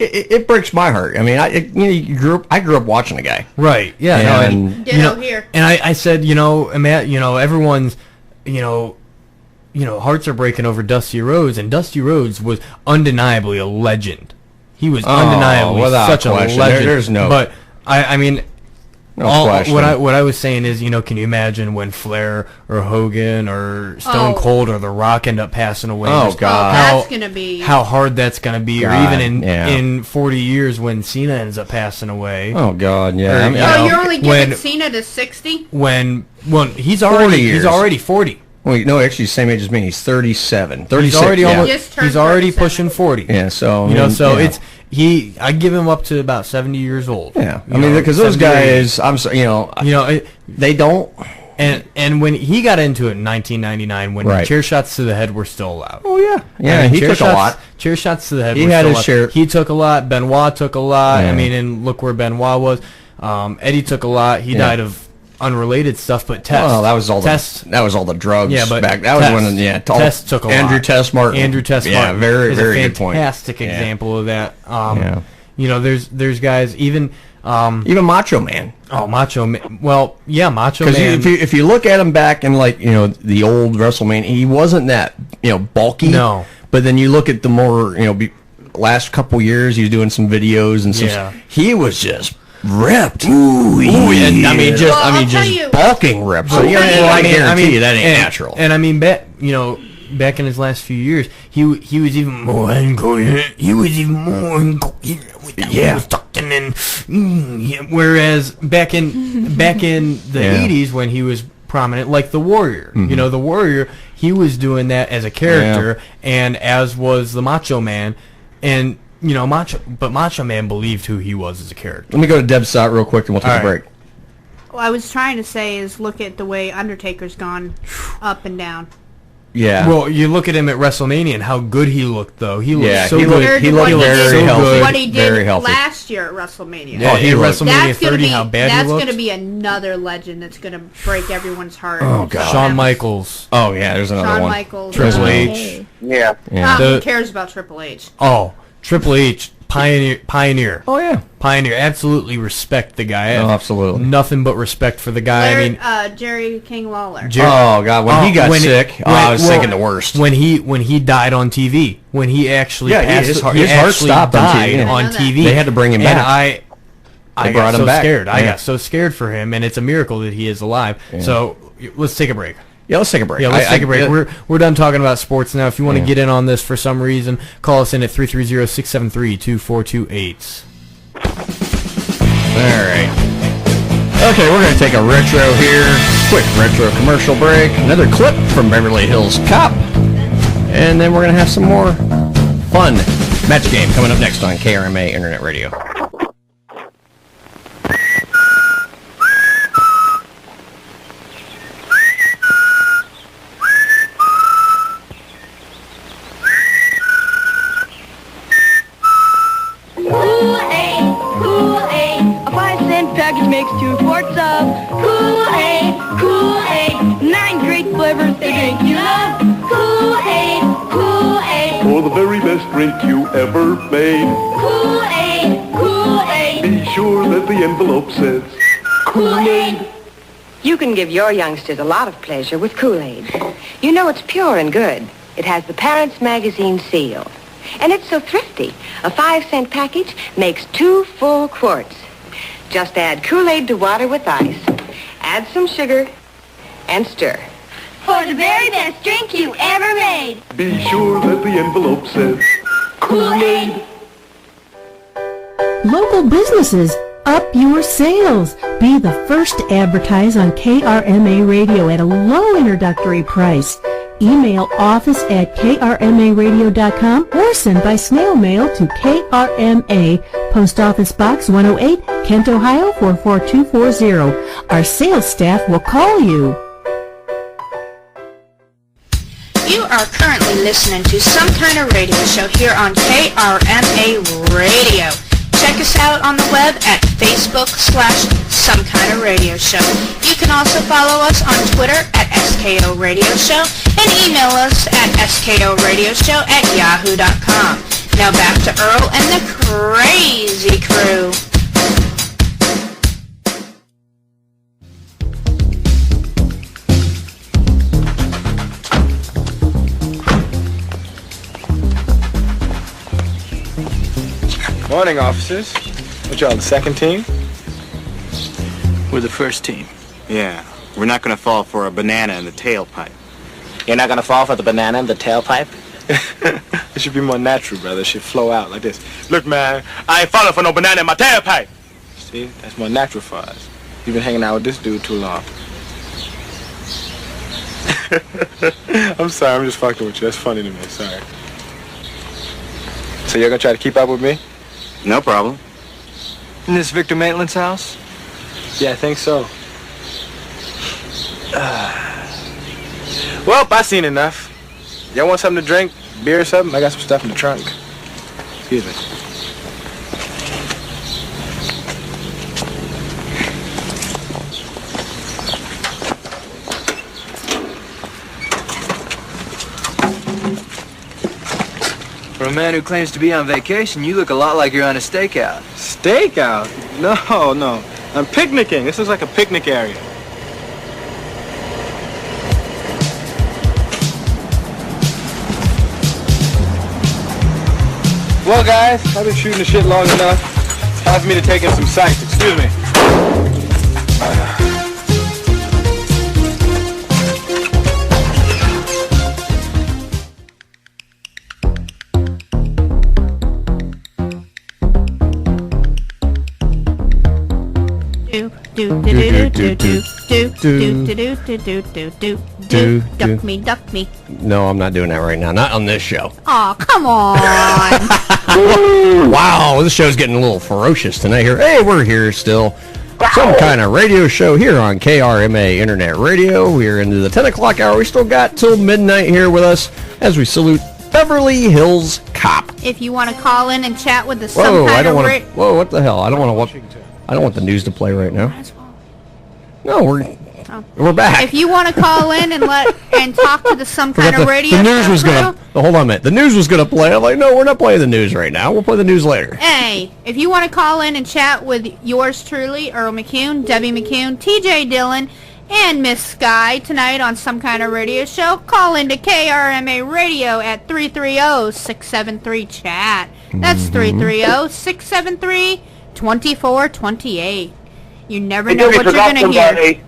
It breaks my heart. I mean, I grew up watching the guy. Right. Yeah. And here. And I said, everyone's, hearts are breaking over Dusty Rhodes, and Dusty Rhodes was undeniably a legend. He was undeniably such a legend. There's no. But I mean, question. What I was saying is, can you imagine when Flair or Hogan or Stone Cold or The Rock end up passing away? Oh, God. That's going to be... How hard that's going to be. God, or even in 40 years when Cena ends up passing away. Oh, God, yeah. You're only giving Cena to 60? When he's already 40. Well, no, actually, same age as me. He's 37. 36. He's already he's already pushing 40. Yeah, so it's I give him up to about 70 years old. Yeah, because those guys, they don't. And when he got into it in 1999, when chair shots to the head were still allowed. Oh yeah, yeah, he took a lot. Chair shots to the head. He had his share. He took a lot. Benoit took a lot. Yeah. And look where Benoit was. Eddie took a lot. He died of unrelated stuff, but Test. Well, that was all the drugs. Yeah, but that was when Test took a lot. Andrew Test Martin. Yeah, very good point. Fantastic example of that. There's guys even Macho Man. Oh, Macho Man. Well, yeah, Macho Man. Because if you look at him back in the old WrestleMania, he wasn't that bulky. No. But then you look at the more last couple years, he was doing some videos and stuff. Yeah. He was just ripped. Ooh, just bulking ripped. So I guarantee you that ain't natural. And back in his last few years, he was even more incoherent. He was even more incoherent. Whereas back in the 80s when he was prominent, like the Warrior, the Warrior, he was doing that as a character, and as was the Macho Man, and Macho Man believed who he was as a character. Let me go to Deb's side real quick, and we'll take a break. What I was trying to say is look at the way Undertaker's gone up and down. Yeah. Well, you look at him at WrestleMania and how good he looked, though. He looked so good. He looked very healthy. What he did last year at WrestleMania. Yeah, WrestleMania 30, how bad he looked. That's going to be another legend that's going to break everyone's heart. Oh, God. Shawn Michaels. Oh, yeah, there's another one. Shawn Michaels. Triple H. Yeah. Who cares about Triple H? Oh, Triple H. Pioneer. Oh, yeah. Pioneer. Absolutely respect the guy. Oh, absolutely. Nothing but respect for the guy. Jerry King Lawler. Oh, God. When he got sick, I was thinking the worst. When he died on TV. When he actually passed, his heart stopped on TV. They had to bring him back. And I got so scared. Yeah. I got so scared for him, and it's a miracle that he is alive. Yeah. So let's take a break. Yeah, let's take a break. Yeah, let's take a break. We're done talking about sports now. If you want to get in on this for some reason, call us in at 330-673-2428. All right. Okay, we're going to take a retro here. Quick retro commercial break. Another clip from Beverly Hills Cop. And then we're going to have some more fun match game coming up next on KRMA Internet Radio. Package makes 2 quarts of Kool-Aid, Kool-Aid, 9 great flavors, the drink you love. Kool-Aid, Kool-Aid, for the very best drink you ever made. Kool-Aid, Kool-Aid, Be sure that the envelope says Kool-Aid. You can give your youngsters a lot of pleasure with Kool-Aid. You know it's pure and good. It has the Parents Magazine seal. And it's so thrifty. A 5-cent package makes 2 full quarts. Just add Kool-Aid to water with ice, add some sugar, and stir. For the very best drink you ever made. Be sure that the envelope says Kool-Aid. Local businesses, up your sales. Be the first to advertise on KRMA Radio at a low introductory price. Email office@krmaradio.com or send by snail mail to KRMA, Post Office Box 108, Kent, Ohio 44240. Our sales staff will call you. You are currently listening to Some Kind of Radio Show here on KRMA Radio. Check us out on the web at Facebook/Some Kind of Radio Show. You can also follow us on Twitter at SKO Radio Show and email us at skoradioshow@yahoo.com. Now back to Earl and the Crazy Crew. Morning, officers. What y'all, the second team? We're the first team. Yeah, we're not going to fall for a banana in the tailpipe. You're not gonna fall for the banana in the tailpipe? It should be more natural, brother. It should flow out like this. Look, man, I ain't falling for no banana in my tailpipe. See, that's more natural for us. You've been hanging out with this dude too long. I'm sorry, I'm just fucking with you. That's funny to me, sorry. So you're gonna try to keep up with me? No problem. In this Victor Maitland's house? Yeah, I think so. Well, I seen enough. Y'all want something to drink? Beer or something? I got some stuff in the trunk. Excuse me. For a man who claims to be on vacation, you look a lot like you're on a stakeout. Stakeout? No. I'm picnicking. This is like a picnic area. Well, guys, I've been shooting the shit long enough. Time for me to take in some sights. Excuse me. Duck me. No, I'm not doing that right now. Not on this show. Aw, come on. Wow, this show's getting a little ferocious tonight here. Hey, we're here still. Some kind of radio show here on KRMA Internet Radio. We're into the 10 o'clock hour. We still got till midnight here with us as we salute Beverly Hills Cop. If you want to call in and chat with us, Whoa, I don't want to. Whoa, what the hell? I don't want the news to play right now. No, we're back. If you want to call in and talk to some kind of radio, the news was gonna. Hold on a minute. The news was gonna play. I'm like, no, we're not playing the news right now. We'll play the news later. Hey, if you want to call in and chat with yours truly, Earl McCune, Debbie McCune, TJ Dillon, and Miss Sky tonight on some kind of radio show, call into KRMA Radio at 330-673-CHAT. That's 330-673-2428. You never know what you're going to hear.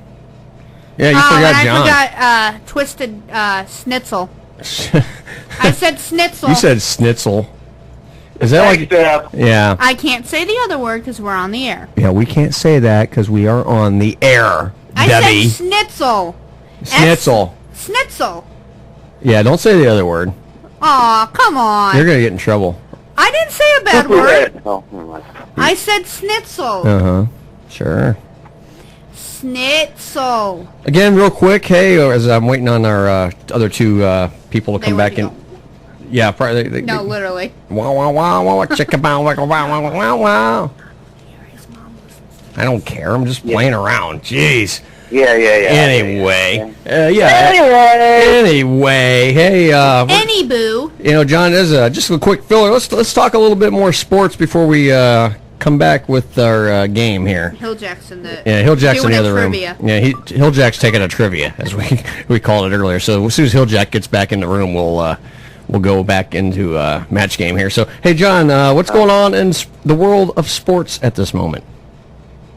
Yeah, you forgot John. I forgot Twisted Schnitzel. I said Schnitzel. You said Schnitzel. Is that like... Yeah. I can't say the other word because we're on the air. Yeah, we can't say that because we are on the air, Debbie. I said Schnitzel. Schnitzel. Schnitzel. Yeah, don't say the other word. Aw, come on. You're going to get in trouble. I didn't say a bad word. I said Schnitzel. Uh-huh. Sure. Schnitzel. Again, real quick, hey, as I'm waiting on our other two people to come back in. Yeah, probably. No, literally. Wow, wow, wow, wow, chicka bow, wow, wow, wow, wow, wow. I don't care. I'm just playing around. Jeez. Yeah. Anyway. Anyway. Hey. Any boo. You know, John, as just a quick filler. Let's talk a little bit more sports before we come back with our game here. Hill Jackson. Hill Jackson in the other room. Trivia. Yeah, Hill Jack's taking a trivia, as we called it earlier. So as soon as Hill Jack gets back in the room, we'll go back into match game here. So, hey, John, what's going on in the world of sports at this moment?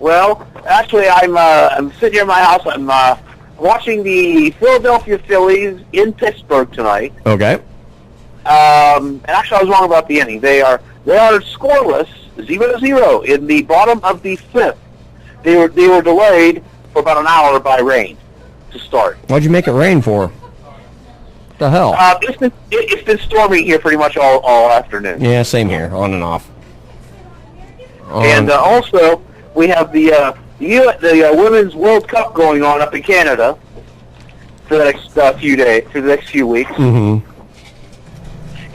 Well, actually, I'm sitting here in my house. I'm watching the Philadelphia Phillies in Pittsburgh tonight. Okay. And actually, I was wrong about the inning. They are scoreless, 0-0 in the bottom of the fifth. They were delayed for about an hour by rain to start. Why'd you make it rain for? What the hell? It's been storming here pretty much all afternoon. Yeah, same here, on and off. And also, we have the Women's World Cup going on up in Canada for the next few weeks. Mm-hmm.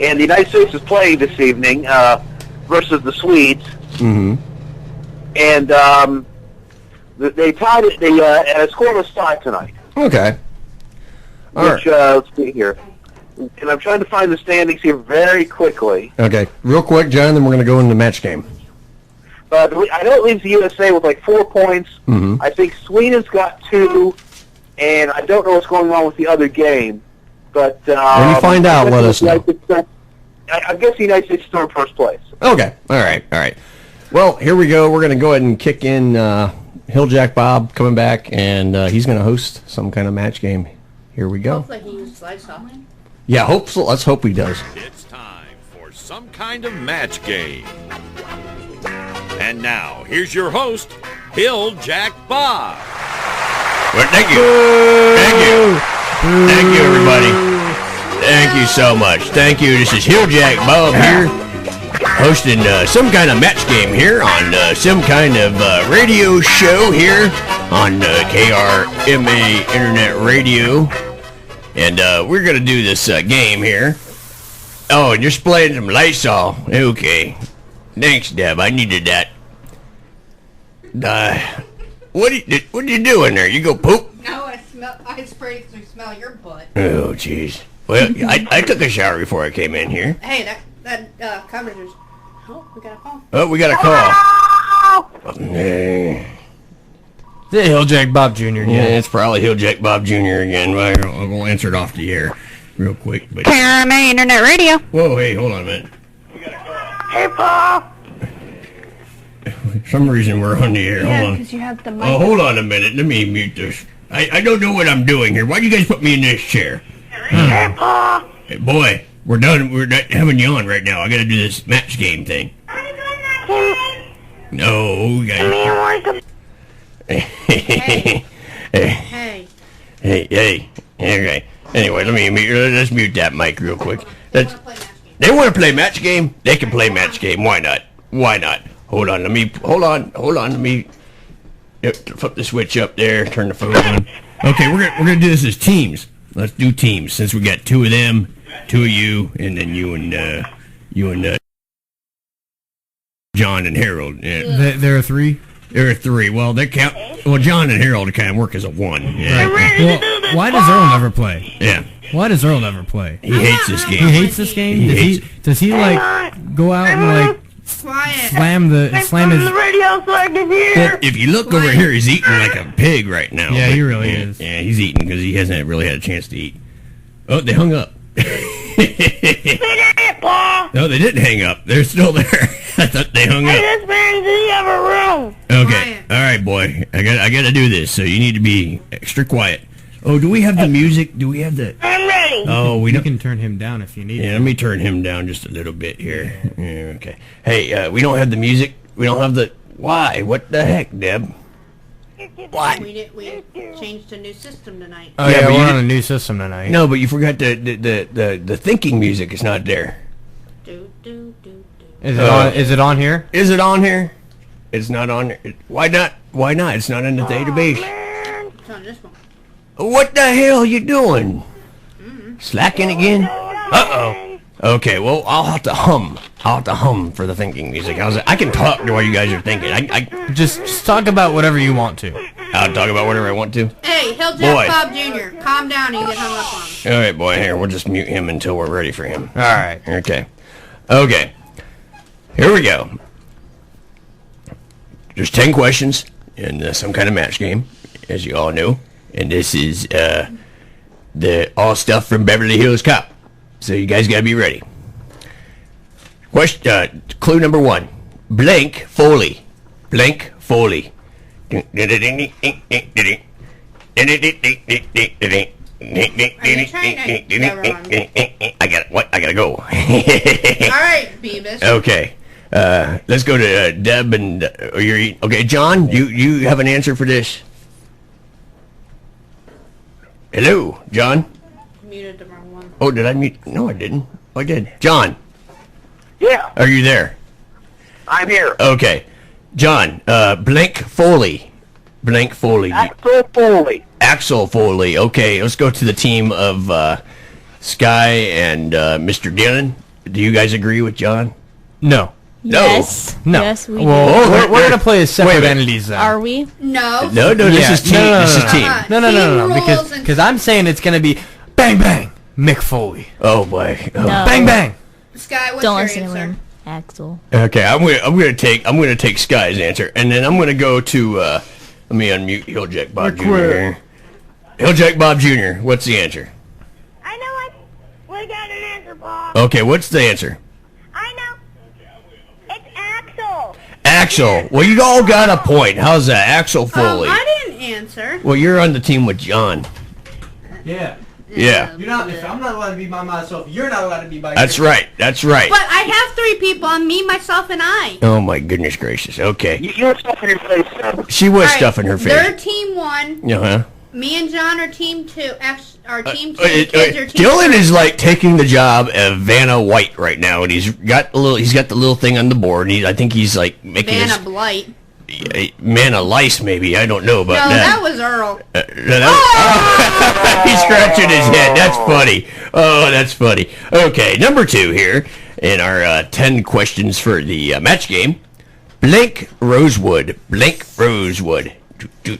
And the United States is playing this evening versus the Swedes. Mm-hmm. And they tied it. They at a scoreless tie tonight. Okay. Let's see here. And I'm trying to find the standings here very quickly. Okay, real quick, John, then we're going to go into the match game. I know it leaves the USA with like 4 points. Mm-hmm. I think Sweden's got 2, and I don't know what's going on with the other game. But when you find out, let us know. I guess the United States is still in first place. Okay, all right. Well, here we go. We're going to go ahead and kick in Hilljack Bob coming back, and he's going to host some kind of match game. Here we go. Hopefully he uses Lysol. Yeah, let's hope he does. It's time for some kind of match game. And now, here's your host, Hilljack Bob. Well, thank you. Thank you. Thank you, everybody. Thank you so much. Thank you. This is Hilljack Bob here, hosting some kind of match game here on some kind of radio show here on KRMA Internet Radio. And we're going to do this game here. Oh, and you're spraying some Lysol. Okay. Thanks, Deb. I needed that. What are you doing there? You go poop? No, I sprayed to smell your butt. Oh, jeez. Well, I took a shower before I came in here. Hey, that covers yours. Oh, we got a call. Oh, we got a call. The Hilljack Bob Jr. Yeah, it's probably Hilljack Bob Jr. again. We'll answer it off the air real quick. But KRMA Internet Radio. Whoa, hey, hold on a minute. Hey, Paul. For some reason we're on the air. Yeah, Hold on. because you have the mic. Oh, hold on a minute. Let me mute this. I don't know what I'm doing here. Why do you guys put me in this chair? Hey, Paul. Hey, boy, we're done. We're not having you on right now. I got to do this match game thing. No, guys. Hey. Hey. Okay. Anyway, let's mute that mic real quick. They want to play match game? They can play match game. Why not? Hold on. Let me flip the switch up there. Turn the phone on. Okay, we're gonna do this as teams. Let's do teams since we got two of them, two of you, and then you and John and Harold. Yeah. There are three. There are three. Well, they count. Well, John and Harold kind of work as a one. Yeah. Right. Well, why does Earl never play? Yeah. Why does Earl never play? He hates this game. He hates this game. Does he like go out and like slam his radio so I can hear. If you look over here, he's eating like a pig right now. Yeah, he really is. Yeah, he's eating because he hasn't really had a chance to eat. Oh, they hung up. No, they didn't hang up. They're still there. I thought they hung up. This man, do you have a room? Okay, all right, boy. I got to do this, so you need to be extra quiet. Oh, do we have the music? Do we have the? I'm ready. Oh, you can turn him down if you need. Yeah, let me turn him down just a little bit here. Yeah, okay. Hey, we don't have the music. We don't have the. Why? What the heck, Deb? What? We changed a new system tonight. Oh yeah, we're on a new system tonight. No, but you forgot the thinking music is not there. Is it on? Is it on here? Is it on here? It's not on there. Why not? Why not? It's not in the database. It's on this one. What the hell are you doing? Slacking again? Uh-oh. Okay, well, I'll have to hum. For the thinking music. I can talk while you guys are thinking. I just talk about whatever you want to. I'll talk about whatever I want to. Hey, Hilljack Bob Jr., calm down and you get hung up on him. All right, boy, here, we'll just mute him until we're ready for him. All right. Okay. Here we go. There's 10 questions in some kind of match game, as you all know. And this is the all stuff from Beverly Hills Cop. So you guys gotta be ready. Clue number 1. Blank Foley. I gotta go. All right, Beavis. Okay. Let's go to Deb and okay, John, you have an answer for this? Hello, John? Muted the wrong one. Oh, did I mute? No, I didn't. Oh, I did. John? Yeah. Are you there? I'm here. Okay. John, Blank Foley. Axel Foley. Axel Foley. Okay, let's go to the team of Sky and Mr. Dillon. Do you guys agree with John? No. Yes. No. Yes, we Well, we're gonna play as separate entities then. Are we? No. No, this is team. This is team. No. Because I'm saying it's gonna be bang bang Mick Foley. Oh boy. Oh. No. Bang bang. Sky, what's Don't your listen to answer? him, Axel. Okay, I'm gonna take Sky's answer, and then I'm gonna go to let me unmute Hilljack Bob Jr. here. Hilljack Bob Jr. What's the answer? I know what. We got an answer, Bob. Okay, what's the answer? I know. It's Axel. Axel. Well, you all got a point. How's that, Axel Foley? I didn't answer. Well, you're on the team with John. Yeah. Yeah. You're not. If I'm not allowed to be by myself, you're not allowed to be by That's yourself. right. That's right. But I have 3 people on me, myself, and I. Oh my goodness gracious. Okay. You're stuffing your face, Sam. She was All right, stuffing her They're face. team 1. Uh-huh. Me and John are team 2. Our team 2. Kids are team Dylan 3. is like taking the job of Vanna White right now, and he's got the little thing on the board. And I think he's like making Vanna his Blight. Vanna Lice, maybe. I don't know No, about that was Earl. He's scratching his head. That's funny. Oh, that's funny. Okay, number 2 here in our 10 questions for the match game. Blank Rosewood. Blank Rosewood. You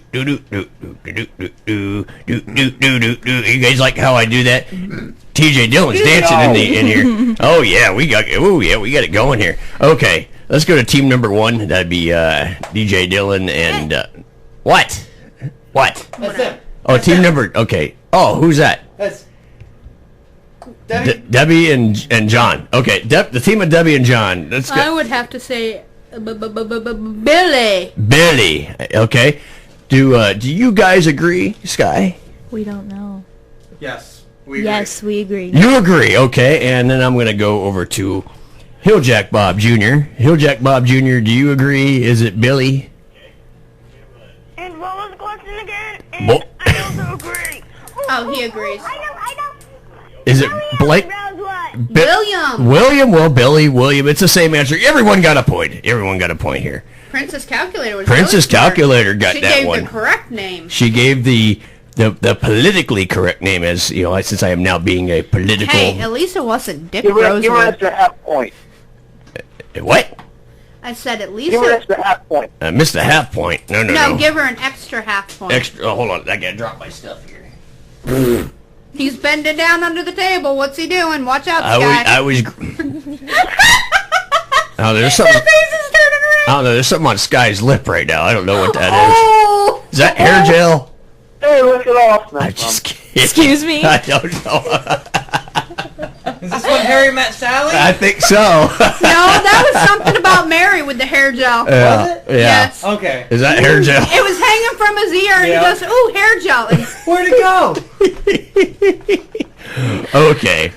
guys like how I do that? TJ Dillon's dancing in here. Oh yeah, we got it going here. Okay, let's go to team number 1. That'd be DJ Dillon and what? That's it. Oh, team number. Okay. Oh, who's that? That's Debbie. Debbie and John. Okay, the team of Debbie and John. Let's go. I would have to say Billy. Billy. Okay. Do you guys agree, Sky? We don't know. Yes. Yes, we agree. You agree, okay. And then I'm going to go over to Hilljack Bob Jr. Hilljack Bob Jr., do you agree? Is it Billy? And what was the question again? Bo- I also agree. Oh, he agrees. I know. Is it Blake? William. William, well, Billy, William. It's the same answer. Everyone got a point. Everyone got a point here. Princess Calculator was Princess really smart. Calculator got she that gave one. the correct name. She gave the politically correct name, as you know, since I am now being a political. Hey, at least it wasn't Dick Give her an Rosewood. extra half point. What? I said at least Give her an it... extra half point. I missed a half point. No. No, give her an extra half point. Extra. Oh, hold on. I gotta drop my stuff here. He's bending down under the table. What's he doing? Watch out, I was. Oh, there's something. I don't know. There's something on Sky's lip right now. I don't know what that Oh! is. Is that hair gel? Hey, look it off, man. I'm just kidding. Excuse me? I don't know. Is this when Harry met Sally? I think so. No, that was something about Mary with the hair gel. Yeah. Was it? Yeah. Yes. Okay. Is that hair gel? It was hanging from his ear, and Yeah. he goes, "Ooh, hair gel." And Where'd it go? Okay.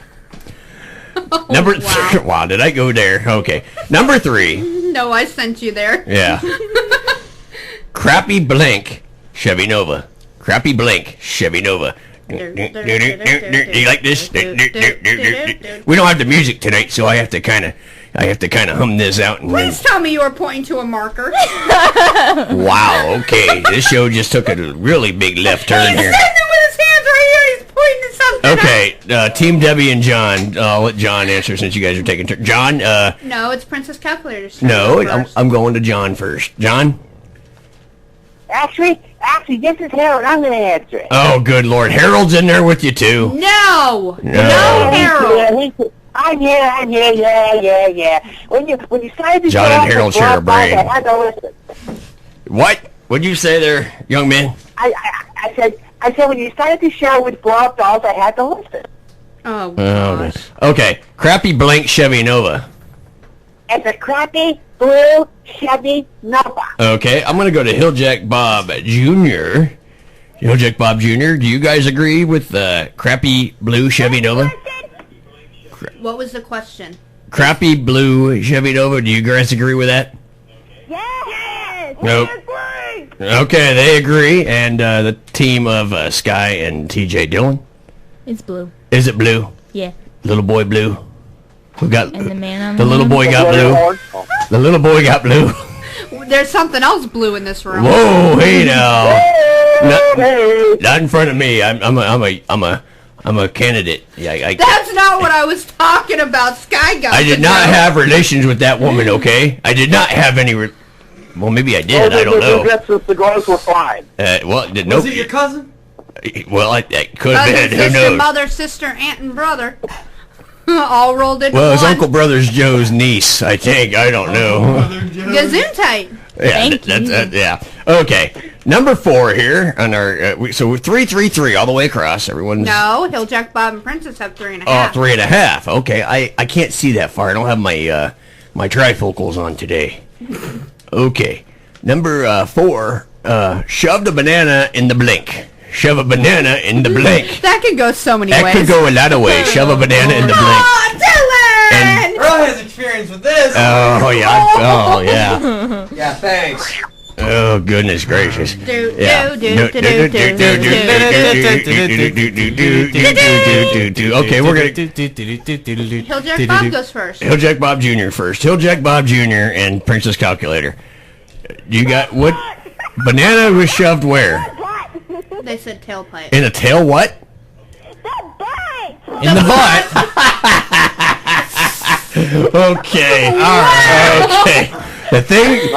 Number wow, did I go there? Okay. Number 3. no, I sent you there. Yeah. Crappy Blink Chevy Nova. Crappy Blink Chevy Nova. Do you like this? We don't have the music tonight, so I have to kind of hum this out. And then, Please tell me you were pointing to a marker. wow. Okay, this show just took a really big left turn He's here. standing with his hands right here. He's pointing to something. Okay, Team Debbie and John. I'll let John answer since you guys are taking turns. John. No, it's Princess Calculator's. No, first. I'm going to John first. John. Actually, this is Harold. I'm going to answer it. Oh, good Lord, Harold's in there with you too. No, No. Harold. I'm here, yeah. When you started to John show and up Harold with share a Brock Boss, brain. I had to listen. What? What'd you say there, young man? I said when you started the show with Brock Dolls, I had to listen. Oh gosh. Okay, crappy blank Chevy Nova. It's a crappy blue Chevy Nova. Okay, I'm gonna go to Hilljack Bob Jr. Hilljack Bob Jr. Do you guys agree with the crappy blue Chevy Nova? What was the question? Crappy blue Chevy Nova. Do you guys agree with that? Yes! Nope. Okay, they agree. And the team of Sky and TJ Dillon. It's blue. Is it blue? Yeah. Little boy blue. Who got And the man on the little boy got blue? The little boy got blue. There's something else blue in this room. Whoa, hey now. Not in front of me. I'm a candidate. Yeah, That's not what I was talking about. Sky got I did not have relations with that woman. Okay, I did not have any. Well, maybe I did. I don't know. The cigars were fine. Well, did Was it your cousin? Well, I could have Cousin, been. Who sister, knows? mother, sister, aunt, and brother. All rolled into Well, his one. Uncle Brother's Joe's niece, I think. I don't know. Gesundheit. Yeah, yeah. Okay, number 4 here on our. So we're 3-3-3 all the way across. Everyone's. No, Hilljack, Bob, and Princess have 3.5. Oh, 3.5. Okay, I can't see that far. I don't have my my trifocals on today. Okay. Number 4, shoved a banana in the blink. Shove a banana in the blink. That could go so many That ways. could go a lot of ways. Shove a banana in the blink. Oh, Dylan! Earl has experience with this. Oh, yeah. Oh, yeah. Yeah, thanks. Oh, goodness gracious. Do, Yeah. do, do, do, do, do, Okay, we're going to... Hilljack Bob goes first. Hilljack Bob Jr. first. Hilljack Bob Jr. and Princess Calculator. You got what? Banana was shoved where? They said tailpipe. In a tail what? In the butt. Okay. All right. Okay. The thing,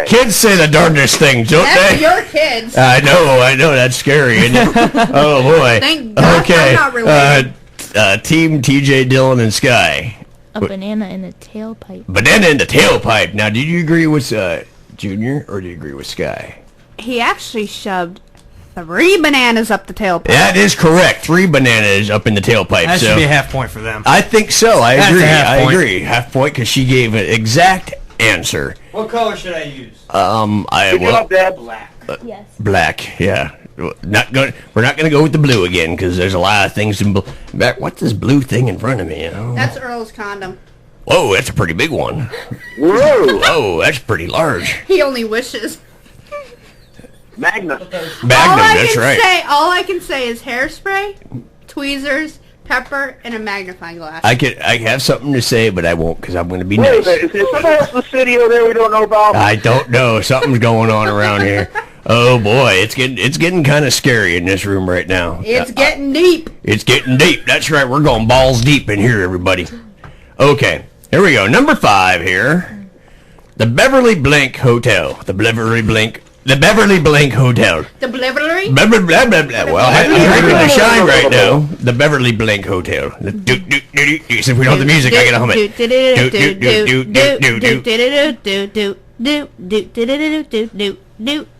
kids say the darndest things, don't That's they? your kids. I know, that's scary, isn't it? Oh boy. Thank God Okay. I'm not related. Team TJ, Dylan, and Sky. A banana in a tailpipe. Banana in the tailpipe. Now, did you agree with Junior or do you agree with Sky? He actually shoved 3 bananas up the tailpipe. That is correct. 3 bananas up in the tailpipe. That so should be a half point for them. I think so. I That's agree. a half I point. agree. Half point because she gave an exact answer. What color should I use? Good job, Dad. Black. Yes. Black. Yeah. We're not gonna go with the blue again because there's a lot of things in blue. What's this blue thing in front of me? That's Earl's condom. Whoa, that's a pretty big one. Whoa. Whoa, that's pretty large. He only wishes. Magnum. That's right. All I can say is hairspray, tweezers, pepper, and a magnifying glass. I have something to say, but I won't because I'm going to be Wait a nice. minute. Is there somebody else in the studio there we don't know about? I don't know. Something's going on around here. Oh boy, it's getting kind of scary in this room right now. It's getting deep. It's getting deep. That's right. We're going balls deep in here, everybody. Okay, here we go. Number 5 here. The Beverly Blank Hotel. The Beverly Blank Hotel. The Beverly? Blah, blah, blah, blah, blah. Well, I'm drinking the shine right now. The Beverly Blank Hotel. Since we don't have the music, I gotta hum it.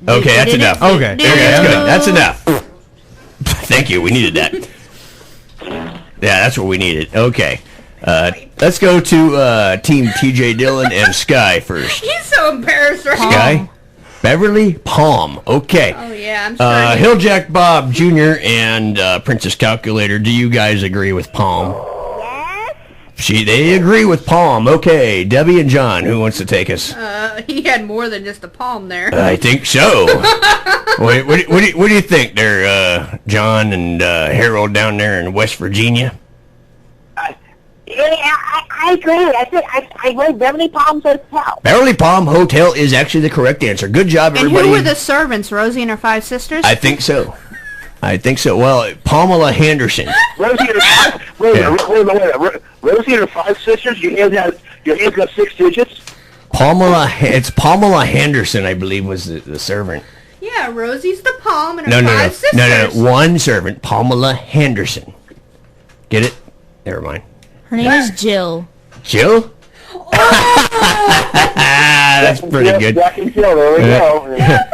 Okay, that's enough. Okay. That's good. That's enough. Thank you. We needed that. Yeah, that's what we needed. Okay. Let's go to Team TJ Dillon and Sky first. He's so embarrassed right now. Sky? Beverly Palm. Okay. Oh, yeah, I'm sorry. Hilljack Bob Jr. and Princess Calculator, do you guys agree with Palm? Yes. They agree with Palm. Okay. Debbie and John, who wants to take us? He had more than just a palm there. I think so. What do you think there, John and Harold down there in West Virginia? I agree. I read Beverly Palm Hotel. Beverly Palm Hotel is actually the correct answer. Good job, And everybody. who were the servants? Rosie and her 5 sisters? I think so. Well, Pamela Henderson. Rosie and her Rosie and her 5 sisters. Your hands got 6 digits. It's Pamela Henderson, I believe, was the servant. Yeah, Rosie's the palm and her 5 sisters. No. One servant, Pamela Henderson. Get it? Never mind. Her name is Jill. Jill? That's pretty good. Jack and Jill, there we go. Look at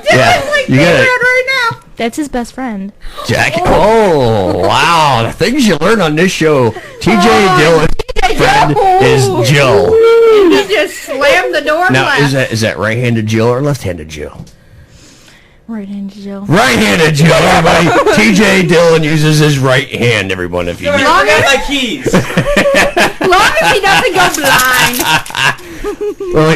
Dylan's like you got it. right now. That's his best friend. Jack. Oh, wow. The things you learn on this show. TJ Dillon's friend is Jill. He just slammed the door and Now, left. is that right-handed Jill or left-handed Jill? Right-handed Jill. Right-handed Jill, everybody. TJ Dillon uses his right hand, everyone. If you Sorry, I forgot my keys. Long as he doesn't go blind. Well,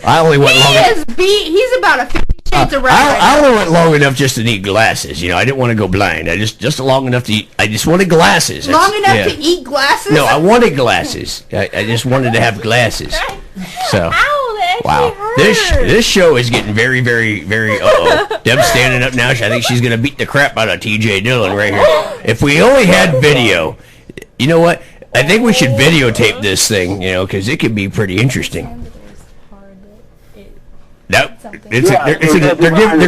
I only went long. He's about a 50 shades of red. I only went long enough just to need glasses. You know, I didn't want to go blind. I just long enough to eat. I just wanted glasses. Long enough to eat glasses? No, I wanted glasses. I just wanted to have glasses. So. Wow, this show is getting very, very, very. Deb's standing up now. I think she's gonna beat the crap out of TJ Dillon right here. If we only had video, you know what? I think we should videotape this thing, you know, because it could be pretty interesting. No, they're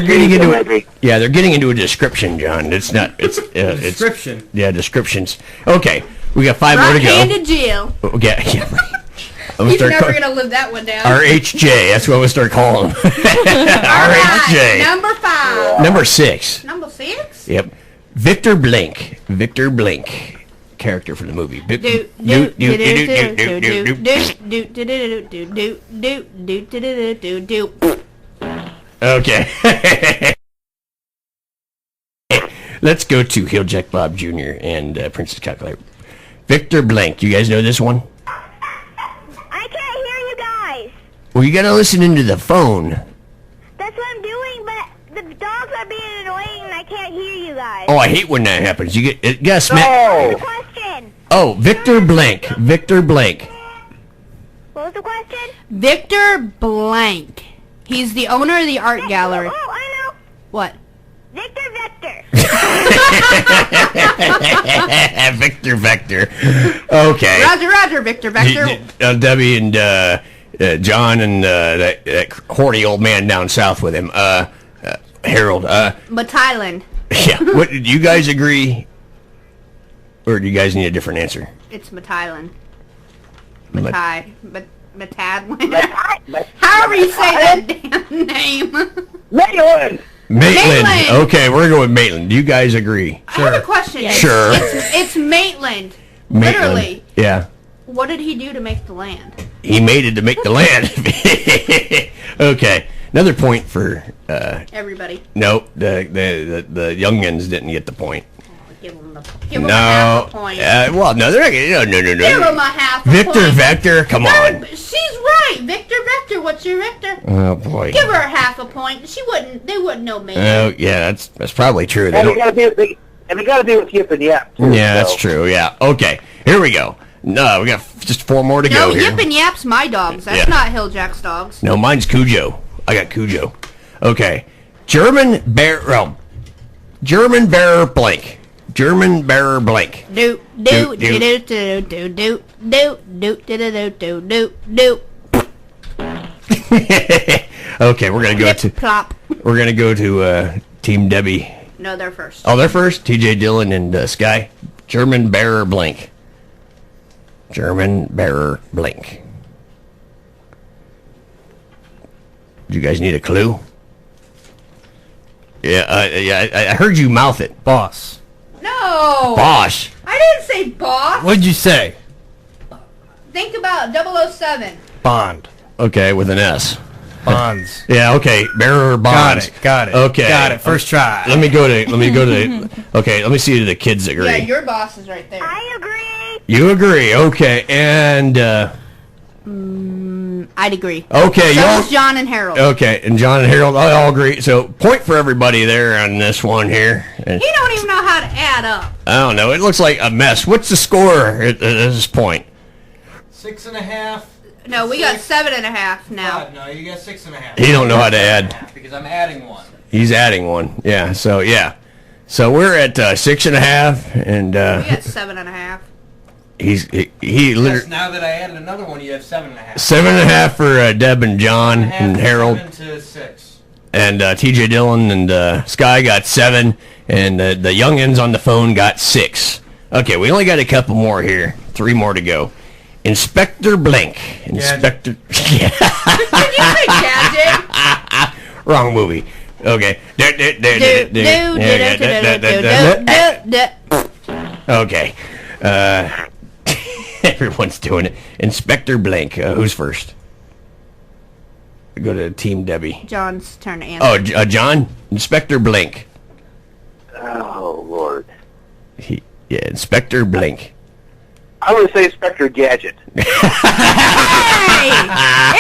getting into it. Yeah, they're getting into a description, John. It's not. It's description. Yeah, descriptions. Okay, we got 5 more to go. Right-handed Jill. Okay. Yeah. He's never going to live that one down. RHJ, that's what we'll start calling him. RHJ. Number 5. Number 6. Number 6? Yep. Victor Blink. character for the movie. Okay. Let's go to Hilljack Bob Jr. and Princess Calculator. Victor Blank. You guys know this one? I can't hear you guys. Well, you gotta listen into the phone. That's what I'm doing, but the dogs are being annoying and I can't hear you guys. Oh, I hate when that happens. You get What's the question? Oh, Victor Blank. Victor Blank. What was the question? Victor Blank. He's the owner of the art gallery. Oh, I know. What? Victor Vector. Victor Vector. Okay. Roger, Victor Vector. Debbie and John and that horny old man down south with him. Harold. But Thailand. Yeah. What, do you guys agree? Or do you guys need a different answer? It's Mathailand. Matadland. However you say that damn name. Maitland. Maitland. Okay, we're going to go with Maitland. Do you guys agree? I have a question. Yes. Sure. It's Maitland. Maitland. Literally. Yeah. What did he do to make the land? He made it to make the land. Okay. Another point for everybody. No, the youngins didn't get the point. Give them a half a point. Well, no, they're not getting. No. Give them a half a Victor point. Vector, come on. She's right. Victor Vector. What's your Victor? Oh boy. Give her half a point. They wouldn't know me. Oh yeah, that's probably true. And they got to do with Yip and Yap. Too, yeah, that's true. Yeah. Okay, here we go. No, we got just 4 more to go here. No, Yip and Yap's my dogs. That's not Hilljack's dogs. No, mine's Cujo. I got Cujo. Okay. German Bearer Blank. German Bearer Blank. Do. Okay, we're gonna go to plop. We're gonna go to Team Debbie. No, they're first. Oh, they're first. T.J. Dillon and Sky. German Bearer Blank. German Bearer Blank. Do you guys need a clue? Yeah, I heard you mouth it. Boss. No. Boss. I didn't say boss. What'd you say? Think about 007. Bond. Okay, with an S. Bonds. Yeah, okay. Bearer Bonds. Got it. Okay. Got it. First try. Let me go to okay, let me see the kids agree. Yeah, your boss is right there. I agree. You agree. Okay. And I'd agree. Okay, so does John and Harold. Okay, and John and Harold, I all agree. So, point for everybody there on this one here. And He don't even know how to add up. I don't know. It looks like a mess. What's the score at this point? 6.5. No, we got 7.5 now. God, no, you got 6.5. He don't know how to add. Because I'm adding one. He's adding one. Yeah. So we're at 6.5, and We got 7.5. he Yes, literally now that I added another one, you have 7.5. 7.5 for Deb and John and Harold. 7 to 6. And T.J. Dillon and Sky got 7, and the youngins on the phone got 6. Okay, we only got a couple more here. 3 more to go. Inspector Blank. Inspector. Did you say gadget? Wrong movie. Okay. Okay. Everyone's doing it. Inspector Blank. Who's first? Go to Team Debbie. John's turn to answer. Oh, John? Inspector Blank. Oh, Lord. Inspector Blank. I would say Inspector Gadget. Hey!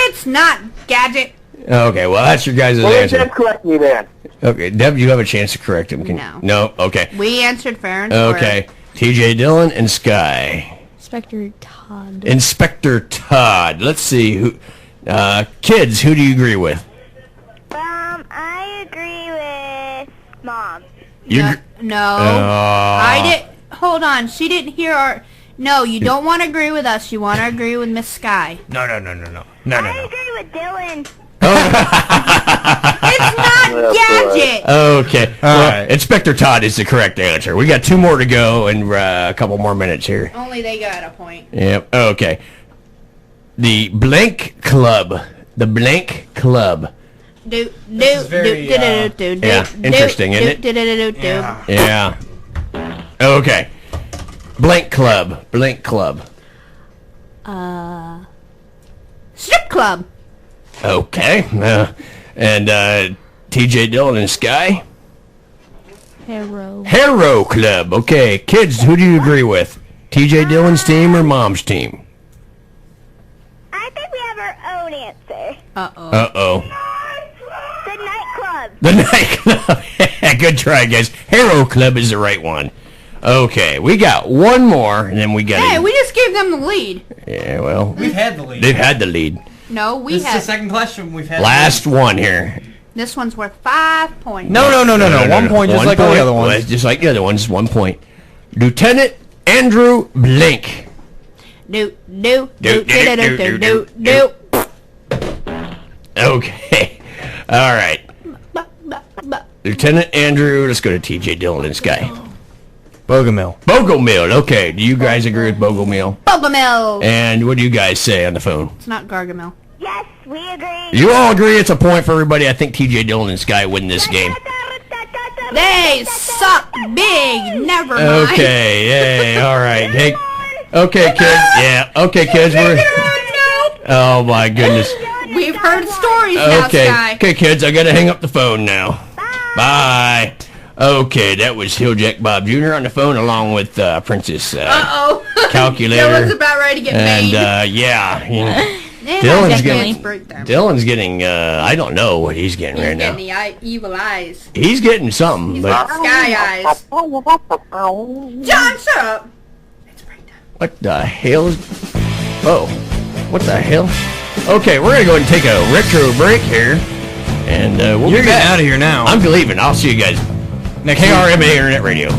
It's not gadget. Okay, well, that's your guys' answer. Deb, correct me then. Okay, Deb, you have a chance to correct him. No. No? Okay. We answered fair and square. Okay. T.J. Dillon and Sky. Inspector Todd. Inspector Todd. Let's see. Who. Kids, who do you agree with? I agree with Mom. No. I did. Hold on. She didn't hear our. No, you don't want to agree with us. You want to agree with Miss Sky. No. I agree with Dylan. It's not gadget. Okay. Well, Inspector Todd is the correct answer. We got 2 more to go and a couple more minutes here. Only they got a point. Yep. Okay. The Blank Club. The Blank Club. Interesting, isn't it? Yeah. Okay. Blank Club. Blank Club. Strip club. Okay. And TJ Dillon and Sky? Hero Club. Okay. Kids, who do you agree with? TJ Dillon's team or Mom's team? I think we have our own answer. Uh-oh. The nightclub. The nightclub. Good try, guys. Hero Club is the right one. Okay, we got one more, and then we got. Hey, we just gave them the lead. Yeah, well, We've had the lead. they've had the lead. No, we This is had. the second question we've had. Last one here. This one's worth 5 points. No. 1 point, just like all the other ones. Well, just like the other ones, 1 point. Lieutenant Andrew Blink. Do. Okay. All right. Lieutenant Andrew, let's go to TJ Dillon and Sky. Bogomil. Bogomil, okay. Do you guys agree with Bogomil? Bogomil. And what do you guys say on the phone? It's not Gargamel. Yes, we agree. You all agree it's a point for everybody. I think TJ Dillon and Sky win this game. They suck big. Never mind. Okay, yay, all right. Hey, okay, kids. Yeah, okay, kids. Oh, my goodness. We've heard stories now, Okay, Sky. okay, kids. I got to hang up the phone now. Bye. Okay, that was Hilljack Bob Jr. on the phone along with Princess Calculator. Dylan's about ready to get and, made. yeah. You know, Yeah, Dylan's getting, I don't know what he's getting right now. Getting the evil eyes. He's getting something, but Sky eyes. John, shut up. what the hell? Oh, what the hell? Okay, we're going to go ahead and take a retro break here. And we'll You're be getting back. out of here now. I'm leaving. I'll see you guys next KRMA Internet Radio.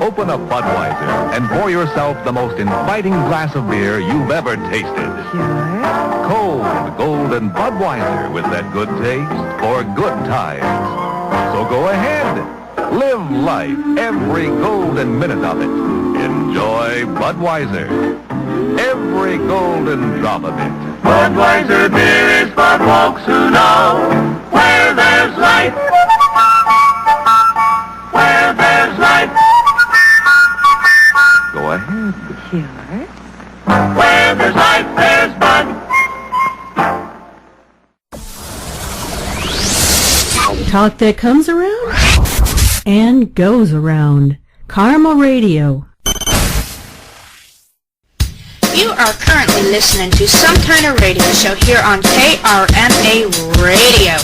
Open a Budweiser and pour yourself the most inviting glass of beer you've ever tasted. Cold, golden Budweiser with that good taste for good times. So go ahead. Live life, every golden minute of it. Enjoy Budweiser. Every golden drop of it. Budweiser beer is for folks who know where there's life. Where there's life. Go ahead. Where there's life, there's Bud. Talk that comes around and goes around. Karma Radio. You are currently listening to Some Kind of Radio Show here on KRMA Radio.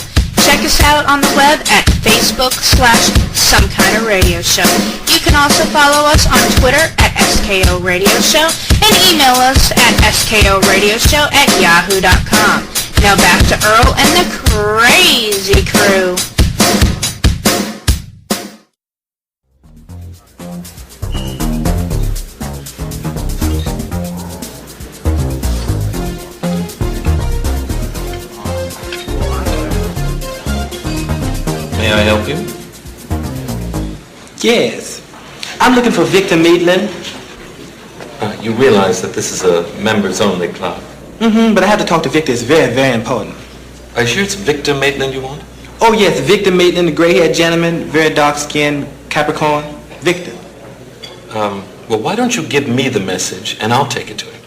Check us out on the web at Facebook/Some Kind of Radio Show. You can also follow us on Twitter at SKO Radio Show and email us at skoradioshow@yahoo.com. Now back to Earl and the Crazy Crew. May I help you? Yes. I'm looking for Victor Maitland. You realize that this is a members-only club. But I have to talk to Victor. It's very, very important. Are you sure it's Victor Maitland you want? Oh, yes, Victor Maitland, the gray-haired gentleman, very dark-skinned, Capricorn. Victor. Well, why don't you give me the message, and I'll take it to him.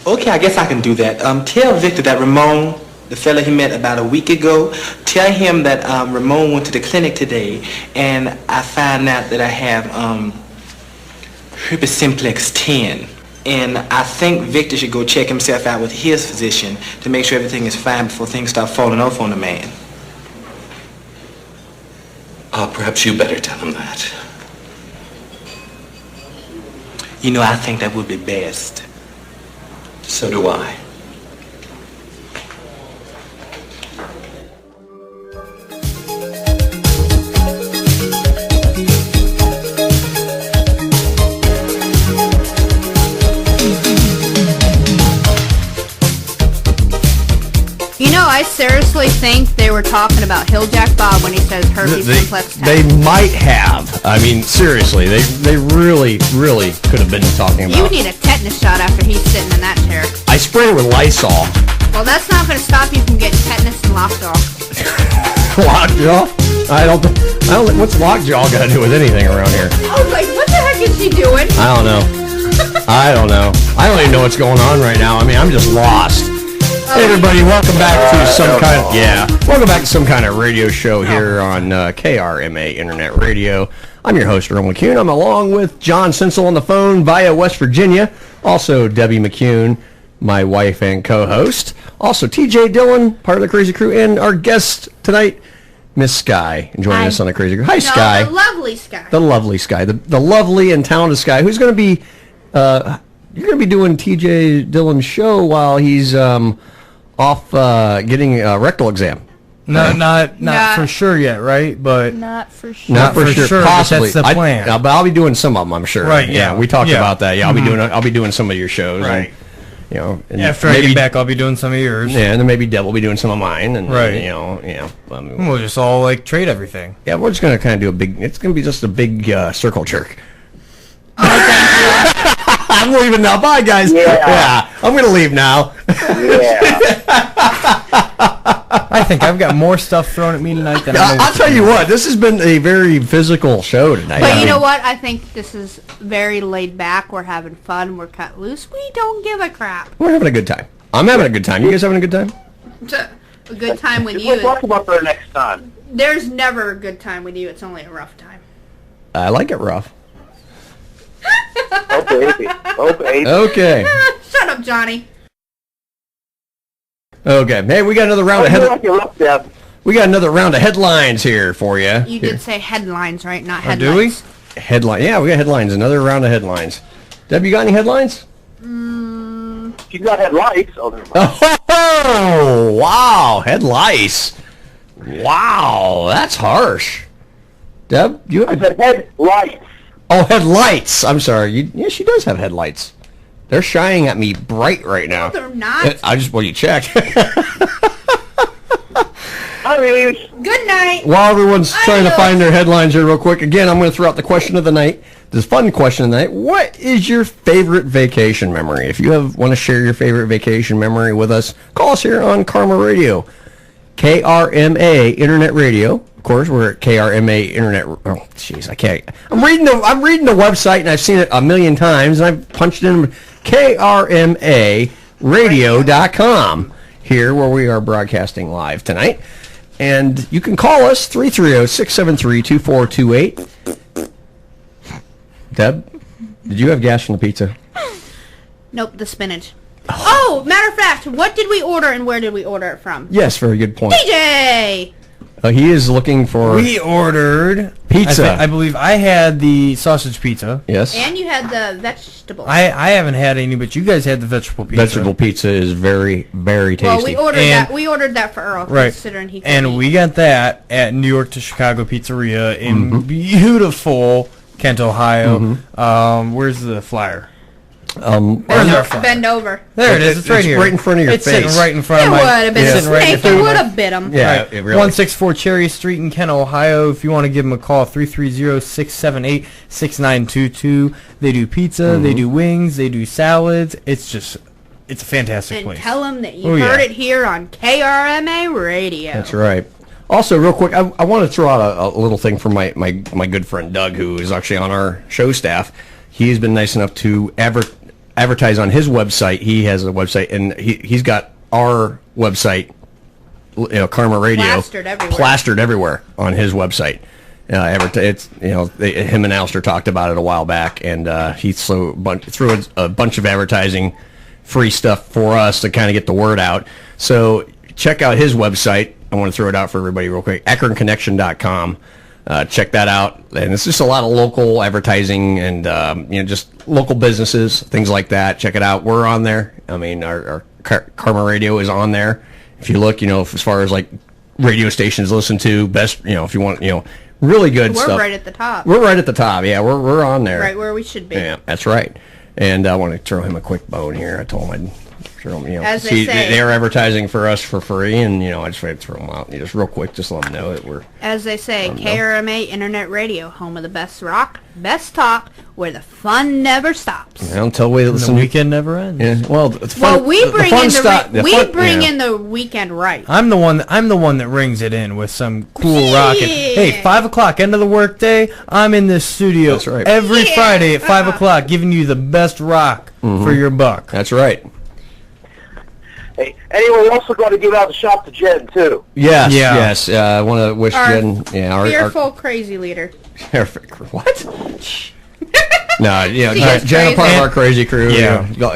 Okay, I guess I can do that. Tell Victor that Ramon, the fella he met about a week ago, tell him that Ramon went to the clinic today, and I found out that I have herpes simplex 10. And I think Victor should go check himself out with his physician to make sure everything is fine before things start falling off on the man. Perhaps you better tell him that. You know, I think that would be best. So do I. really think they were talking about Hill-Jack Bob when he says herpes simplex They might have. I mean, seriously, they really, really could have been talking about. You need a tetanus shot after he's sitting in that chair. I sprayed it with Lysol. Well, that's not going to stop you from getting tetanus and lockjaw. Lockjaw? I don't. What's lockjaw got to do with anything around here? I was like, what the heck is she doing? I don't know. I don't know. I don't even know what's going on right now. I mean, I'm just lost. Hey everybody, welcome back to welcome back to some kind of radio show here on KRMA Internet Radio. I'm your host, Earl McCune. I'm along with John Sinsel on the phone via West Virginia. Also Debbie McCune, my wife and co-host. Also TJ Dillon, part of the Crazy Crew, and our guest tonight, Miss Sky, joining us on the Crazy Crew. Hi, Sky. The lovely Sky. The lovely Sky. The lovely and talented Sky, who's going to be, you're going to be doing TJ Dillon's show while he's off getting a rectal exam. Not for sure yet, right? But not for sure. Not for sure. Possibly. That's the plan. But I'll be doing some of them, I'm sure. Right. Yeah. We talked about that. Yeah. I'll be doing some of your shows. Right. And, you know, and after I get back, I'll be doing some of yours. Yeah, and then maybe Deb will be doing some of mine. And right. We'll just all like trade everything. Yeah, we're just gonna kind of do a big. It's gonna be just a big circle jerk. I'm leaving now. Bye, guys. Yeah. I'm going to leave now. I think I've got more stuff thrown at me tonight than I'll tell you what. This has been a very physical show tonight. But you know what? I think this is very laid back. We're having fun. We're cut loose. We don't give a crap. We're having a good time. I'm having a good time. You guys having a good time? A good time with you. We'll talk about that next time. There's never a good time with you. It's only a rough time. I like it rough. Oh, baby. Oh, baby. Okay. Shut up, Johnny. Okay. Hey, we got another round of headlines. We got another round of headlines here for you. You did say headlines, right? Not headlines. Do we? Headline. Yeah, we got headlines. Another round of headlines. Deb, you got any headlines? You got headlights. Oh, wow. Headlights. Wow, that's harsh. Deb, you have headlights. Oh, headlights. I'm sorry. Yeah, she does have headlights. They're shining at me bright right now. No, they're not. You check. Good night. While everyone's trying to find their headlines here real quick, again, I'm going to throw out the question of the night. This fun question of the night. What is your favorite vacation memory? If you want to share your favorite vacation memory with us, call us here on Karma Radio. KRMA Internet Radio. Of course, we're at KRMA Internet. Oh, jeez, I can't. I'm reading the website, and I've seen it a million times, and I've punched in KRMARadio.com here, where we are broadcasting live tonight. And you can call us 330-673-2428. Deb, did you have gas from the pizza? Nope, the spinach. Oh, matter of fact, what did we order and where did we order it from? Yes, very good point. DJ! He is looking for... We ordered pizza. I believe I had the sausage pizza. Yes. And you had the vegetable. I haven't had any, but you guys had the vegetable pizza. Vegetable pizza is very, very tasty. Well, we ordered that for Earl, right. Considering he and we got that at New York to Chicago Pizzeria in beautiful Kent, Ohio. Where's the flyer? Where's our flyer? Bend over. There it is. It's right here. Right in front of your face. It's sitting right in front of my... It would have been a snake. It would have bit him. Yeah, right. it really... 164 Cherry Street in Kent, Ohio. If you want to give them a call, 330-678-6922. They do pizza. They do wings. They do salads. It's a fantastic place. And tell them that you heard it here on KRMA Radio. That's right. Also, real quick, I want to throw out a little thing from my good friend Doug, who is actually on our show staff. He's been nice enough to advertise on his website. He has a website, and he's got our website, Karma Radio, plastered everywhere on his website. It's him and Alistair talked about it a while back, and he threw a bunch of advertising, free stuff for us to kind of get the word out. So check out his website. I want to throw it out for everybody real quick. AkronConnection.com. Check that out, and it's just a lot of local advertising and just local businesses, things like that. Check it out. We're on there. I mean, our Karma Radio is on there. If you look, as far as like radio stations listen to, best, if you want, really good stuff. We're right at the top. We're right at the top. Yeah, we're on there. Right where we should be. Yeah, that's right. And I want to throw him a quick bone here. I told him As they say. They're advertising for us for free, and I just want to throw them out. Just real quick, just let them know that we're. As they say, KRMA Internet Radio, home of the best rock, best talk, where the fun never stops. Until we listen. The weekend never ends. Yeah, well, it's fun. We bring in the weekend right. I'm the one that rings it in with some cool rock. Hey, 5 o'clock, end of the workday. I'm in this studio. That's right. Every Friday at 5 o'clock, giving you the best rock for your buck. That's right. Hey, anyway, we also got to give out the shop to Jen too. Yes. I want to wish Jen. Our fearful crazy leader. What? No, Jen, a part of our crazy crew.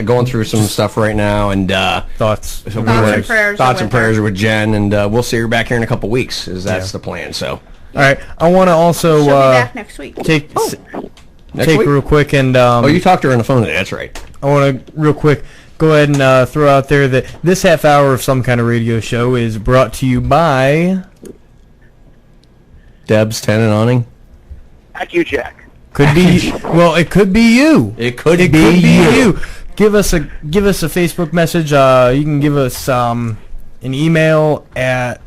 Going through some stuff right now, and thoughts and prayers with Jen, and we'll see her back here in a couple weeks. That's the plan. So, all right, I want to also She'll be back next week. Take week? real quick and you talked to her on the phone today. That's right. I want to real quick go ahead and throw out there that this half hour of Some Kind of Radio Show is brought to you by Deb's Tent and Awning. Thank you, Jack. Could be it could be you. It could be you. Give us a Facebook message. You can give us an email at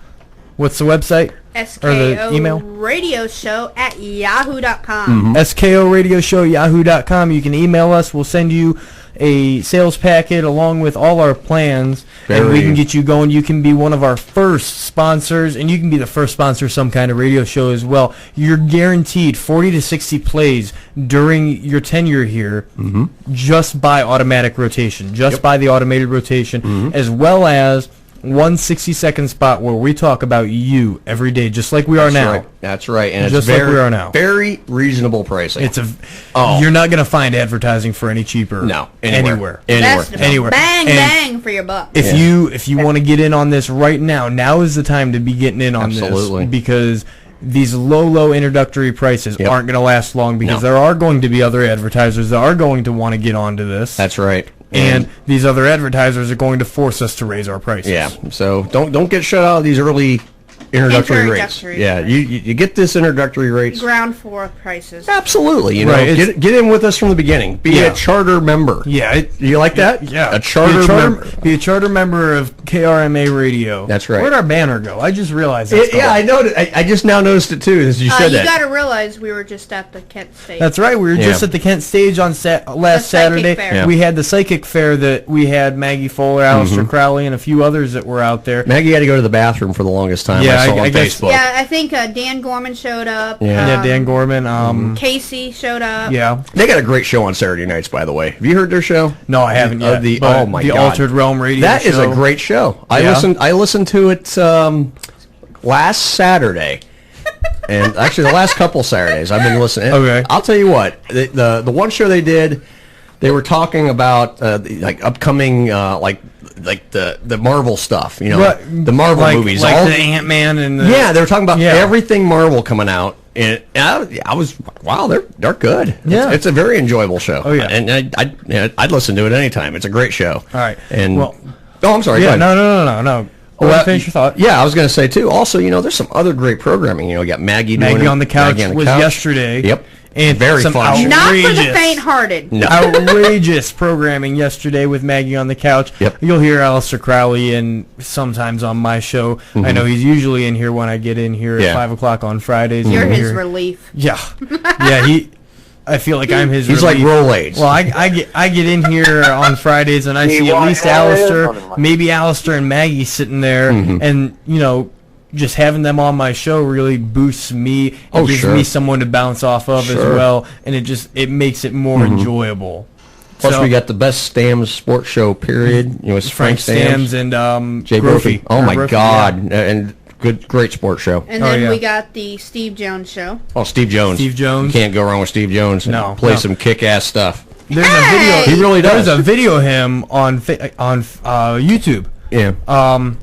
what's the website? SKO Radio Show at yahoo.com. SKO Radio Show yahoo.com. You can email us. We'll send you a sales packet along with all our plans, and we can get you going. You can be one of our first sponsors, and you can be the first sponsor of Some Kind of Radio Show as well. You're guaranteed 40 to 60 plays during your tenure here just by automatic rotation, by the automated rotation, as well as 1 60-second spot where we talk about you every day, just like we are now. Right. That's right, and just it's like we are now. Very reasonable pricing. You're not going to find advertising for any cheaper. No, anywhere. Bang for your buck. If you want to get in on this right now, now is the time to be getting in on this, because these low introductory prices aren't going to last long, because there are going to be other advertisers that are going to want to get onto this. That's right. And these other advertisers are going to force us to raise our prices. Yeah, so don't get shut out of these early introductory rates. Yeah, you get this introductory rates. Ground floor prices. Absolutely, get in with us from the beginning. Be a charter member. Yeah, you like that? Yeah, a charter member. Be a charter member of KRMA Radio. That's right. Where'd our banner go? I just realized that. Yeah, I noticed. I just now noticed it too. As you said that. You got to realize we were just at the Kent stage. That's right. We were just at the Kent stage on last Saturday. Fair. We had the psychic fair that we had Maggie Fuller, Alistair Crowley, and a few others that were out there. Maggie had to go to the bathroom for the longest time. Yeah, I saw on Facebook. Yeah, I think Dan Gorman showed up. Yeah, Dan Gorman. Casey showed up. Yeah. They got a great show on Saturday nights, by the way. Have you heard their show? No, I haven't yet. The God. Altered Realm Radio That show. is a great show. I listened to it last Saturday. And actually the last couple Saturdays I've been listening. Okay. I'll tell you what. The one show they did, they were talking about like upcoming like the Marvel stuff, the Marvel movies, like the Ant-Man and they were talking about everything Marvel coming out, and I was they're good. Yeah, it's a very enjoyable show. Oh yeah, and I'd listen to it anytime. It's a great show. All right, and I'm sorry. Yeah, no. Well, finish your thought. Yeah, I was going to say too. Also, there's some other great programming. You got Maggie on the Couch was yesterday. Yep. And very fun. Not for the faint-hearted. No. Outrageous programming yesterday with Maggie on the Couch. Yep. You'll hear Alistair Crowley and sometimes on my show. I know he's usually in here when I get in here at 5 o'clock on Fridays. You're his relief. Yeah. I feel like I'm his He's relief. like Rolaids. Well, I get in here on Fridays and I see at least Alistair, maybe Alistair and Maggie sitting there, and just having them on my show really boosts me and gives me someone to bounce off of as well, and it makes it more enjoyable. Plus, we got the best Stams sports show, period. It's Frank Stams and Jay Brophy. Oh, my God. And great sports show. And then we got the Steve Jones show. Oh, Steve Jones. You can't go wrong with Steve Jones. No. Play some kick-ass stuff. There's a video. He really does. There's a video of him on YouTube. Yeah.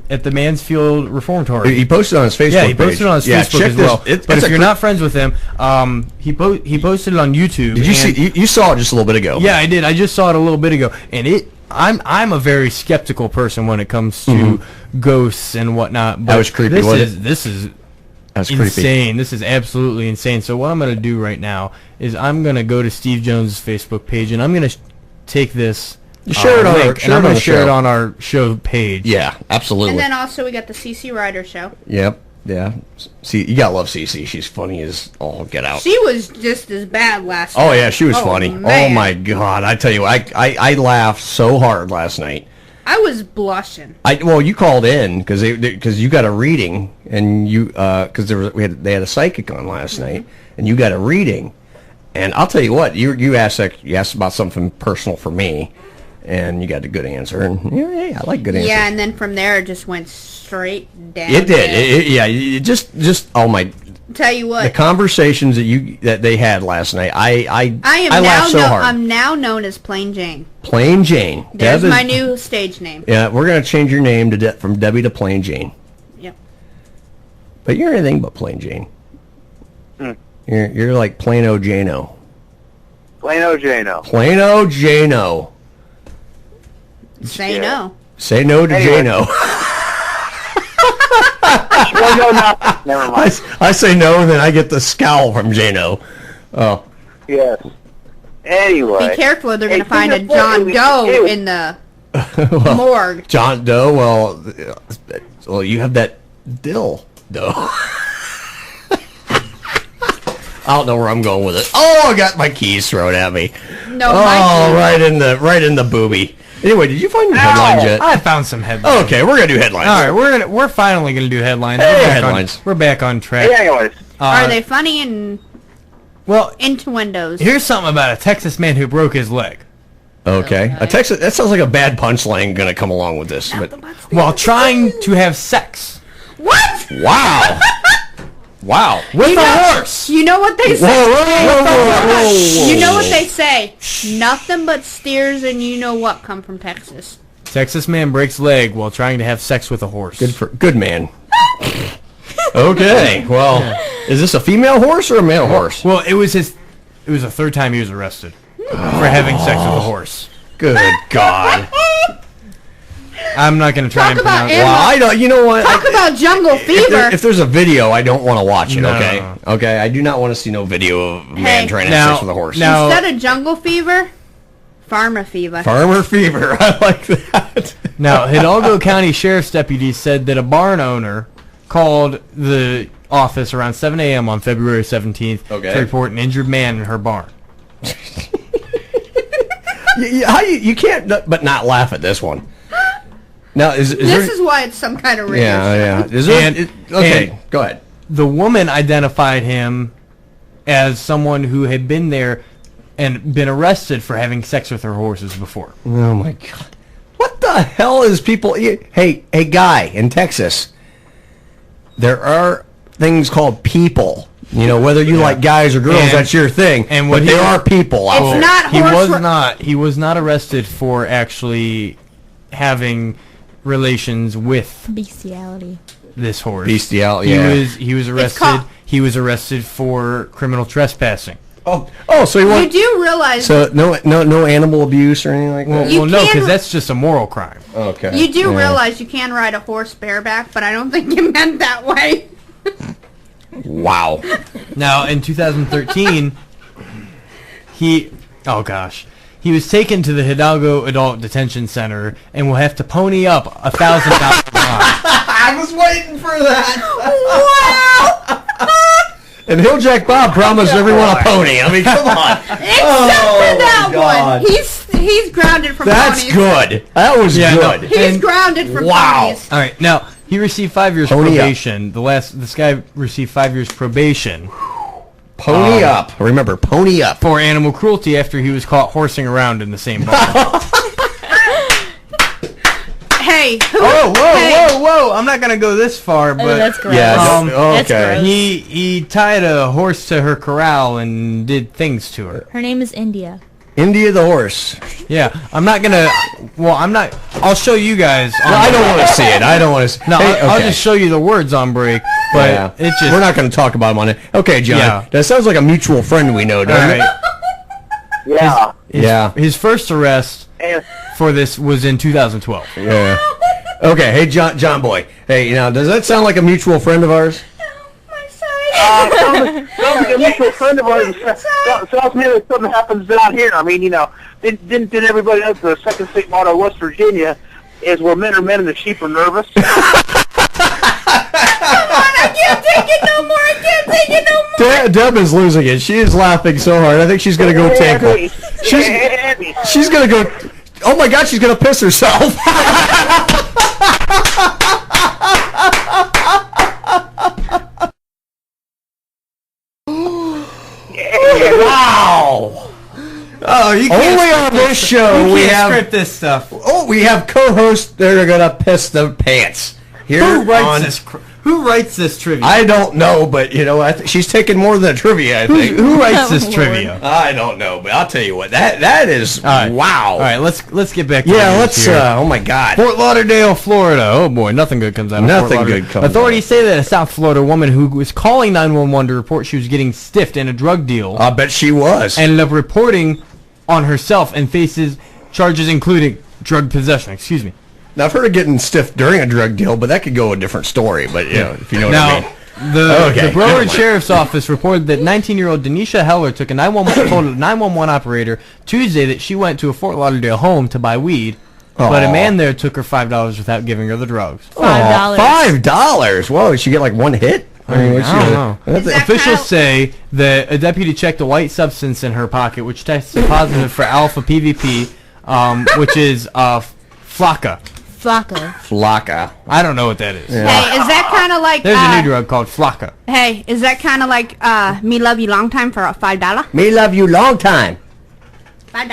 At the Mansfield Reformatory. He posted on his Facebook page. Yeah, he posted on his Facebook as well. But if you're not friends with him, he posted it on YouTube. Did you see? You saw it just a little bit ago. Yeah, I did. I just saw it a little bit ago, and I'm a very skeptical person when it comes to ghosts and whatnot. But that was creepy. This is That's insane. Creepy. This is absolutely insane. So what I'm going to do right now is I'm going to go to Steve Jones' Facebook page, and I'm going to take this Share it on link, and I'm going to share it on our show page. Yeah, absolutely. And then also we got the CC Ryder show. Yep. Yeah. See, you gotta love CC. She's funny as all get out. She was just as bad last night. Oh yeah, she was funny. Man. Oh my God, I tell you, I laughed so hard last night. I was blushing. Well, you called in because you got a reading, and you because they had a psychic on last night, and you got a reading, and I'll tell you what, you asked about something personal for me, and you got a good answer, and yeah, I like good answers. Yeah, and then from there it just went straight down. It did. It just oh my. Tell you what, the conversations that they had last night, I laughed so hard. I'm now known as Plain Jane. Plain Jane. There's my new stage name. Yeah, we're gonna change your name to from Debbie to Plain Jane. Yep. But you're anything but Plain Jane. You're like Plain-O Jano. Plain-O Jano. Plain-O Jano. Say no. Say no to Jano. Never mind. I say no, and then I get the scowl from Jano. Oh. Yes. Anyway. Be careful, they're going to find a John Doe in the morgue. John Doe? Well, you have that Doe. I don't know where I'm going with it. Oh, I got my keys thrown at me. No, right in the boobie. Anyway, did you find your headlines yet? I found some headlines. Okay, we're gonna do headlines. All right, we're finally gonna do headlines. Hey, headlines. We're back on track. Hey, anyways. Are they funny and well into windows? Here's something about a Texas man who broke his leg. Okay. A Texas. That sounds like a bad punchline gonna come along with this. But while trying to have sex. What? Wow. Wow. With a horse. You know what they say? Whoa. You know what they say? Nothing but steers and you know what come from Texas. Texas man breaks leg while trying to have sex with a horse. Good man. Okay. Well, is this a female horse or a male horse? Well, it was the third time he was arrested for having sex with a horse. Good God. I'm not going to try and pronounce it. Well, I don't. You know what? Talk about jungle fever. If there's a video, I don't want to watch it. No. Okay. Okay. I do not want to see no video of a man trying to have sex with a horse. Instead of jungle fever, farmer fever. Farmer fever. I like that. Now, Hidalgo County Sheriff's deputies said that a barn owner called the office around 7 a.m. on February 17th to report an injured man in her barn. You can't but not laugh at this one. Now, this is why it's some kind of radio show. Go ahead. The woman identified him as someone who had been there and been arrested for having sex with her horses before. Oh my God! What the hell is people? Hey, guy in Texas. There are things called people. You know, whether you like guys or girls, that's your thing. But there are people out there. Not He was not arrested for actually having relations with bestiality. This horse. Bestiality. Yeah. He was arrested. He was arrested for criminal trespassing. Oh, so you do realize? So no animal abuse or anything like that. Well, no, because that's just a moral crime. Okay. You do realize you can ride a horse bareback, but I don't think you meant that way. Wow. Now, in 2013, he was taken to the Hidalgo Adult Detention Center and will have to pony up $1,000 I was waiting for that. Wow. And Hilljack Bob promised everyone a pony. I mean, come on. Except for that one. He's grounded from That's ponies. good. That was good. He's grounded from ponies. All right, now he received 5 years probation. This guy received 5 years probation. Pony up. Remember, pony up. For animal cruelty after he was caught horsing around in the same barn. Hey. Whoa. I'm not going to go this far, but that's gross. Okay. That's gross. He tied a horse to her corral and did things to her. Her name is India. India the horse. Yeah, I'm not going to... Well, I'll show you guys. I don't want to see it. I don't want to see it. No, I'll just show you the words on break. But it's just... We're not going to talk about them on it. Okay, John. Yeah. That sounds like a mutual friend we know, doesn't it? Yeah. His first arrest for this was in 2012. Yeah. Okay, hey, John boy. Hey, now, does that sound like a mutual friend of ours? My side. Sounds like a mutual friend of ours. Sounds me like something happens down here. I mean, didn't everybody know the second state motto of West Virginia is where men are men and the sheep are nervous? Come on, I can't take it no more. I can't take it no more. Deb is losing it. She is laughing so hard. I think she's going to go take one. She's going to go... Oh, my God, she's going to piss herself. Wow. Oh, you can't only on this show we have script this stuff. Oh, we have co-hosts that are going to piss their pants. Here Who writes this trivia? I don't know, but she's taking more than a trivia. I think. Who writes this trivia? I don't know, but I'll tell you what. That is wow. All right, let's get back to let's. Oh my God. Fort Lauderdale, Florida. Oh boy, nothing good comes out of Fort Lauderdale. Nothing good comes. Authorities say that a South Florida woman who was calling 911 to report she was getting stiffed in a drug deal. I bet she was. Ended up reporting on herself and faces charges including drug possession. Excuse me. Now, I've heard of getting stiff during a drug deal, but that could go a different story. But if you know what I mean. The Broward Sheriff's Office reported that 19-year-old Denisha Heller told a 911 operator Tuesday that she went to a Fort Lauderdale home to buy weed, but a man there took her $5 without giving her the drugs. $5? Whoa, did she get like one hit? I don't know. Officials say that a deputy checked a white substance in her pocket, which tested positive for alpha PVP, which is flocka. Flocka. I don't know what that is. Yeah. Hey, is that kind of like... There's a new drug called flocka. Hey, is that kind of like Me Love You Long Time for $5? Me Love You Long Time. $5.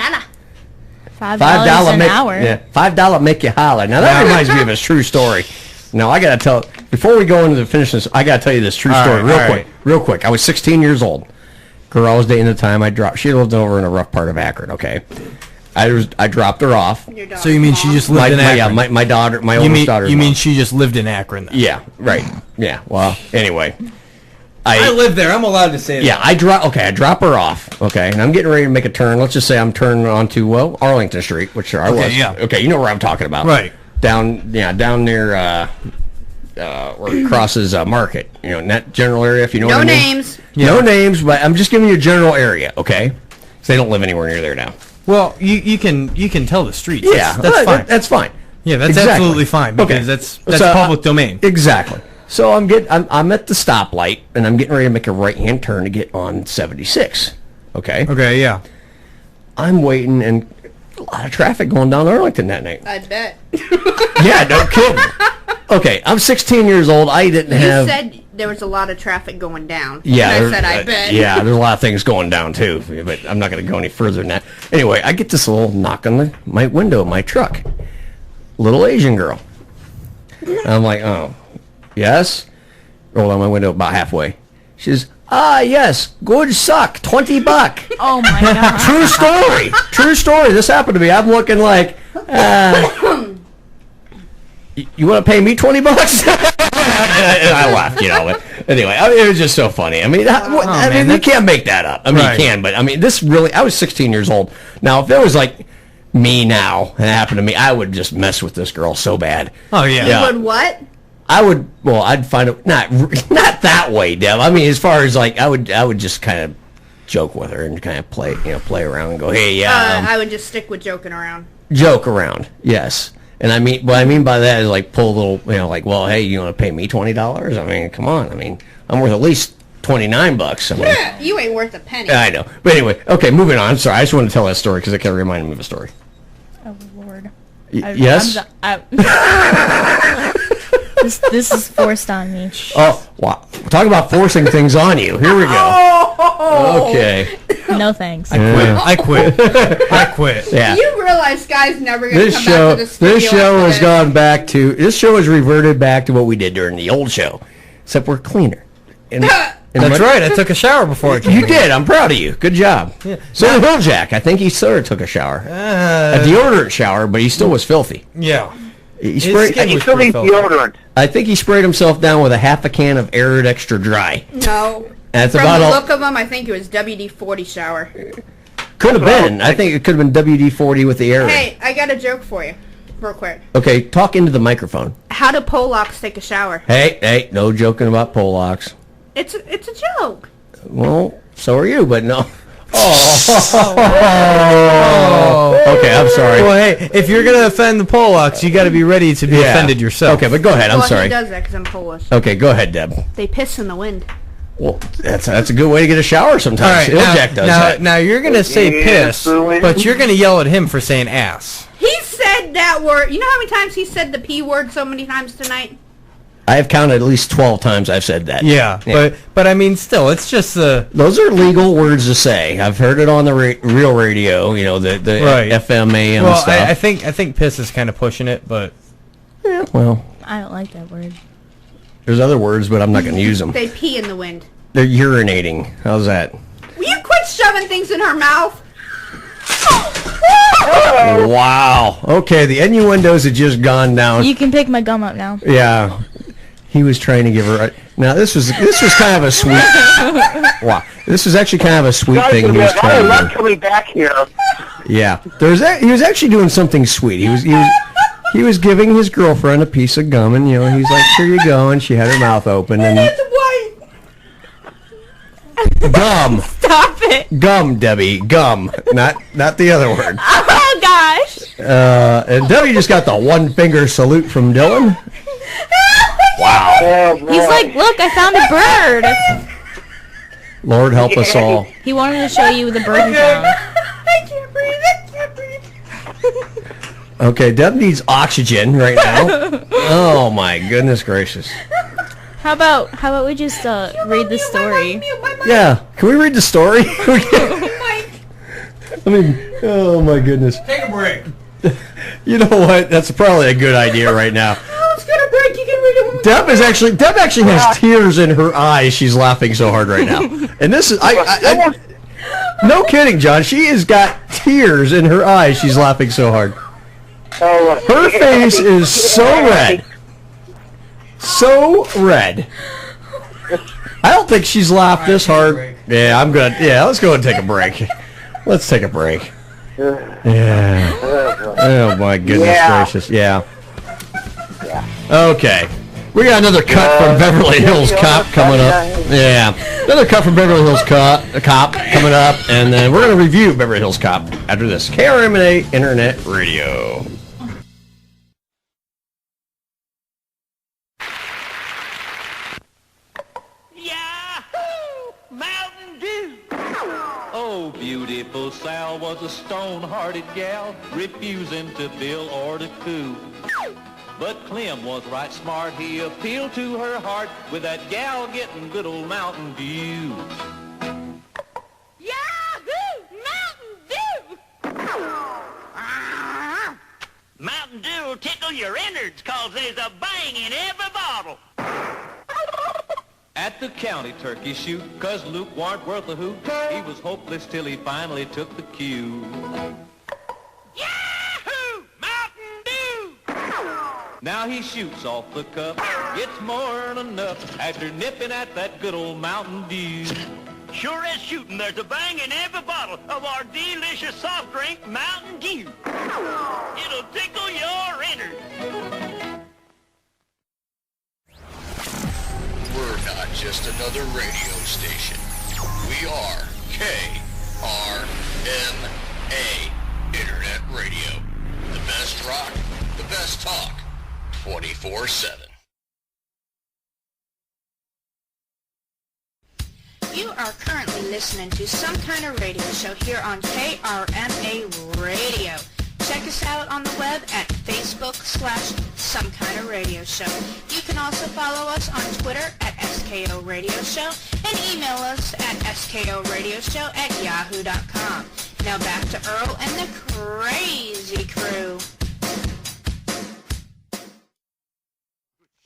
$5 an hour. Yeah, $5 make you holler. Now, that reminds me of a true story. Now, I got to tell... Before we go into the finish this, I got to tell you this true story real quick. I was 16 years old. Girl I was dating at the time, she lived over in a rough part of Akron, okay? I dropped her off. So you mean she just lived in Akron? Yeah, my daughter, my oldest daughter. You mean she just lived in Akron then? Yeah, right. Yeah, well, anyway. I live there. I'm allowed to say that. Yeah, I drop her off, okay, and I'm getting ready to make a turn. Let's just say I'm turning onto, Arlington Street, which I was. Yeah. Okay, you know where I'm talking about. Right. Down near, where it crosses Market, in that general area, if you know what I mean. No names. Yeah. No names, but I'm just giving you a general area, okay? So they don't live anywhere near there now. Well, you can tell the streets. Yeah, that's fine. That's fine. Yeah, that's absolutely fine because that's public domain. Exactly. So I'm at the stoplight and I'm getting ready to make a right-hand turn to get on 76. Okay. Okay. Yeah. I'm waiting and a lot of traffic going down Arlington that night. I bet. Yeah, no kidding. Okay, I'm 16 years old. I didn't have... You said there was a lot of traffic going down. Yeah. And I said, I bet. Yeah, there's a lot of things going down, too. But I'm not going to go any further than that. Anyway, I get this little knock on my window of my truck. Little Asian girl. And I'm like, oh, yes? Roll down my window about halfway. She says, yes, good suck, $20. Oh, my God. True story. True story. This happened to me. I'm looking like... You want to pay me $20? And I laughed, Anyway, it was just so funny. I mean, you can't make that up. I mean, you can, but I mean, this really. I was 16 years old. Now, if it was like me now and it happened to me, I would just mess with this girl so bad. Oh yeah. You would what? I would. Well, I'd find it not that way, Deb. I mean, as far as like, I would just kind of joke with her and kind of play around and go, hey, yeah. I would just stick with joking around. Joke around, yes. And I mean, what I mean by that is like pull a little, like, well, hey, you want to pay me $20? I mean, come on. I mean, I'm worth at least $29. I mean, yeah, you ain't worth a penny. I know. But anyway, okay, moving on. Sorry, I just want to tell that story because it kind of reminded me of a story. Oh, Lord. Yes? This is forced on me. Oh, wow. Talk about forcing things on you. Here we go. Okay. No thanks. I quit. Yeah. You realize Sky's never going to come back to the studio. This show has gone back to... This show has reverted back to what we did during the old show. Except we're cleaner. That's right. I took a shower before I came. You did. I'm proud of you. Good job. Yeah. So did Jack. I think he sort of took a shower. A deodorant shower, but he still was filthy. Yeah. He sprayed deodorant. I think he sprayed himself down with a half a can of Arid Extra Dry. No. That's From about the all. look of him, I think it was WD-40 shower. Could have been. I think it could have been WD-40 with the Arid. Hey, I got a joke for you, real quick. Okay, talk into the microphone. How do Polacks take a shower? Hey, no joking about Polacks. It's a joke. Well, so are you, but no. Oh. Okay, I'm sorry. Well, hey, if you're gonna offend the Polacks, you got to be ready to be offended yourself. Okay, but go ahead. I'm sorry. He does that because I'm Polish. Okay, go ahead, Deb. They piss in the wind. Well, that's a good way to get a shower sometimes. All right, Jack does that. Now you're gonna say piss, but you're gonna yell at him for saying ass. He said that word. You know how many times he said the P word so many times tonight? I have counted at least 12 times I've said that. Yeah. But I mean, still, it's just those are legal words to say. I've heard it on the real radio. You know, the Right. FM, AM well, stuff. I think piss is kind of pushing it, but yeah, well, I don't like that word. there's other words, but I'm not going to use them. They pee in the wind. They're urinating. How's that? Will you quit shoving things in her mouth? Wow. Okay, the innuendos had just gone down. You can pick my gum up now. Yeah. He was trying to give her. Now this was kind of a sweet. Wow, this was actually kind of a sweet thing he was I trying to love do. coming back here. Yeah, he was actually doing something sweet. He was giving his girlfriend a piece of gum, and he's like, "Here you go," and she had her mouth open and gum. Stop it. Gum, Debbie, gum, not the other word. Oh gosh. And Debbie just got the one finger salute from Dylan. Wow. He's like, look, I found a bird. Lord help us all. He wanted to show you the bird he found. I can't breathe. Okay, Deb needs oxygen right now. Oh my goodness gracious. How about we just read the story? Yeah, can we read the story? I mean, oh my goodness. take a break. You know what? That's probably a good idea right now. It's gonna break. You can read it. Deb actually has tears in her eyes. She's laughing so hard right now. And this is no kidding, John. She has got tears in her eyes. She's laughing so hard. Her face is so red. So red. I don't think she's laughed this hard. Yeah, I'm good. Yeah, let's go and take a break. Let's take a break. Yeah. Oh my goodness gracious. Yeah. Okay. We got another cut from Beverly Hills Cop coming up. Yeah. Another cut from Beverly Hills Cop coming up, and then we're going to review Beverly Hills Cop after this. KRMA Internet Radio. Oh, beautiful Sal was a stone-hearted gal, refusing to bill or to coo. But Clem was right smart, he appealed to her heart with that gal getting good old Mountain Dew. Yahoo! Mountain Dew! Mountain Dew will tickle your innards, 'cause there's a bang in every bottle. At the county turkey shoot, 'cause Luke warn't worth a hoot, he was hopeless till he finally took the cue. Yahoo! Mountain Dew! Now he shoots off the cup, gets more than enough after nipping at that good old Mountain Dew. Sure as shooting, there's a bang in every bottle of our delicious soft drink, Mountain Dew. It'll tickle your innards. We're not just another radio station. We are KRMA Internet Radio. The best rock, the best talk, 24/7. You are currently listening to Some Kind of Radio Show here on KRMA Radio. Check us out on the web at Facebook/Some Kind of Radio Show. You can also follow us on Twitter at SKO Radio Show and email us at skoradioshow@yahoo.com. Now back to Earl and the Crazy Crew. Good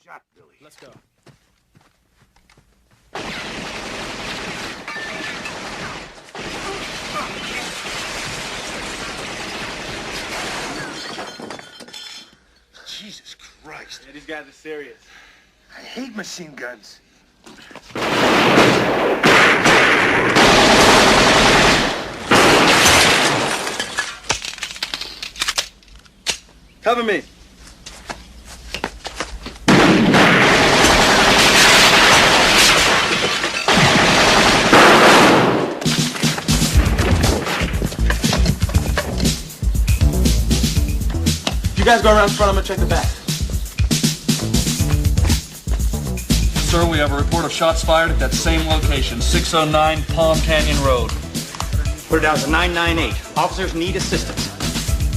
shot, Billy. Let's go. Jesus Christ. Yeah, these guys are serious. I hate machine guns. Cover me. guys go around front, I'm gonna check the back. Sir, we have a report of shots fired at that same location, 609 Palm Canyon Road. Put it down to 998. Officers need assistance.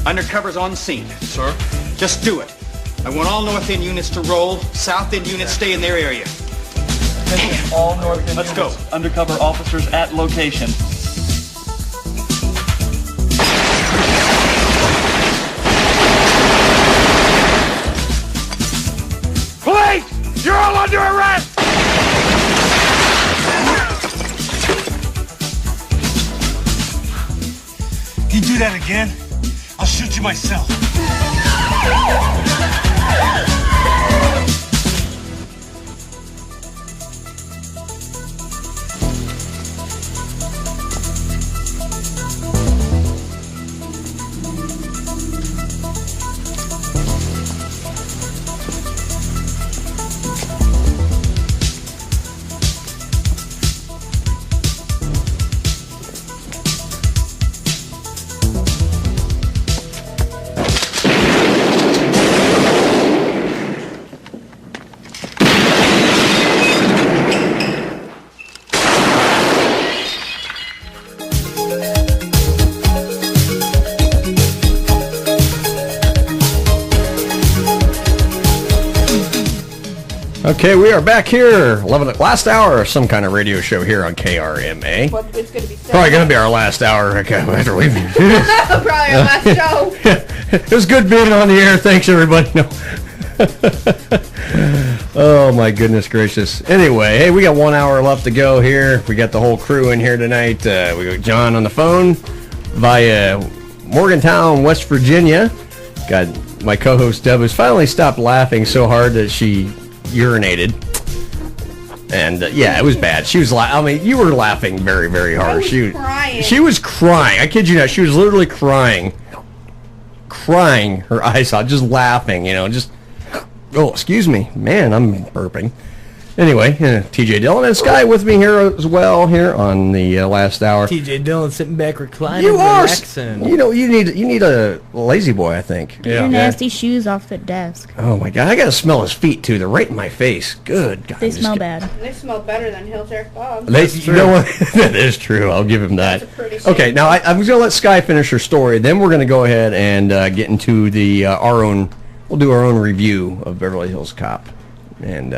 Undercover's on scene. Sir? Just do it. I want all North End units to roll. South End units stay in their area. All North End Let's units. go. Undercover officers at location. Police! You're all under arrest! You do that again, I'll shoot you myself. Okay, we are back here. 11 last hour of some kind of radio show here on KRMA. Well, it's going to be Probably going to be our last hour after we Probably our last show. It was good being on the air. Thanks, everybody. No. Oh, my goodness gracious. Anyway, hey, we got 1 hour left to go here. We got the whole crew in here tonight. We got John on the phone via Morgantown, West Virginia. Got my co-host Deb, who's finally stopped laughing so hard that she urinated. And yeah, it was bad. She was I mean, you were laughing very, very hard. She was crying. I kid you not. She was literally crying her eyes out, just laughing, just, oh, excuse me. Man, I'm burping. Anyway, TJ Dillon and Sky with me here as well here on the last hour. TJ Dillon sitting back reclining, you are, relaxing. You need a lazy boy, I think. Your nasty shoes off the desk. Oh my God, I gotta smell his feet too. They're right in my face. Good God. They smell bad. They smell better than Hills Eric Bob. You know what? That is true. I'll give him that. Okay, now I'm going to let Sky finish her story. Then we're going to go ahead and get into the we'll do our own review of Beverly Hills Cop. And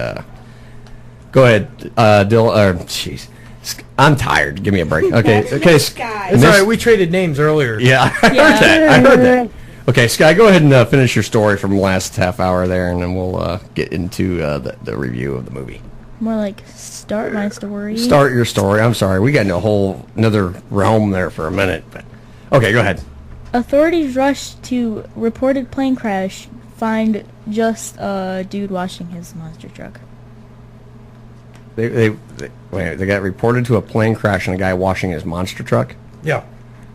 go ahead, Dill. Jeez, I'm tired. Give me a break. Okay. Sky. It's all right. We traded names earlier. Yeah, I heard that. Okay, Sky, go ahead and finish your story from the last half hour there, and then we'll get into the review of the movie. More like start my story. Start your story. I'm sorry. We got in a whole another realm there for a minute. But okay, go ahead. Authorities rushed to reported plane crash, find just a dude washing his monster truck. They got reported to a plane crash and a guy washing his monster truck? Yeah.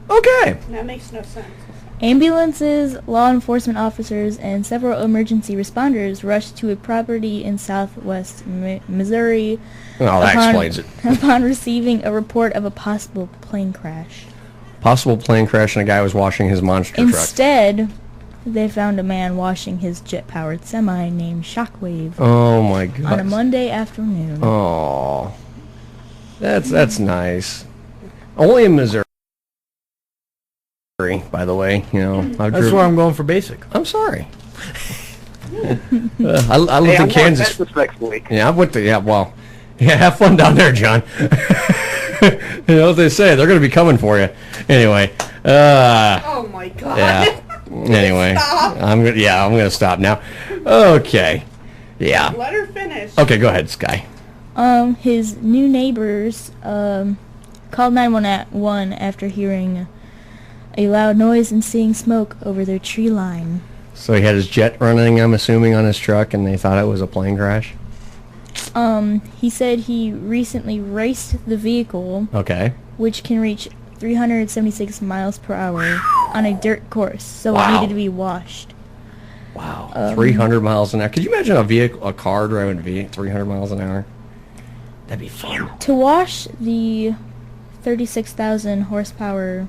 Okay. That makes no sense. Ambulances, law enforcement officers, and several emergency responders rushed to a property in southwest Missouri. Oh, that explains it. Upon receiving a report of a possible plane crash. Possible plane crash and a guy was washing his monster truck. Instead, they found a man washing his jet-powered semi named Shockwave. Oh my God! On a Monday afternoon. Oh, that's nice. Only in Missouri, by the way. That's where I'm going for basic. I'm sorry. I lived in Kansas. Yeah, I went to. Well, have fun down there, John. You know what they say? They're going to be coming for you. Anyway. Oh my God. Yeah. Anyway, Stop. I'm gonna stop now. Okay, yeah. Let her finish. Okay, go ahead, Sky. His new neighbors called 911 after hearing a loud noise and seeing smoke over their tree line. So he had his jet running, I'm assuming, on his truck, and they thought it was a plane crash. He said he recently raced the vehicle. Okay. Which can reach 376 miles per hour on a dirt course, so Wow. it needed to be washed. Wow, 300 miles an hour. Could you imagine a car driving 300 miles an hour? That'd be fun. To wash the 36,000 horsepower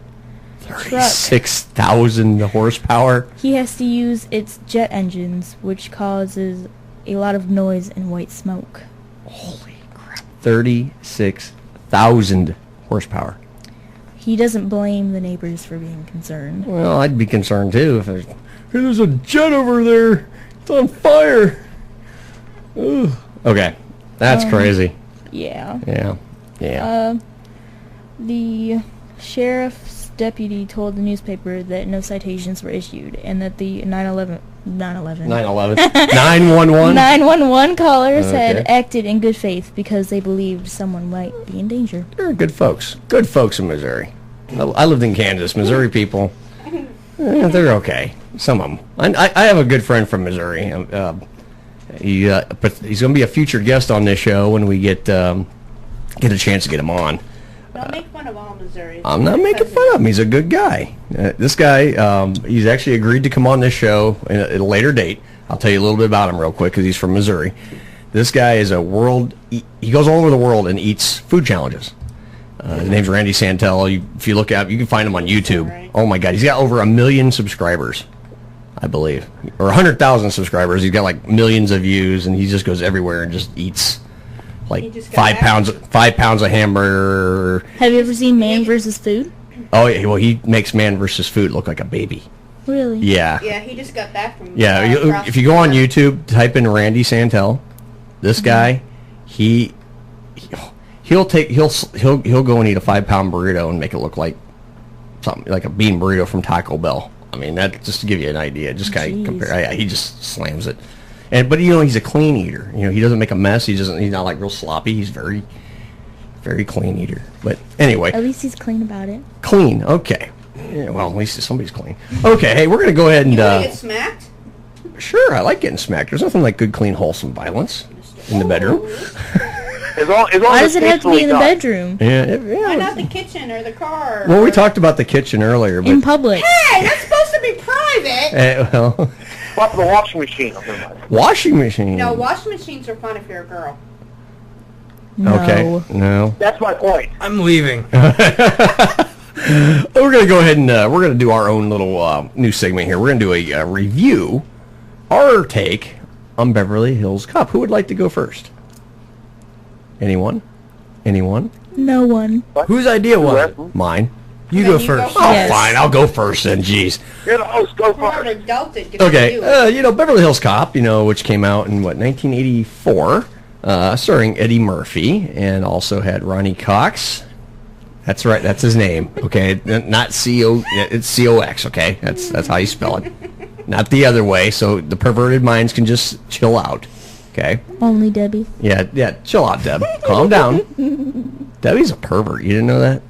truck, 36,000 horsepower. he has to use its jet engines, which causes a lot of noise and white smoke. 36,000 horsepower. He doesn't blame the neighbors for being concerned. Well, I'd be concerned too if there's a jet over there. It's on fire. Ugh. Okay, that's crazy. Yeah. Yeah. The sheriff's deputy told the newspaper that no citations were issued and that the 911 911 911 callers had Okay. acted in good faith because they believed someone might be in danger. They're good folks in Missouri. I lived in Kansas. Missouri people, they're okay. Some of them. I have a good friend from Missouri. He's going to be a future guest on this show when we get a chance to get him on. Don't make fun of all Missouri. I'm not making fun of him. He's a good guy. This guy, he's actually agreed to come on this show at a later date. I'll tell you a little bit about him real quick because he's from Missouri. This guy is he goes all over the world and eats food challenges. His name's Randy Santel. If you look up, you can find him on YouTube. Right. Oh my God, he's got over 1 million subscribers, I believe, or 100,000 subscribers. He's got like millions of views, and he just goes everywhere and just eats like 5 pounds of hamburger. Have you ever seen Man vs. Food? Oh yeah, well he makes Man vs. Food look like a baby. Really? Yeah. Yeah, he just got back from. Yeah, if you go on YouTube, type in Randy Santel. This guy, he'll go and eat a 5-pound burrito and make it look like something like a bean burrito from Taco Bell. I mean, that just to give you an idea, just kind of compare. Yeah, he just slams it. But he's a clean eater. He doesn't make a mess. He's not like real sloppy. He's very, very clean eater. But anyway, At least he's clean about it. clean. Okay. Yeah, well, at least somebody's clean. Okay, hey, we're gonna go ahead and. You want to get smacked? Sure, I like getting smacked. There's nothing like good, clean, wholesome violence in the bedroom. Why does it have to be in the bedroom? Yeah, Why not the kitchen or the car? Well, we talked about the kitchen earlier, but In public. Hey, that's supposed to be private. well, What the washing machine? washing machine. No, washing machines are fun if you're a girl. Okay, no. That's my point. I'm leaving. We're gonna go ahead and we're gonna do our own little new segment here. We're gonna do a review, our take on Beverly Hills Cop. Who would like to go first? Anyone? No one. Whose idea was it? Mine. You go first. Oh, Yes. fine. I'll go first then. Jeez. You're the host. Go Whoever first. dealt it. Okay. Beverly Hills Cop. Which came out in 1984, starring Eddie Murphy, and also had Ronnie Cox. That's right. That's his name. Okay, not C-O. It's C-O-X. Okay, that's how you spell it. Not the other way. So the perverted minds can just chill out. Okay. Only Debbie. Yeah. Chill out, Deb. Calm down. Debbie's a pervert. You didn't know that?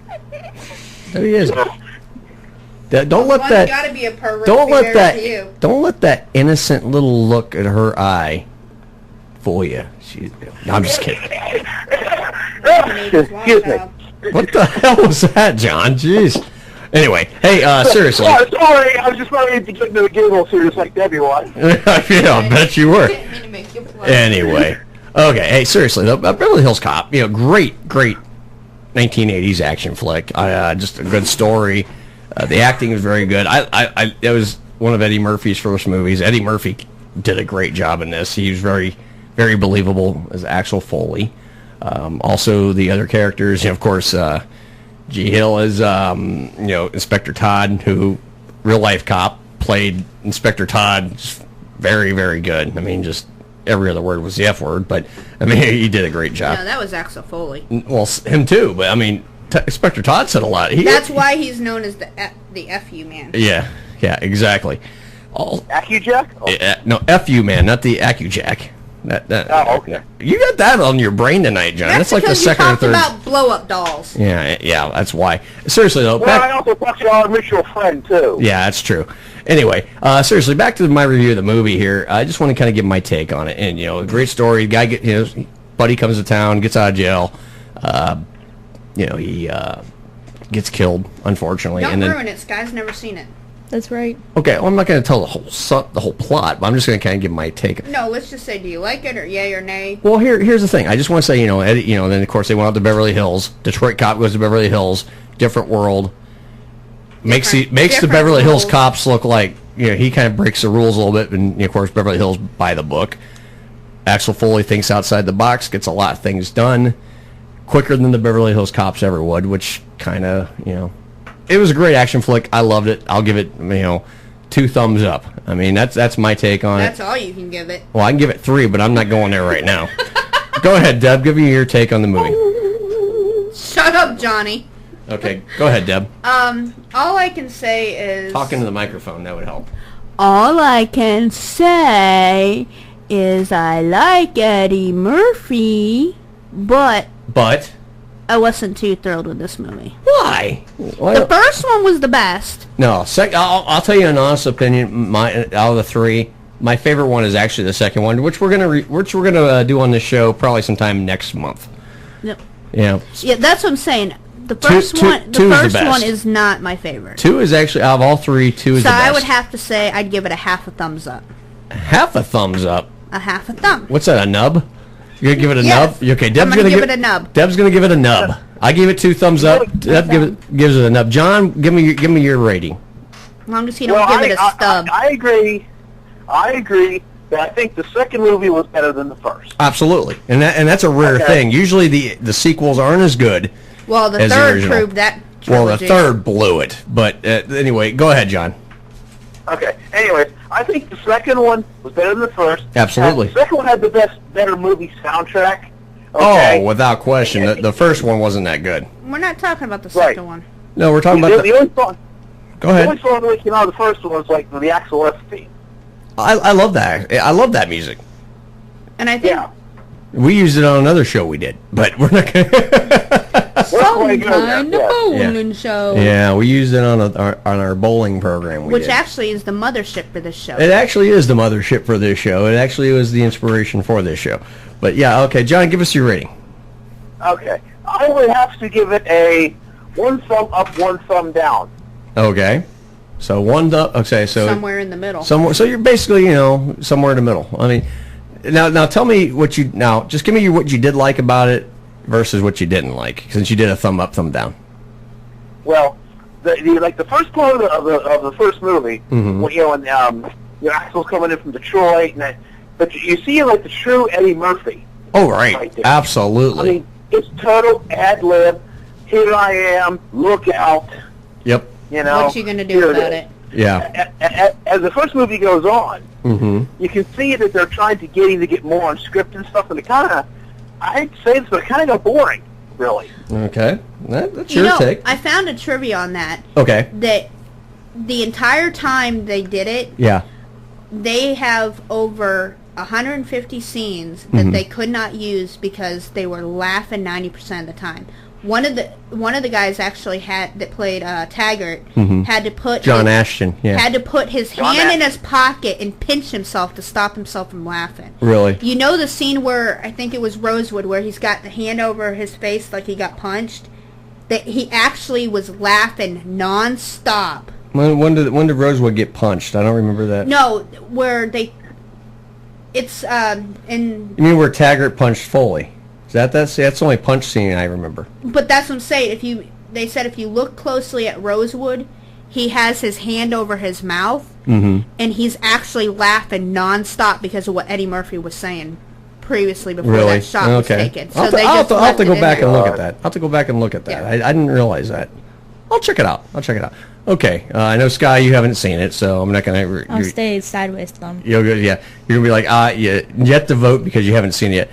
Debbie is. Don't let that. Gotta be a pervert. Don't to be let married that. to you. Don't let that innocent little look at her eye fool you. No, I'm just kidding. Excuse me. What the hell was that, John? Jeez. Anyway, hey, seriously. Oh, sorry, I was just ready to get into the giggle serious like Debbie was. Yeah, I bet you were. Anyway, okay, hey, seriously, though, Beverly Hills Cop, great 1980s action flick. Just a good story. The acting is very good. It was one of Eddie Murphy's first movies. Eddie Murphy did a great job in this. He was very, very believable as Axel Foley. Also, the other characters, of course, G. Hill is, Inspector Todd, who, real life cop, played Inspector Todd. Just very, very good. I mean, just every other word was the F word, but I mean, he did a great job. No, that was Axel Foley. Well, him too, but I mean, Inspector Todd said a lot. That's why he's known as the FU man. Yeah, exactly. Accujack? No, FU man, not the Accujack. Oh, okay. You got that on your brain tonight, John. That's like the second or third. You talked about blow-up dolls. Yeah, that's why. Seriously though, well, I also thought you were a mutual friend too. Yeah, that's true. Anyway, seriously, back to my review of the movie here. I just want to kind of give my take on it. And a great story. Guy buddy comes to town, gets out of jail. He gets killed, unfortunately. Don't ruin it. Sky's never seen it. That's right. Okay, well, I'm not going to tell the whole plot, but I'm just going to kind of give my take. No, let's just say, do you like it or yay or nay? Well, here's the thing. I just want to say, Eddie, then of course they went out to Beverly Hills. Detroit cop goes to Beverly Hills, different world. makes the different Beverly Hills rules. Cops look like, you know, he kind of breaks the rules a little bit, and of course Beverly Hills by the book. Axel Foley thinks outside the box, gets a lot of things done quicker than the Beverly Hills Cops ever would, which kind of, you know, it was a great action flick. I loved it. I'll give it, you know, 2 thumbs up. I mean, that's my take on That's it. all you can give it. Well, I can give it 3, but I'm not going there right now. Go ahead, Deb. Give me your take on the movie. Shut up, Johnny. Okay, go ahead, Deb. All I can say is... Talk into the microphone. That would help. All I can say is I like Eddie Murphy, but I wasn't too thrilled with this movie. Why? The first one was the best. No, I'll tell you an honest opinion. Out of the 3, my favorite one is actually the second one, which we're gonna do on this show probably sometime next month. Yep. Yeah. Yeah, that's what I'm saying. The Two- first two- one, the two is the first best. one is not my favorite. 2 is actually, out of all 3, 2 is So the best. I would have to say I'd give it a half a thumbs up. Half a thumbs up. A half a thumb. What's that? A nub? You're gonna give it a Yes. nub? Okay, I'm Deb's gonna give it a nub. Deb's gonna give it a nub. I gave it 2 thumbs up. Deb gives it a nub. John, give me your rating. As long as you don't give it a stub. I agree. But I think the second movie was better than the first. Absolutely, and that's a rare thing. Usually the sequels aren't as good. Well, the as third original. proved that Well, the trilogy. third blew it. But anyway, go ahead, John. Okay. Anyways, I think the second one was better than the first. Absolutely. The second one had the better movie soundtrack. Okay. Oh, without question. The first one wasn't that good. We're not talking about the second one. No, we're talking about the only song. Go The ahead. only song that came out of the first one was like the Axel F theme. I love that. I love that music. And I think We used it on another show we did, but we're not going to... sometime the bowling show. Yeah, we used it on our bowling program. Which actually is the mothership for this show. It actually is the mothership for this show. It actually was the inspiration for this show. But yeah, okay, John, give us your rating. Okay. I would have to give it a 1 thumb up, 1 thumb down. Okay. So okay, so somewhere in the middle. So you're basically, somewhere in the middle. I mean, now tell me just give me what you did like about it versus what you didn't like, since you did a thumb up, thumb down. Well, the first part of the first movie, when Axel's coming in from Detroit, but you see like the true Eddie Murphy. Oh right, there. Absolutely. I mean, it's total ad lib. Here I am. Look out. Yep. What you gonna do about it? Yeah. As the first movie goes on, Mm-hmm. you can see that they're trying to get him to get more on script and stuff, and it kind of, I'd say this, but it kind of got boring, really. Okay. That's your take. I found a trivia on that. Okay. That the entire time they did it, Yeah. they have over 150 scenes that they could not use because they were laughing 90% of the time. One of the guys actually that played Taggart had to put John Ashton. Yeah. had to put his hand in his pocket and pinch himself to stop himself from laughing. Really? You know the scene where I think it was Rosewood where he's got the hand over his face like he got punched? That he actually was laughing nonstop. When did Rosewood get punched? I don't remember that. No, where it's in. You mean where Taggart punched Foley? That's the only punch scene I remember. But that's what I'm saying. They said if you look closely at Rosewood, he has his hand over his mouth, and he's actually laughing nonstop because of what Eddie Murphy was saying previously before that shot was taken. So I'll have to go back and look at that. I'll have to go back and look at that. Yeah. I didn't realize that. I'll check it out. Okay. I know, Sky, you haven't seen it, so I'm not going to... I'll stay sideways thumb. You're going to be like, you have to vote because you haven't seen it yet.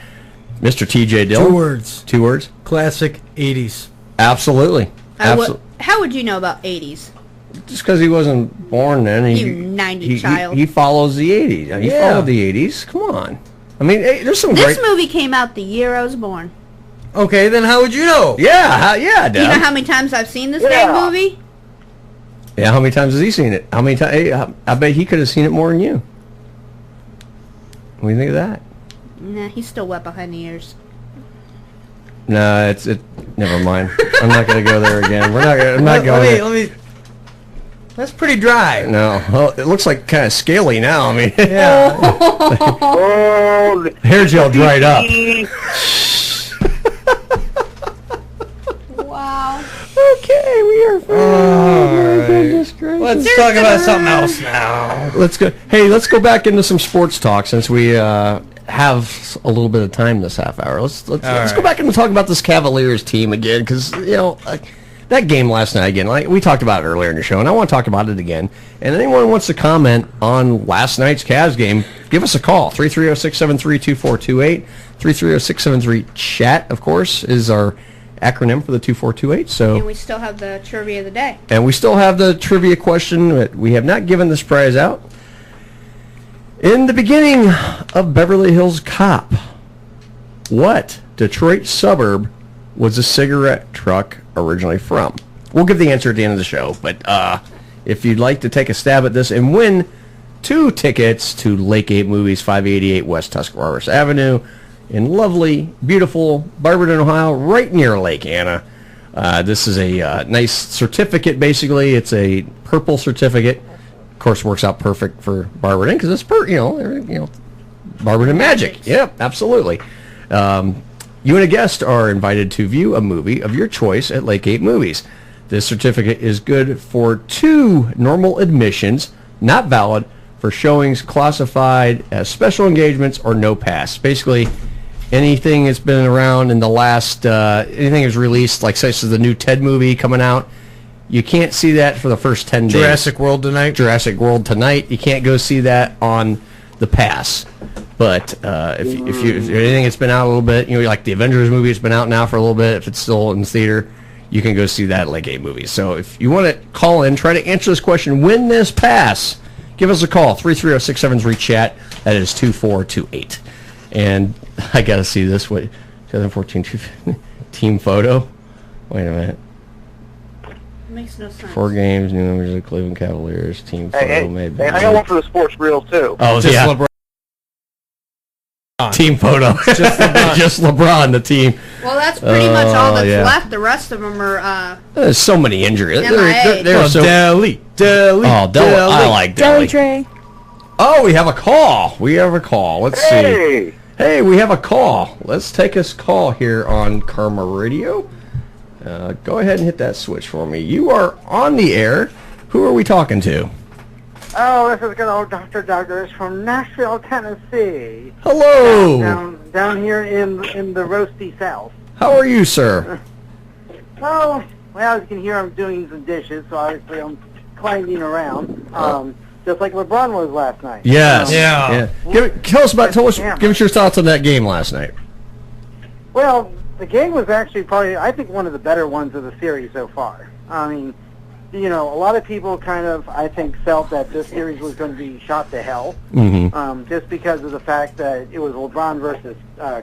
Mr. T.J. Dillon? 2 words. 2 words? Classic 80s. Absolutely. How would you know about 80s? Just because he wasn't born then. You 90 child. He follows the 80s. He followed the 80s. Come on. I mean, there's some This movie came out the year I was born. Okay, then how would you know? Yeah, Dad. You know how many times I've seen this dang movie? Yeah, how many times has he seen it? How many times? I bet he could have seen it more than you. What do you think of that? Nah, he's still wet behind the ears. No, never mind. I'm not going to go there again. I'm not going there. Let me. That's pretty dry. No. Well, it looks like kind of scaly now. I mean, yeah. Hair gel dried up. Wow. Okay, we are. All right. Let's talk about something else now. Let's go. Hey, let's go back into some sports talk since we have a little bit of time this half hour. Let's go back and talk about this Cavaliers team again, because that game last night again. Like we talked about it earlier in the show, and I want to talk about it again. And anyone who wants to comment on last night's Cavs game, give us a call. 330-673-2428. 330-673-CHAT, of course, is our acronym for the 2428. So, and we still have the trivia of the day. And we still have the trivia question, but we have not given this prize out. In the beginning of Beverly Hills Cop, what Detroit suburb was a cigarette truck originally from? We'll give the answer at the end of the show, but if you'd like to take a stab at this and win 2 tickets to Lake 8 Movies, 588 West Tuscarawas Avenue, in lovely, beautiful Barberton, Ohio, right near Lake Anna. This is a nice certificate, basically. It's a purple certificate. Of course, works out perfect for Barberton because it's Barberton magic. Yep, absolutely. You and a guest are invited to view a movie of your choice at Lake 8 Movies. This certificate is good for 2 normal admissions, not valid for showings classified as special engagements or no pass. Basically, anything that's been around in the last, anything is released, like such as the new Ted movie coming out, you can't see that for the first 10 days. Jurassic World Tonight. You can't go see that on the pass. But if anything that's been out a little bit, like the Avengers movie has been out now for a little bit, if it's still in the theater, you can go see that at Lake 8 Movies. So if you want to call in, try to answer this question, win this pass, give us a call, 330-673-CHAT. That is 2428. And I got to see this. What, 2014 team photo? Wait a minute. Makes no sense. 4 games, new members of the Cleveland Cavaliers, team photo maybe. Hey, I got one for the sports reel, too. Oh, yeah. LeBron. Team photo. Just LeBron, the team. Well, that's pretty much all that's left. The rest of them are... There's so many injuries. MIA. Deli. I like Deli. Tray. Oh, we have a call. Let's see. Hey, we have a call. Let's take this call here on Karma Radio. Go ahead and hit that switch for me. You are on the air. Who are we talking to? Oh, this is good old Dr. Douglas from Nashville, Tennessee. Hello. Down here in the roasty South. How are you, sir? Oh, well, as you can hear, I'm doing some dishes, so obviously I'm climbing around. Just like LeBron was last night. Yes. Tell us give us your thoughts on that game last night. Well, the game was actually probably, I think, one of the better ones of the series so far. I mean, a lot of people kind of, I think, felt that this series was going to be shot to hell, just because of the fact that it was LeBron versus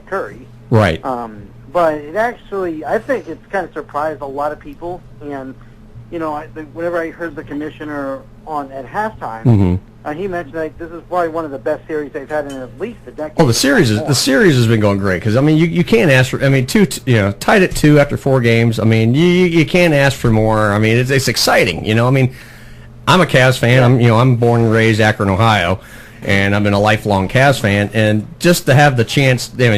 Curry. Right. But it actually, I think it's kind of surprised a lot of people, and whenever I heard the commissioner on at halftime, he mentioned that this is probably one of the best series they've had in at least a decade. Oh, the series has been going great because you can't ask for. Tied at 2 after 4 games. You can't ask for more. It's exciting. I'm a Cavs fan. I'm born and raised Akron, Ohio, and I've been a lifelong Cavs fan. And just to have the chance, the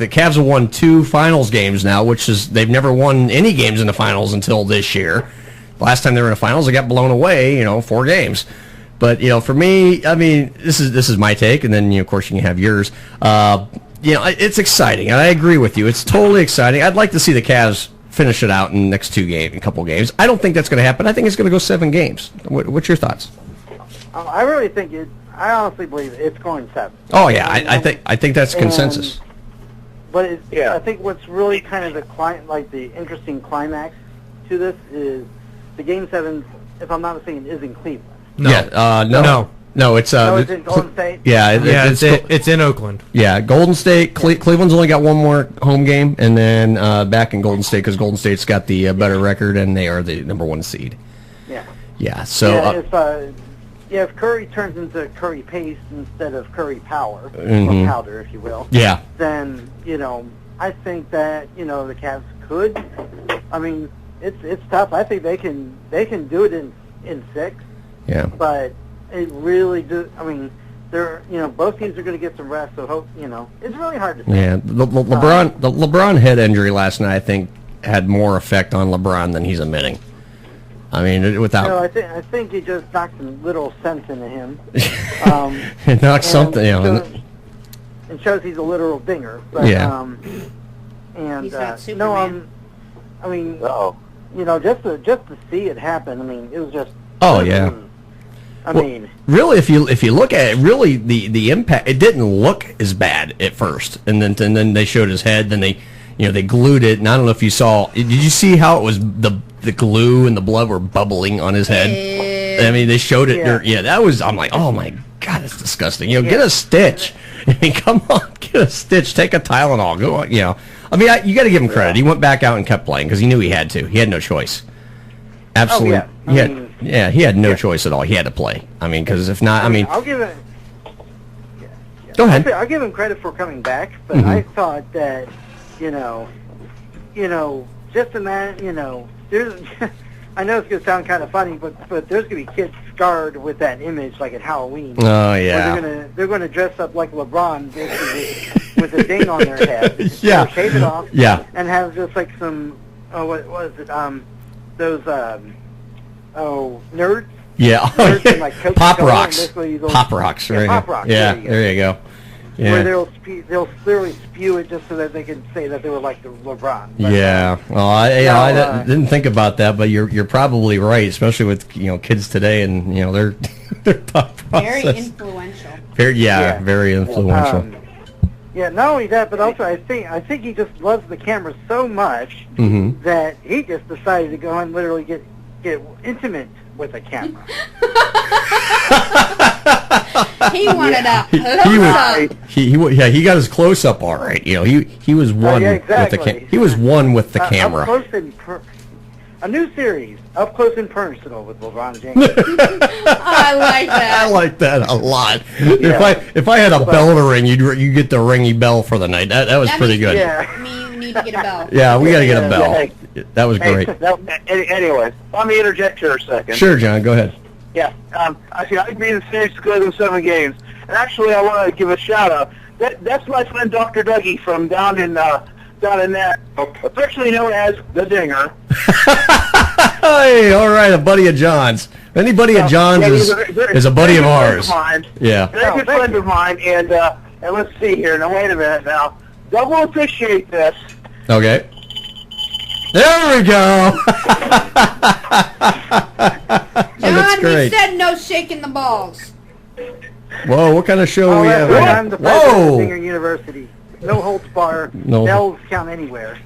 Cavs have won 2 finals games now, which is they've never won any games in the finals until this year. Last time they were in the finals, they got blown away, 4 games. But, for me, this is my take, and then, of course, you can have yours. It's exciting, and I agree with you. It's totally exciting. I'd like to see the Cavs finish it out in the next couple games. I don't think that's going to happen. I think it's going to go 7 games. What's your thoughts? I really think I honestly believe it's going 7. Oh, yeah, I think that's consensus. But I think what's really kind of the interesting climax to this is the Game 7, if I'm not mistaken, is in Cleveland. No. No, it's it's in Golden State. Yeah, it's in Oakland. Yeah, Golden State. Cleveland's only got 1 more home game, and then back in Golden State because Golden State's got the better record, and they are the number 1 seed. Yeah. Yeah. So. If Curry turns into Curry paste instead of Curry power, or powder, if you will. Yeah. Then I think that the Cavs could. It's tough. I think they can do it in 6. Yeah. But it really they're both teams are going to get some rest. So hope it's really hard to say. Yeah. The LeBron head injury last night, I think, had more effect on LeBron than he's admitting. I mean, without I think he just knocked some little sense into him. it knocks something. And shows he's a literal dinger. But, Yeah. And He's not Superman. I mean, Uh-oh. just to see it happen. I mean, it was just. Oh yeah. I mean, really, if you look at it, really the impact, it didn't look as bad at first, and then they showed his head, then they glued it, and I don't know if you saw. Did you see how it was the glue and the blood were bubbling on his head? I mean, they showed it. That was. I'm like, oh my god, it's disgusting. Get a stitch. I mean, come on, get a stitch. Take a Tylenol. Go on. I mean, you got to give him credit. He went back out and kept playing because he knew he had to. He had no choice. Absolutely. Oh, yeah. He had no choice at all. He had to play. I mean, because if not, I'll give it. Go ahead. I'll give him credit for coming back, but I thought that, just in that, there's. I know it's gonna sound kind of funny, but there's gonna be kids scarred with that image, like at Halloween. Oh yeah. Where they're gonna dress up like LeBron, basically, with a ding on their head. Yeah. Shave it off. Yeah. And have just like some. What was it? Those nerds. Yeah. Nerds and, like, Pop Coca-Cola, rocks. and basically those- Pop rocks. Right. Pop rocks. Yeah. There you go. Yeah. Where they'll clearly spew it just so that they can say that they were like the LeBron. But, Yeah. Well, I didn't think about that, but you're probably right, especially with kids today, and their thought process. Very influential. Very influential. Not only that, but also I think he just loves the camera so much that he just decided to go and literally get intimate with a camera. He wanted a close-up. He got his close up all right. He was one with the He was one with the camera. Up close a new series, Up Close and Personal with LeBron James. I like that. I like that a lot. If I had a bell to ring, you get the ringy bell for the night. That was pretty good. You need to get a bell. Yeah, we got to get a bell. That was great. Anyway, let me interject here a second. Sure, John. Go ahead. Yeah, I agree the series is good in 7 games. And actually, I want to give a shout out. That's my friend Dr. Dougie from down in that, affectionately known as the Dinger. Hey, all right, a buddy of John's. Any buddy of John's is a buddy of ours. Yeah. Very good friend of mine, and let's see here. Now, wait a minute now. Double appreciate this. Okay. There we go. John, we said no shaking the balls. Whoa, what kind of show we have? I'm the president of Singer University. No holds bar. No. Bells count anywhere.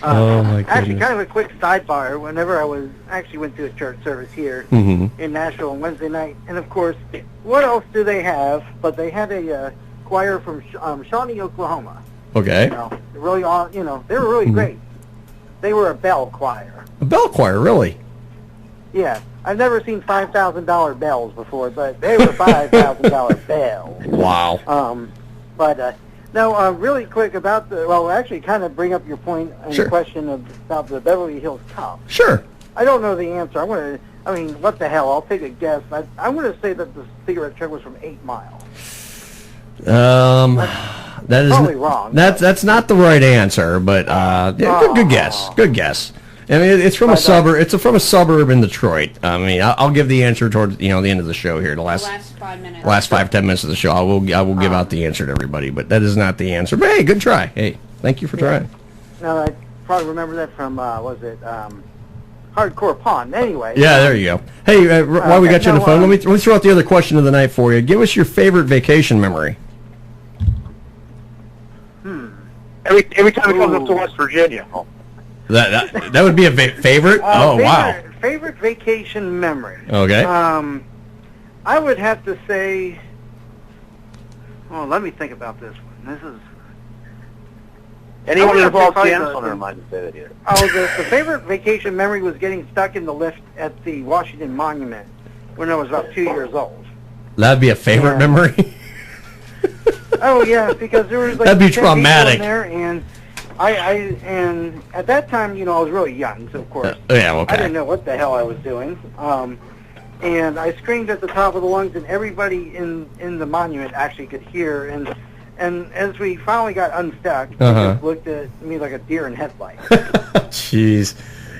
Oh my goodness. Actually, kind of a quick sidebar. Whenever I went to a church service here in Nashville on Wednesday night, and of course, what else do they have? But they had a choir from Shawnee, Oklahoma. Okay. They were really great. They were a bell choir. A bell choir, really? Yeah, I've never seen $5,000 bells before, but they were $5,000 bells. Wow. Now, really quick about actually kind of bring up your point and the question about the Beverly Hills Cop. Sure. I don't know the answer. What the hell? I'll take a guess. I'm going to say that the cigarette truck was from 8 Mile. That is probably wrong. That's not the right answer, but good guess. Good guess. I mean, it's from a suburb. It's from a suburb in Detroit. I mean, I'll give the answer towards the end of the show here. The last 5 minutes. Last 5-10 minutes of the show, I will give out the answer to everybody. But that is not the answer. But hey, good try. Hey, thank you for trying. No, I probably remember that from Hardcore Pond. Anyway. Yeah, there you go. Hey, while we got you on the phone, let me throw out the other question of the night for you. Give us your favorite vacation memory. Every time it comes up to West Virginia. That would be a favorite? Wow. Favorite vacation memory. Okay. I would have to say, let me think about this one. This is... Anyone involved Janice on their mind to say that here. The favorite vacation memory was getting stuck in the lift at the Washington Monument when I was about 2 years old. That'd be a favorite memory? Oh, yeah, because there was that'd be traumatic. In there, and and at that time, I was really young, so of course, I didn't know what the hell I was doing. And I screamed at the top of the lungs, and everybody in the monument actually could hear. And as we finally got unstuck, they just looked at me like a deer in headlights. Jeez.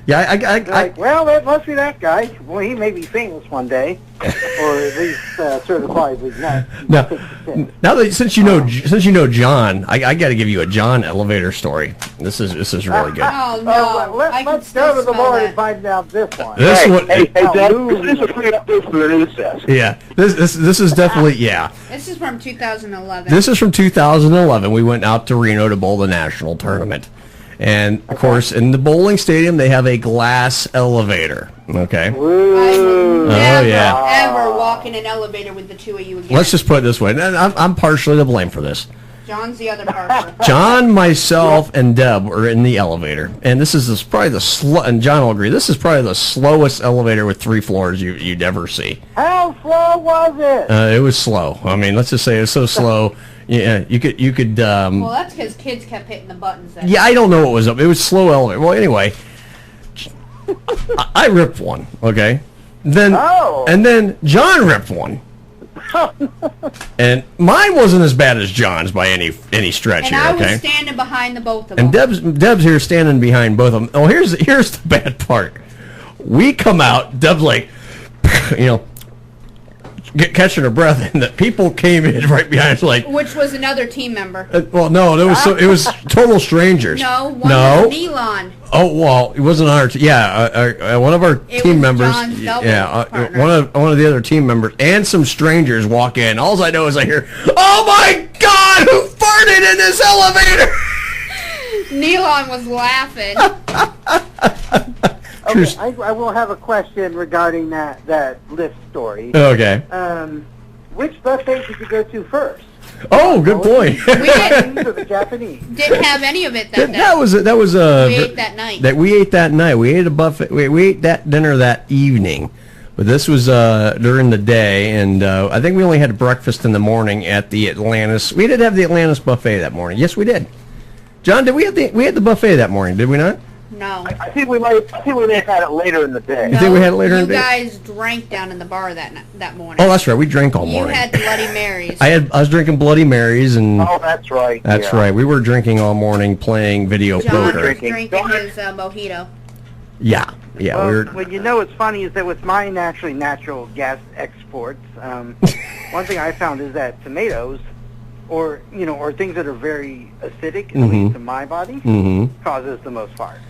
Yeah, Like, well, it must be that guy. Well, he may be famous one day, or at least certifiably not. Now that since you know John, I got to give you a John elevator story. This is really good. Oh no! Let's go to the Lord and find out this one. This one, Hey, Dad, this is pretty up for the incest. yeah. This is definitely yeah. This is from 2011. This is from 2011. We went out to Reno to bowl the national tournament. And, of course, in the bowling stadium, they have a glass elevator. Okay? Never, yeah. ever walk in an elevator with the two of you again. Let's just put it this way. And I'm partially to blame for this. John's the other part. John, myself, and Deb were in the elevator. And this is probably the and John will agree, this is probably the slowest elevator with 3 floors you'd ever see. How slow was it? It was slow. I mean, let's just say it was so slow. Yeah, you could. Well, that's because kids kept hitting the buttons. Yeah, I don't know what was up. It was slow elevator. Well, anyway, I ripped one. Okay, and then John ripped one, and mine wasn't as bad as John's by any stretch and here. I Okay, was standing behind the both of them. and Deb's here standing behind both of them. Oh, here's the bad part. We come out. Deb's like, catching her breath, and the people came in right behind us, like. Which was another team member. Well, no, it was total strangers. No, one was Elon. Oh well, it wasn't our. One of our team members. John's one of the other team members and some strangers walk in. All I know is I hear, "Oh my God, who farted in this elevator?" Elon was laughing. Okay, I will have a question regarding that lift story. Okay. Which buffet did you go to first? Oh, good point. We Chinese or the Japanese? Didn't have any of it that day. That was we ate that night. We ate that night. We ate a buffet. We ate that dinner that evening, but this was during the day, and I think we only had breakfast in the morning at the Atlantis. We did have the Atlantis buffet that morning. Yes, we did. John, did we had the buffet that morning? Did we not? No. I think we may have had it later in the day. You think we had it later in the day? You guys drank down in the bar that morning. Oh, that's right. We drank all morning. You had Bloody Marys. I was drinking Bloody Marys and. Oh, that's right. That's right. We were drinking all morning, playing video John poker. was drinking his mojito. Yeah. Well, what you know what's funny is that with my natural gas exports, one thing I found is that tomatoes, or things that are very acidic, at least to my body, causes the most fire.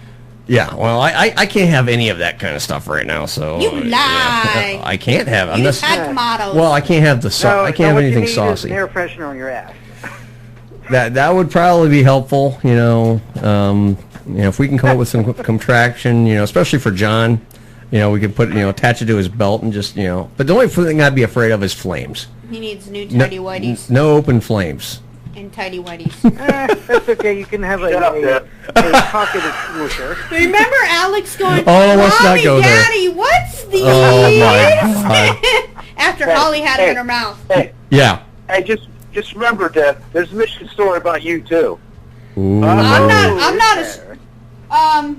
Yeah, well, I can't have any of that kind of stuff right now, so... You lie! I can't have... You just had tomatoes. Well, I can't have the I can't have anything saucy. An air freshener on your ass. That would probably be helpful, if we can come up with some contraction, especially for John, we could put, attach it to his belt and just, But the only thing I'd be afraid of is flames. He needs new tidy whities. No open flames. And tidy whities. That's okay. You can have a pocket extinguisher. Remember Alex going, let's not Mommy, go there. Daddy, what's the After Holly had him in her mouth. Hey. Yeah. Hey, just remember, Deb, there's a Michigan story about you, too. Ooh. I'm not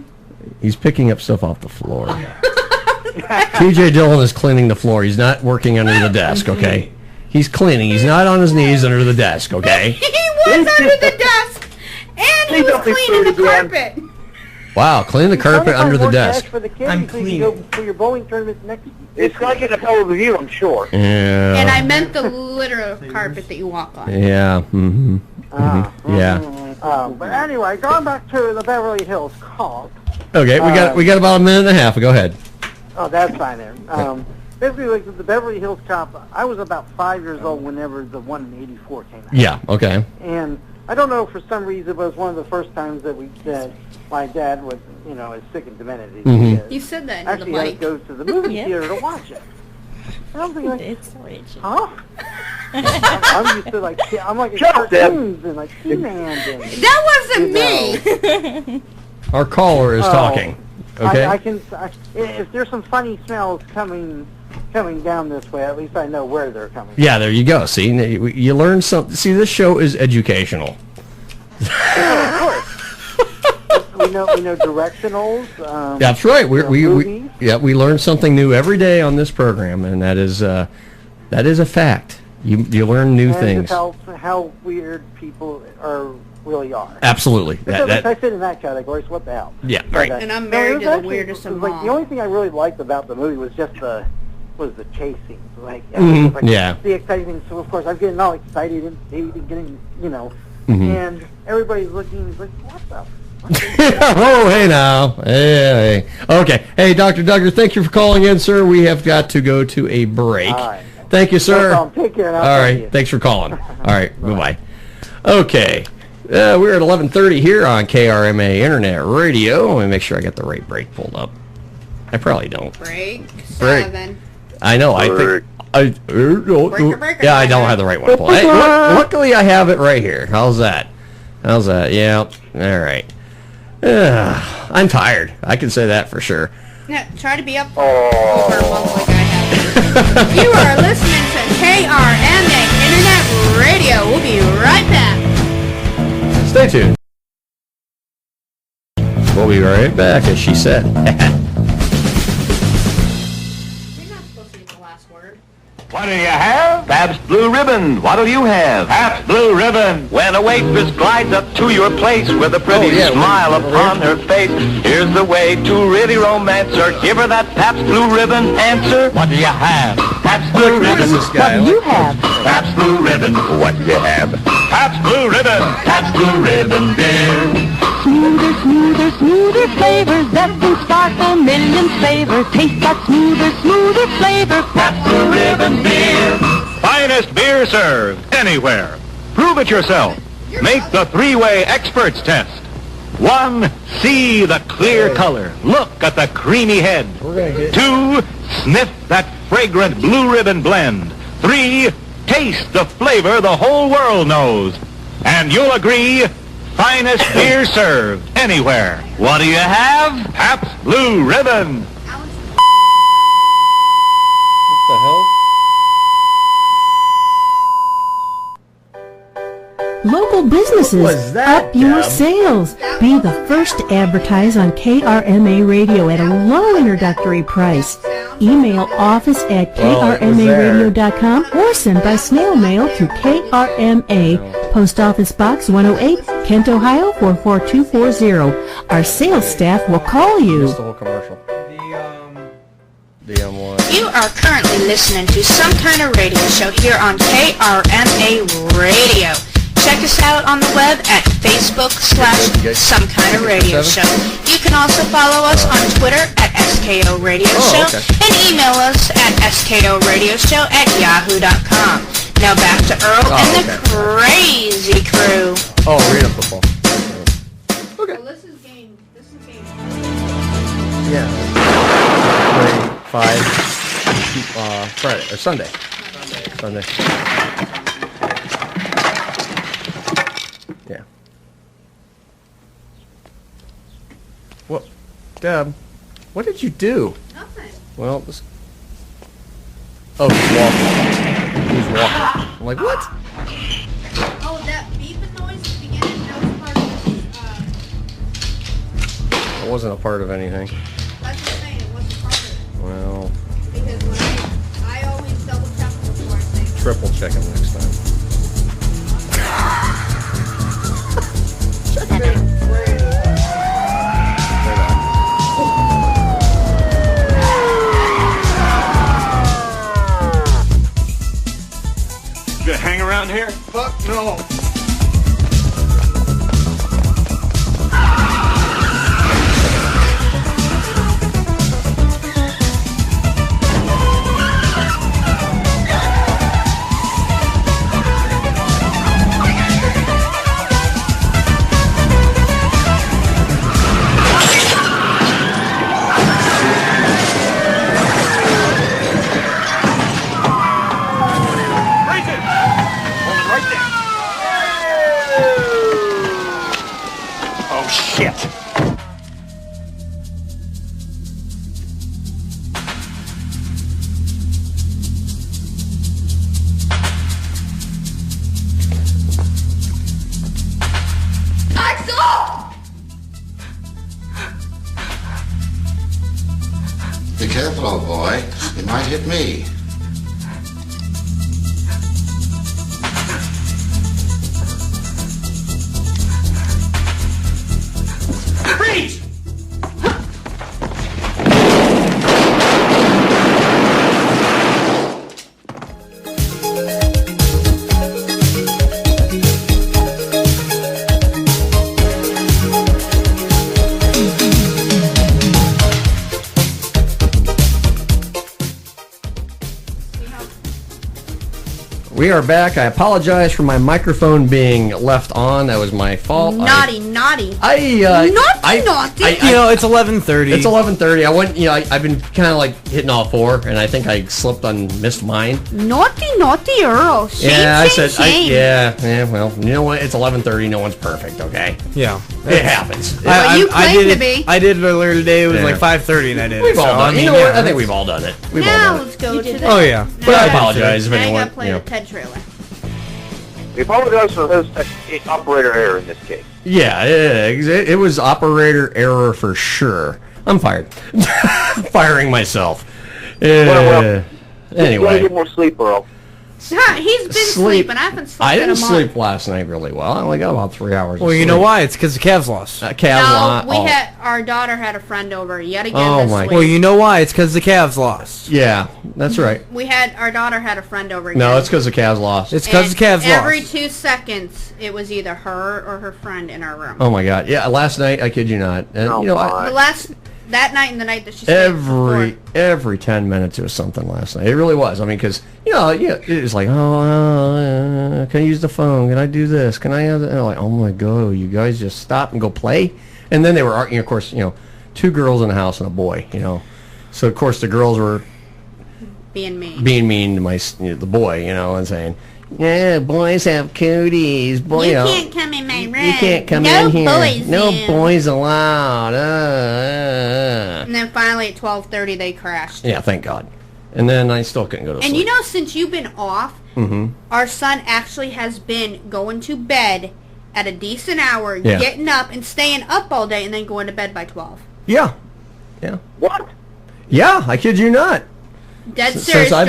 He's picking up stuff off the floor. TJ Dillon is cleaning the floor. He's not working under the desk, okay? He's cleaning. He's not on his knees under the desk, okay? He was under the desk, and he was cleaning the carpet. Wow, clean the carpet under the desk. For the kids, I'm cleaning. You go for your bowling tournament next. It's going to get a hell of a view, I'm sure. Yeah. And I meant the litter carpet that you walk on. Yeah. Yeah. But anyway, going back to the Beverly Hills Cop. Okay, we got about a minute and a half. Go ahead. Oh, that's fine there. Basically, like the Beverly Hills Cop, I was about 5 years old whenever the one in '84 came out. Yeah. Okay. And I don't know, for some reason, it was one of the first times that my dad was, as sick and demented. You said that into actually the had mic. to go to the movie theater to watch it. And I'm thinking, it's raging. huh? I'm used to I'm like in cartoons and like He-Man. That wasn't me. Our caller is talking. Okay. If there's some funny smells coming down this way, at least I know where they're coming. Yeah, there you go. See, you learn something. See, this show is educational. Yeah, of course. we know directionals. That's right. We movies. we learn something new every day on this program, and that is a fact. You learn new things. Just how weird people are really are. Absolutely. I fit in that category, so what the hell? Yeah, right. And I'm married to the weirdest of like, all. the only thing I really liked about the movie was just the chase scenes. Like, the exciting thing. So, of course, I'm getting all excited and getting, and everybody's looking like, what the oh, hey now. Hey. Okay. Hey, Dr. Duggar, thank you for calling in, sir. We have got to go to a break. All right. Thank you, sir. No problem. Take care. All right. Thanks for calling. All right. Bye-bye. Okay. We're at 11:30 here on KRMA Internet Radio. Let me make sure I got the right break pulled up. I probably don't. Break 7. I know. I think... I don't have the right one pulled. Hey, luckily, I have it right here. How's that? Yeah. All right. I'm tired. I can say that for sure. Yeah, try to be up for over a month like I have. You are listening to KRMA Internet Radio. We'll be right back. Stay tuned. We'll be right back, as she said. What do you have? Pabst Blue Ribbon. What'll you have? Pabst Blue Ribbon. When a waitress glides up to your place with a pretty smile upon her face, here's the way to really romance her. Give her that Pabst Blue Ribbon answer. What do you have? Pabst Blue Ribbon. What do you have? Pabst Blue Ribbon. What do you have? Pabst Blue Ribbon. Pabst Blue Ribbon beer. Smoother flavors that can sparkle million flavors. Taste that smoother flavor. Pabst Blue Ribbon beer. Finest beer served anywhere. Prove it yourself. Make the three-way experts test. 1, see the clear color. Look at the creamy head. 2, sniff that fragrant Blue Ribbon blend. 3, taste the flavor the whole world knows. And you'll agree, finest beer served anywhere. What do you have? Pabst Blue Ribbon. What the hell? Local businesses, up your sales. Be the first to advertise on KRMA Radio at a low introductory price. Email office@krmaradio.com or send by snail mail to KRMA, Post Office Box 108, Kent, Ohio 44240. Our sales staff will call you. Just the whole commercial. You are currently listening to Some Kind of Radio Show here on KRMA Radio. Check us out on the web at Facebook/Some Kind of Radio Show. You can also follow us on Twitter at SKO Radio Show and email us at skoradioshow@yahoo.com. Now back to Earl and the Crazy Crew. Oh, arena football. Okay. Well, this is game. Yeah. Play 5 Friday or Sunday. Sunday. Yeah. What, Deb? What did you do? Nothing. Well, this. Oh, he's walking. He's walking. I'm like, what? Oh, that beeping noise at the beginning, that was part of this, It wasn't a part of anything. that's what I'm saying, it wasn't part of it. Well, Because when I always double check before I say triple check him next time. Check it in. You gonna hang around here? Fuck no. Shit. Be careful, old boy. It might hit me. We are back. I apologize for my microphone being left on. That was my fault. Naughty. Naughty. Naughty. It's 11:30. It's 11:30. I went. I've been kind of like hitting all four, and I think I slipped on missed mine. Naughty Earl. Shame, I shame, said. shame. Well, you know what? It's 11:30. No one's perfect. Okay. Yeah. It happens. You claim to be. I did it earlier today. It was like 5:30, and I did. We've it. all done. You know what? I think we've all done it. We've all Now done it. let's go to the... Oh yeah. But I apologize if Now you anyone. gotta play the Ted trailer. We apologize for this operator error in this case. Yeah, it was operator error for sure. I'm fired. Firing myself. Well, anyway. You gotta get more sleep, Earl. He's been sleeping. I haven't slept I in a didn't month. sleep last night really well. I only got about 3 hours. Well, of you know sleep. why? It's because the Cavs lost. No, our daughter had a friend over yet again this week. Well, you know why? It's because the Cavs lost. Yeah, that's right. Our daughter had a friend over again. No, it's because the Cavs lost. It's because the Cavs lost. Every 2 seconds, it was either her or her friend in our room. Oh my God! Yeah, last night I kid you not. And, That night and the night that she stayed every 10 minutes it was something last night. It really was. I mean, because it was like, can I use the phone? Can I do this? Can I have that? And I'm like, oh my God, you guys just stop and go play. And then they were arguing. Of course, 2 girls in a house and a boy. So of course the girls were being mean to the boy. And saying, yeah, boys have cooties. Boy, you can't come in my room. You can't come in here. No boys allowed. And then finally at 12:30 they crashed. Yeah, thank God. And then I still couldn't go to sleep. And since you've been off, our son actually has been going to bed at a decent hour, getting up and staying up all day, and then going to bed by 12. Yeah. What? Yeah, I kid you not. Dead serious, since I've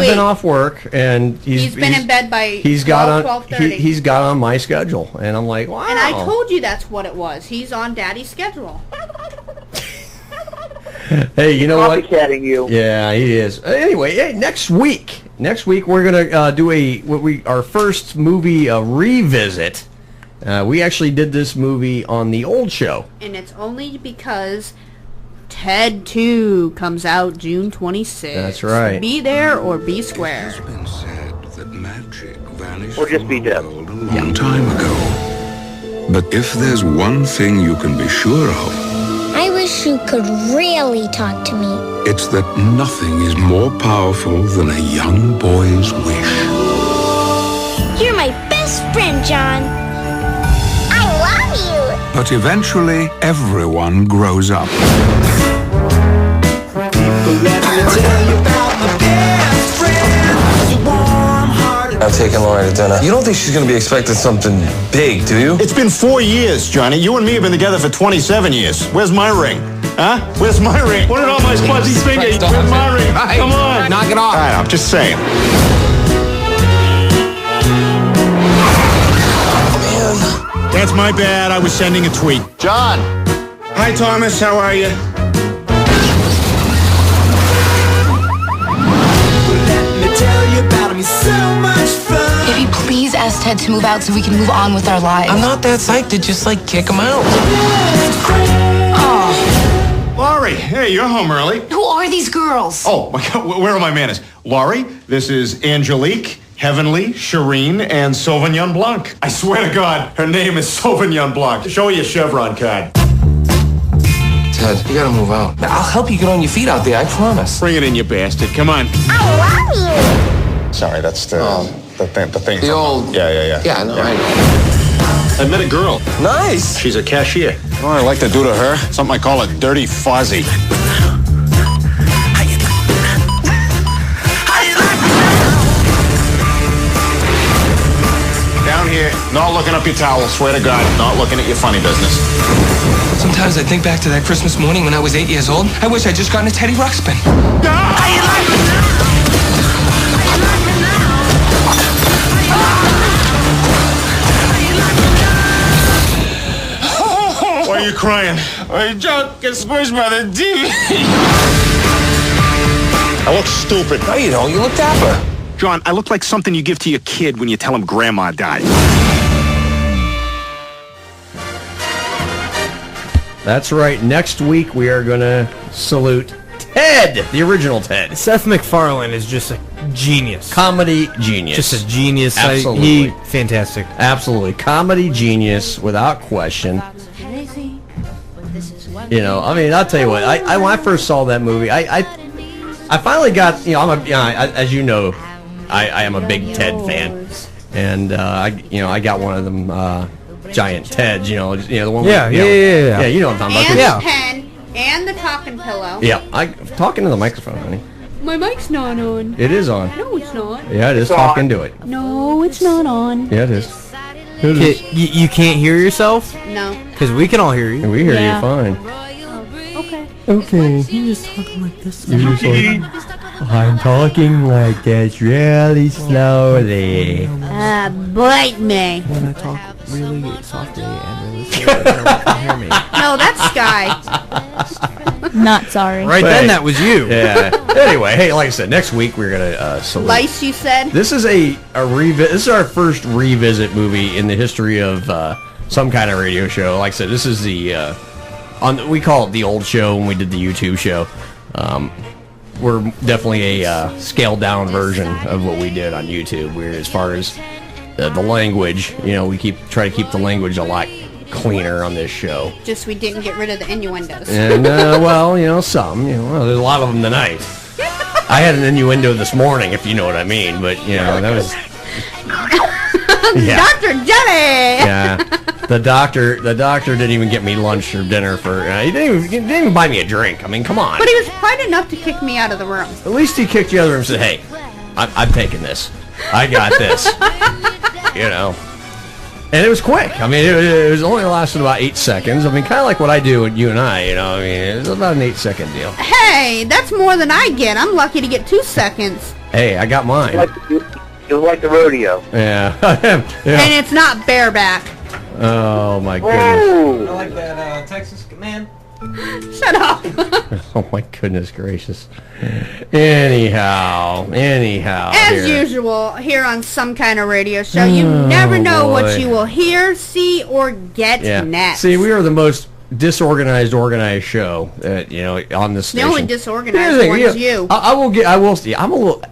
been off work, and he's been in bed by 12:30. He's got on my schedule, and I'm like, wow. And I told you that's what it was. He's on Daddy's schedule. Hey, you know what? Copycatting you. Yeah, he is. Anyway, next week we're gonna do our first movie revisit. We actually did this movie on the old show, and it's only because Ted 2 comes out June 26th. That's right. Be there or be square. It's been said that magic vanished or just be dead. a long time ago. But if there's one thing you can be sure of, I wish you could really talk to me. it's that nothing is more powerful than a young boy's wish. You're my best friend, John. I love you. But eventually, everyone grows up. I'm taking Laura to dinner. You don't think she's going to be expecting something big, do you? It's been 4 years, Johnny. You and me have been together for 27 years. Where's my ring? Huh? Where's my ring? What did all my fuzzy fingers? Where's my ring? Come on. Knock it off. All right, I'm just saying. That's my bad. I was sending a tweet. John. Hi, Thomas. How are you? If you please ask Ted to move out so we can move on with our lives. I'm not that psyched to just, kick him out. Oh. Laurie, hey, you're home early. Who are these girls? Oh, my God, where are my manners? Laurie, this is Angelique, Heavenly, Shireen, and Sauvignon Blanc. I swear to God, her name is Sauvignon Blanc. Show her your Chevron card. Ted, you gotta move out. I'll help you get on your feet out there, I promise. Bring it in, you bastard. Come on. I love you. Sorry, that's the thing. The old... Yeah. Yeah, no, I know. I met a girl. Nice. She's a cashier. You know what I like to do to her? Something I call a dirty fuzzy. Down here, not looking up your towel, swear to God, not looking at your funny business. Sometimes I think back to that Christmas morning when I was 8 years old. I wish I'd just gotten a Teddy Ruxpin. Why are you crying? My junk gets smushed by the TV. I look stupid. No, you don't. You look dapper. John, I look like something you give to your kid when you tell him grandma died. That's right. Next week we are going to salute Ted, the original Ted. Seth MacFarlane is just a genius. Comedy genius. Just a genius. Absolutely. Fantastic. Absolutely. Comedy genius, without question. You know, I mean, I'll tell you what. I when I first saw that movie, I finally got, you know, as you know, I am a big Ted fan, and I got one of them giant Teds, you know, the one. Yeah, yeah. You know what I'm talking about. And the pen and the talking pillow. Yeah, I'm talking to the microphone, honey. My mic's not on. It is on. No, it's not. Yeah, it is. Talk into it. No, it's not on. Yeah, it is. You can't hear yourself? No. Because we can all hear you. We hear you fine. Okay. Okay. You're just talking like this. You're just like, I'm talking like this really slowly. Bite me. When I talk really softly and really slowly, no one can hear me. No, that's Sky. Not sorry. Right then, that was you. Yeah. Anyway, hey, like I said, next week we're gonna salute. Lice, you said? This is a revisit. This is our first revisit movie in the history of some kind of radio show. Like I said, this is the we call it the old show when we did the YouTube show. We're definitely a scaled down version of what we did on YouTube. We're, as far as the language, you know, we try to keep the language a lot cleaner on this show. Just we didn't get rid of the innuendos. And well, you know, there's a lot of them tonight. I had an innuendo this morning, if you know what I mean, but you know, that was Dr. Jelly. Yeah, the doctor didn't even get me lunch or dinner for. He didn't even buy me a drink. I mean, come on. But he was polite enough to kick me out of the room. At least he kicked you out of the room and said, "Hey, I'm taking this. I got this." You know. And it was quick. I mean, it was only lasted about 8 seconds. I mean, kind of like what I do with you and I, you know. I mean, it was about an 8-second deal. Hey, that's more than I get. I'm lucky to get 2 seconds. Hey, I got mine. You're like the rodeo. Yeah. Yeah. And it's not bareback. Oh, my goodness. I like that Texas man. Shut up. Oh, my goodness gracious. Anyhow. As usual, here on Some Kind of Radio Show, you never know what you will hear, see, or get next. See, we are the most disorganized, organized show, you know, on this station. The only disorganized one is you. I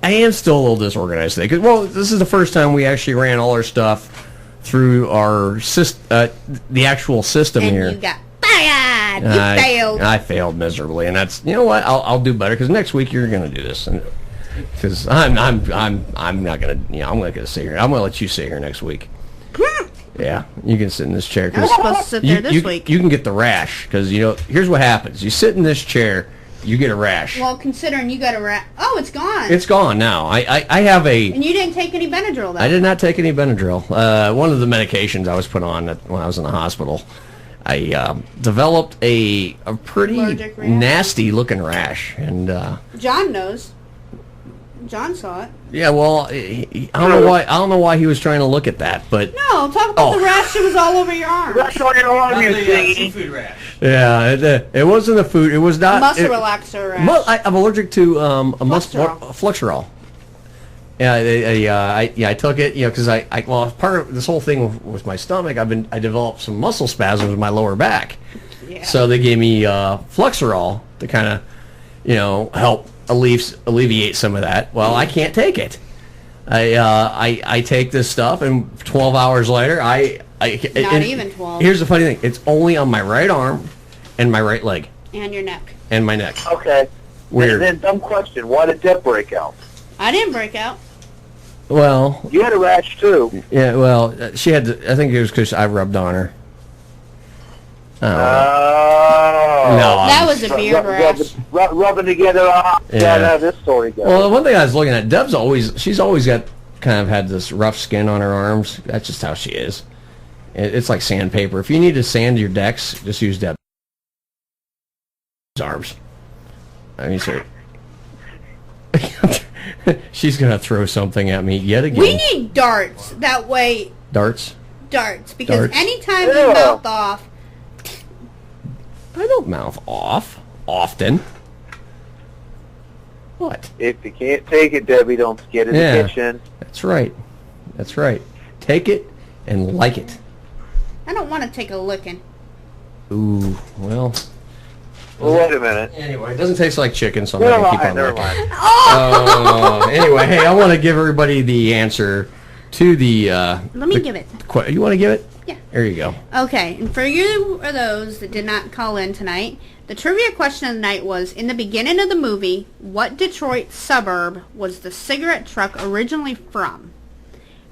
am still a little disorganized today. Cause, well, this is the first time we actually ran all our stuff through our the actual system and here. You got fired. You failed. I failed miserably, and that's, you know what? I'll do better, because next week you're going to do this, because I'm not going to, you know, I'm not going to sit here. I'm going to let you sit here next week. Yeah, you can sit in this chair. I was supposed to sit there this week. You can get the rash, because, you know, here's what happens. You sit in this chair, you get a rash. Well, considering you got a rash. Oh, it's gone. It's gone now. I have a... And you didn't take any Benadryl, though. I did not take any Benadryl. One of the medications I was put on when I was in the hospital, I developed a pretty nasty-looking rash. And John knows. John saw it. Yeah, well, I don't know why he was trying to look at that, but no, talk about the rash that was all over your arm. Rash on your arm, you seafood rash. Yeah, it wasn't the food. It was not muscle relaxer rash. I'm allergic to Flexerol. Yeah, I took it, you know, because well, part of this whole thing with my stomach, I developed some muscle spasms in my lower back. Yeah. So they gave me Flexerol to kind of, you know, help alleviate some of that. Well, I can't take it. I take this stuff, and 12 hours later, not even 12. Here's the funny thing: it's only on my right arm and my right leg and your neck and my neck. Okay. Weird. And then dumb question: why did Deb break out? I didn't break out. Well, you had a rash too. Yeah. Well, she had. I think it was because I rubbed on her. Oh. No, that was a beard rash. Rubbing together. Yeah. This story goes. Well, the one thing I was looking at, Deb's she's always got kind of had this rough skin on her arms. That's just how she is. It's like sandpaper. If you need to sand your decks, just use Deb's arms. I mean, sir. She's gonna throw something at me yet again. We need darts. That way. Darts. Because anytime you mouth off. I don't mouth off often. What? If you can't take it, Debbie, don't get in the kitchen. That's right. Take it and like it. I don't want to take a licking. Ooh, well, Well, wait a minute. Anyway, it doesn't taste like chicken, so I'm Never not going to mind, keep on never looking. mind. Anyway, hey, I want to give everybody the answer to the... Let me give it. You want to give it? Yeah. There you go. Okay, and for you or those that did not call in tonight, the trivia question of the night was, in the beginning of the movie, what Detroit suburb was the cigarette truck originally from?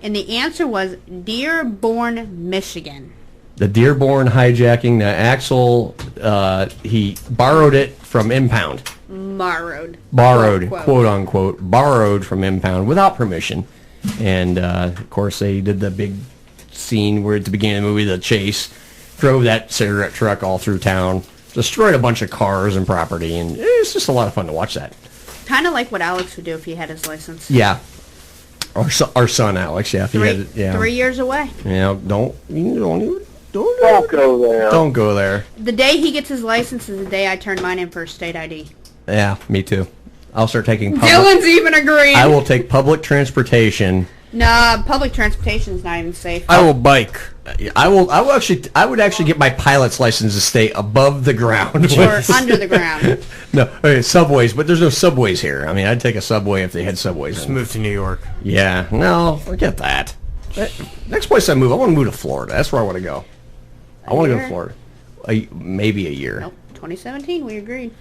And the answer was Dearborn, Michigan. The Dearborn hijacking, the Axel, he borrowed it from Impound. Borrowed, quote unquote, borrowed from Impound without permission. And, of course, they did the big scene where at the beginning of the movie, the chase, drove that cigarette truck all through town, destroyed a bunch of cars and property, and it's just a lot of fun to watch that. Kind of like what Alex would do if he had his license. Yeah. Our son, Alex, yeah. If he had it, yeah. 3 years away. Yeah, don't go there. Don't go there. The day he gets his license is the day I turn mine in for state ID. Yeah, me too. I'll start taking public... Dylan's even agreeing. I will take public transportation. Nah, public transportation is not even safe. I will bike. I would actually get my pilot's license to stay above the ground. Or under the ground. No, okay, subways, but there's no subways here. I mean, I'd take a subway if they had subways. Just move to New York. Yeah, no, forget that. Next place I want to move to Florida. That's where I want to go. I want to go to Florida. Maybe a year. Nope, 2017, we agreed.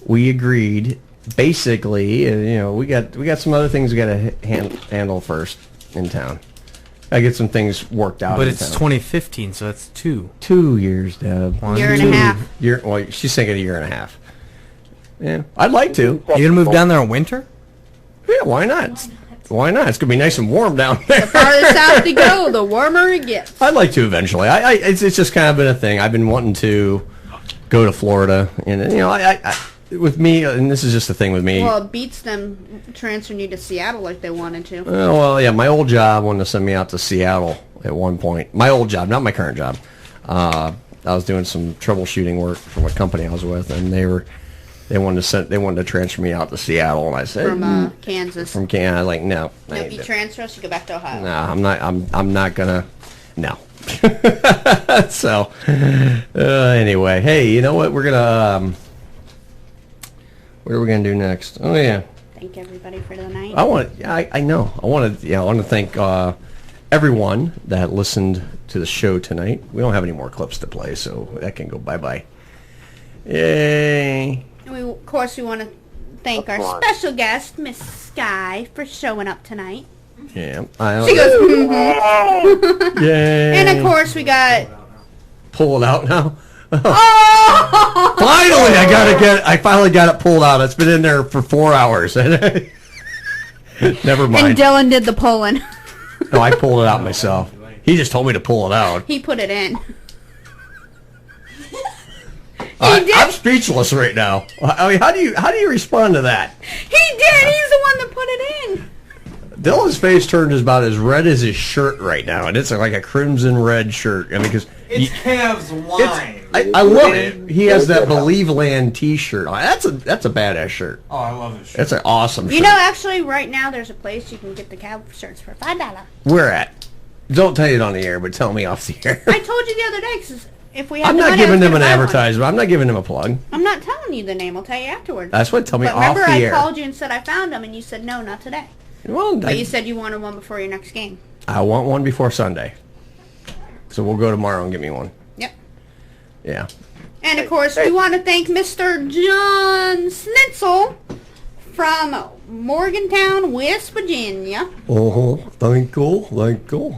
We agreed. Basically, we got some other things we got to handle first in town. I get some things worked out. But it's 2015, so that's 2 years, Deb. Year and a half. Well, she's thinking a year and a half. Yeah, I'd like to. You gonna move down there in winter? Yeah, why not? Why not? It's gonna be nice and warm down there. The farther south you go, the warmer it gets. I'd like to eventually. It's just kind of been a thing. I've been wanting to go to Florida, and with me, and this is just the thing with me. Well, it beats them transferring you to Seattle like they wanted to. Well, yeah, my old job wanted to send me out to Seattle at one point. My old job, not my current job. I was doing some troubleshooting work for a company I was with, and they wanted to transfer me out to Seattle, and I said from Kansas. From Kansas, I was like, no. Nope, you transfer us, you go back to Ohio. No, I'm not gonna. No. So, anyway, hey, you know what? We're gonna. What are we gonna do next? Oh yeah. Thank everybody for the night. I know. I want to thank everyone that listened to the show tonight. We don't have any more clips to play, so that can go bye-bye. Yay. And of course, we want to thank our special guest, Miss Sky, for showing up tonight. Yeah. She goes, mm-hmm. Yay. And of course, we got... Pull it out now? Oh! Finally, I finally got it pulled out. It's been in there for 4 hours. Never mind. And Dylan did the pulling. No, I pulled it out myself. He just told me to pull it out. He put it in. I'm speechless right now. I mean, how do you respond to that? He did. He's the one that put it in. Dylan's face turned about as red as his shirt right now, and it's like a crimson red shirt. I mean, because it's Cavs wine. I love it. He has that Believe Land T-shirt. That's a badass shirt. Oh, I love this shirt. That's an awesome shirt. You know, actually, right now there's a place you can get the Cavs shirts for $5. Where at? Don't tell it on the air, but tell me off the air. I told you the other day, because if we have I'm not giving them an advertisement. I'm not giving them a plug. I'm not telling you the name. I'll tell you afterwards. That's what. Tell me but off the air. Remember, I called you and said I found them, and you said no, not today. Well, but you said you wanted one before your next game. I want one before Sunday. So we'll go tomorrow and get me one. Yep. Yeah. And of course, we want to thank Mr. John Snitzel from Morgantown, West Virginia. Thank you.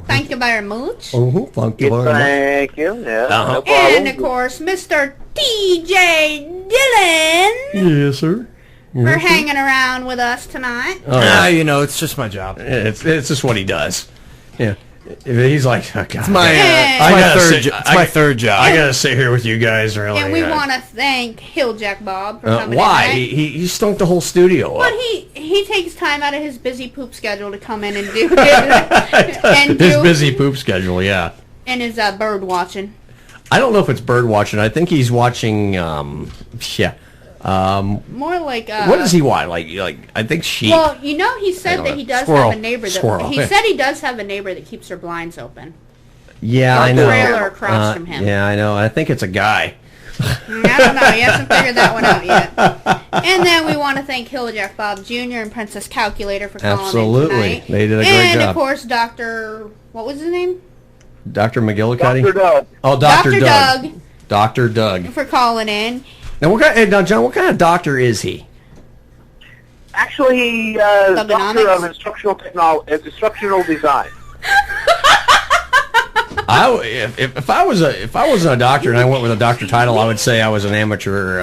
Thank you very much. Thank you very much. Thank you. Yeah, no problem. And of course, Mr. T.J. Dillon. Yes, sir. For hanging around with us tonight. It's just my job. It's just what he does. Yeah. He's like, oh, God. It's my third job. I gotta sit here with you guys, really. And we want to thank Hilljack Bob for coming why? tonight. He stunk the whole studio But up. he takes time out of his busy poop schedule to come in and do it. His busy poop schedule, yeah. And his bird watching. I don't know if it's bird watching. I think he's watching, more like what does he want? Like I think sheep. Well, he said that he does have a neighbor that he said he does have a neighbor that keeps her blinds open. Yeah, I know. Trailer across from him. Yeah, I know. I think it's a guy. I don't know. He hasn't figured that one out yet. And then we want to thank Hilljack Bob Jr. and Princess Calculator for calling Absolutely. in tonight. They did a great and, job. of course, Dr. What was his name? Dr. McGillicuddy? Dr. Doug. Oh, Dr. Dr. Doug. Doug. Dr. Doug. For calling in. Now, John, what kind of doctor is he? Actually, he doctor of instructional design. If I wasn't a doctor and I went with a doctor title, I would say I was an amateur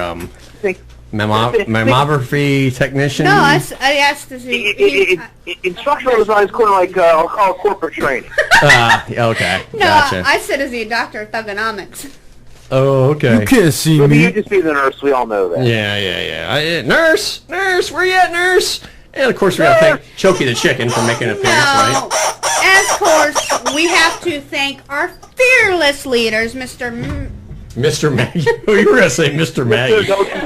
mammography technician. No, I asked to see. Instructional design is kind of like I'll call it corporate training. Okay. No, Gotcha. I said, is he a doctor of thugonomics? Oh, okay. You can't see me. You just be the nurse. We all know that. Yeah. Nurse, where you at, nurse? And of course, we got to thank Chokey the chicken for making an appearance, right? As of course, we have to thank our fearless leaders, Mr. Maggie. Oh, you were going to say Mr. Maggie. Mr. Wake up,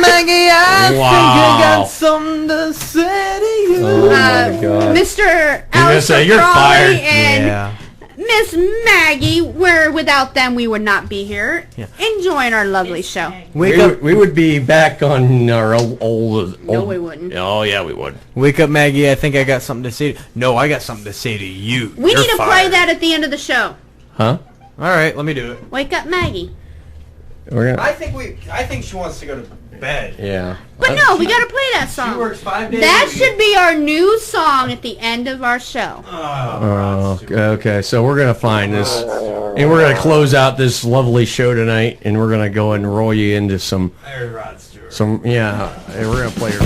Maggie, I think I Wow. got something to say to you. Oh, my God. Mr. You're gonna Alistair say you're Crawley fired. and Yeah. Miss Maggie, where without them we would not be here enjoying our lovely show. We would be back on our old. No, we wouldn't. Oh, yeah, we would. Wake up, Maggie, I think I got something to say to you. No, I got something to say to you. We You're need to play fired. that at the end of the show. Huh? All right, let me do it. Wake up, Maggie. We're gonna. I think she wants to go to bed. Yeah. But no, we gotta play that song. She works 5 days That a week. should be our new song at the end of our show. Oh, okay. So we're gonna find this, and we're gonna close out this lovely show tonight, and we're gonna go and roll you into some. There's Rod Stewart. And we're gonna play her.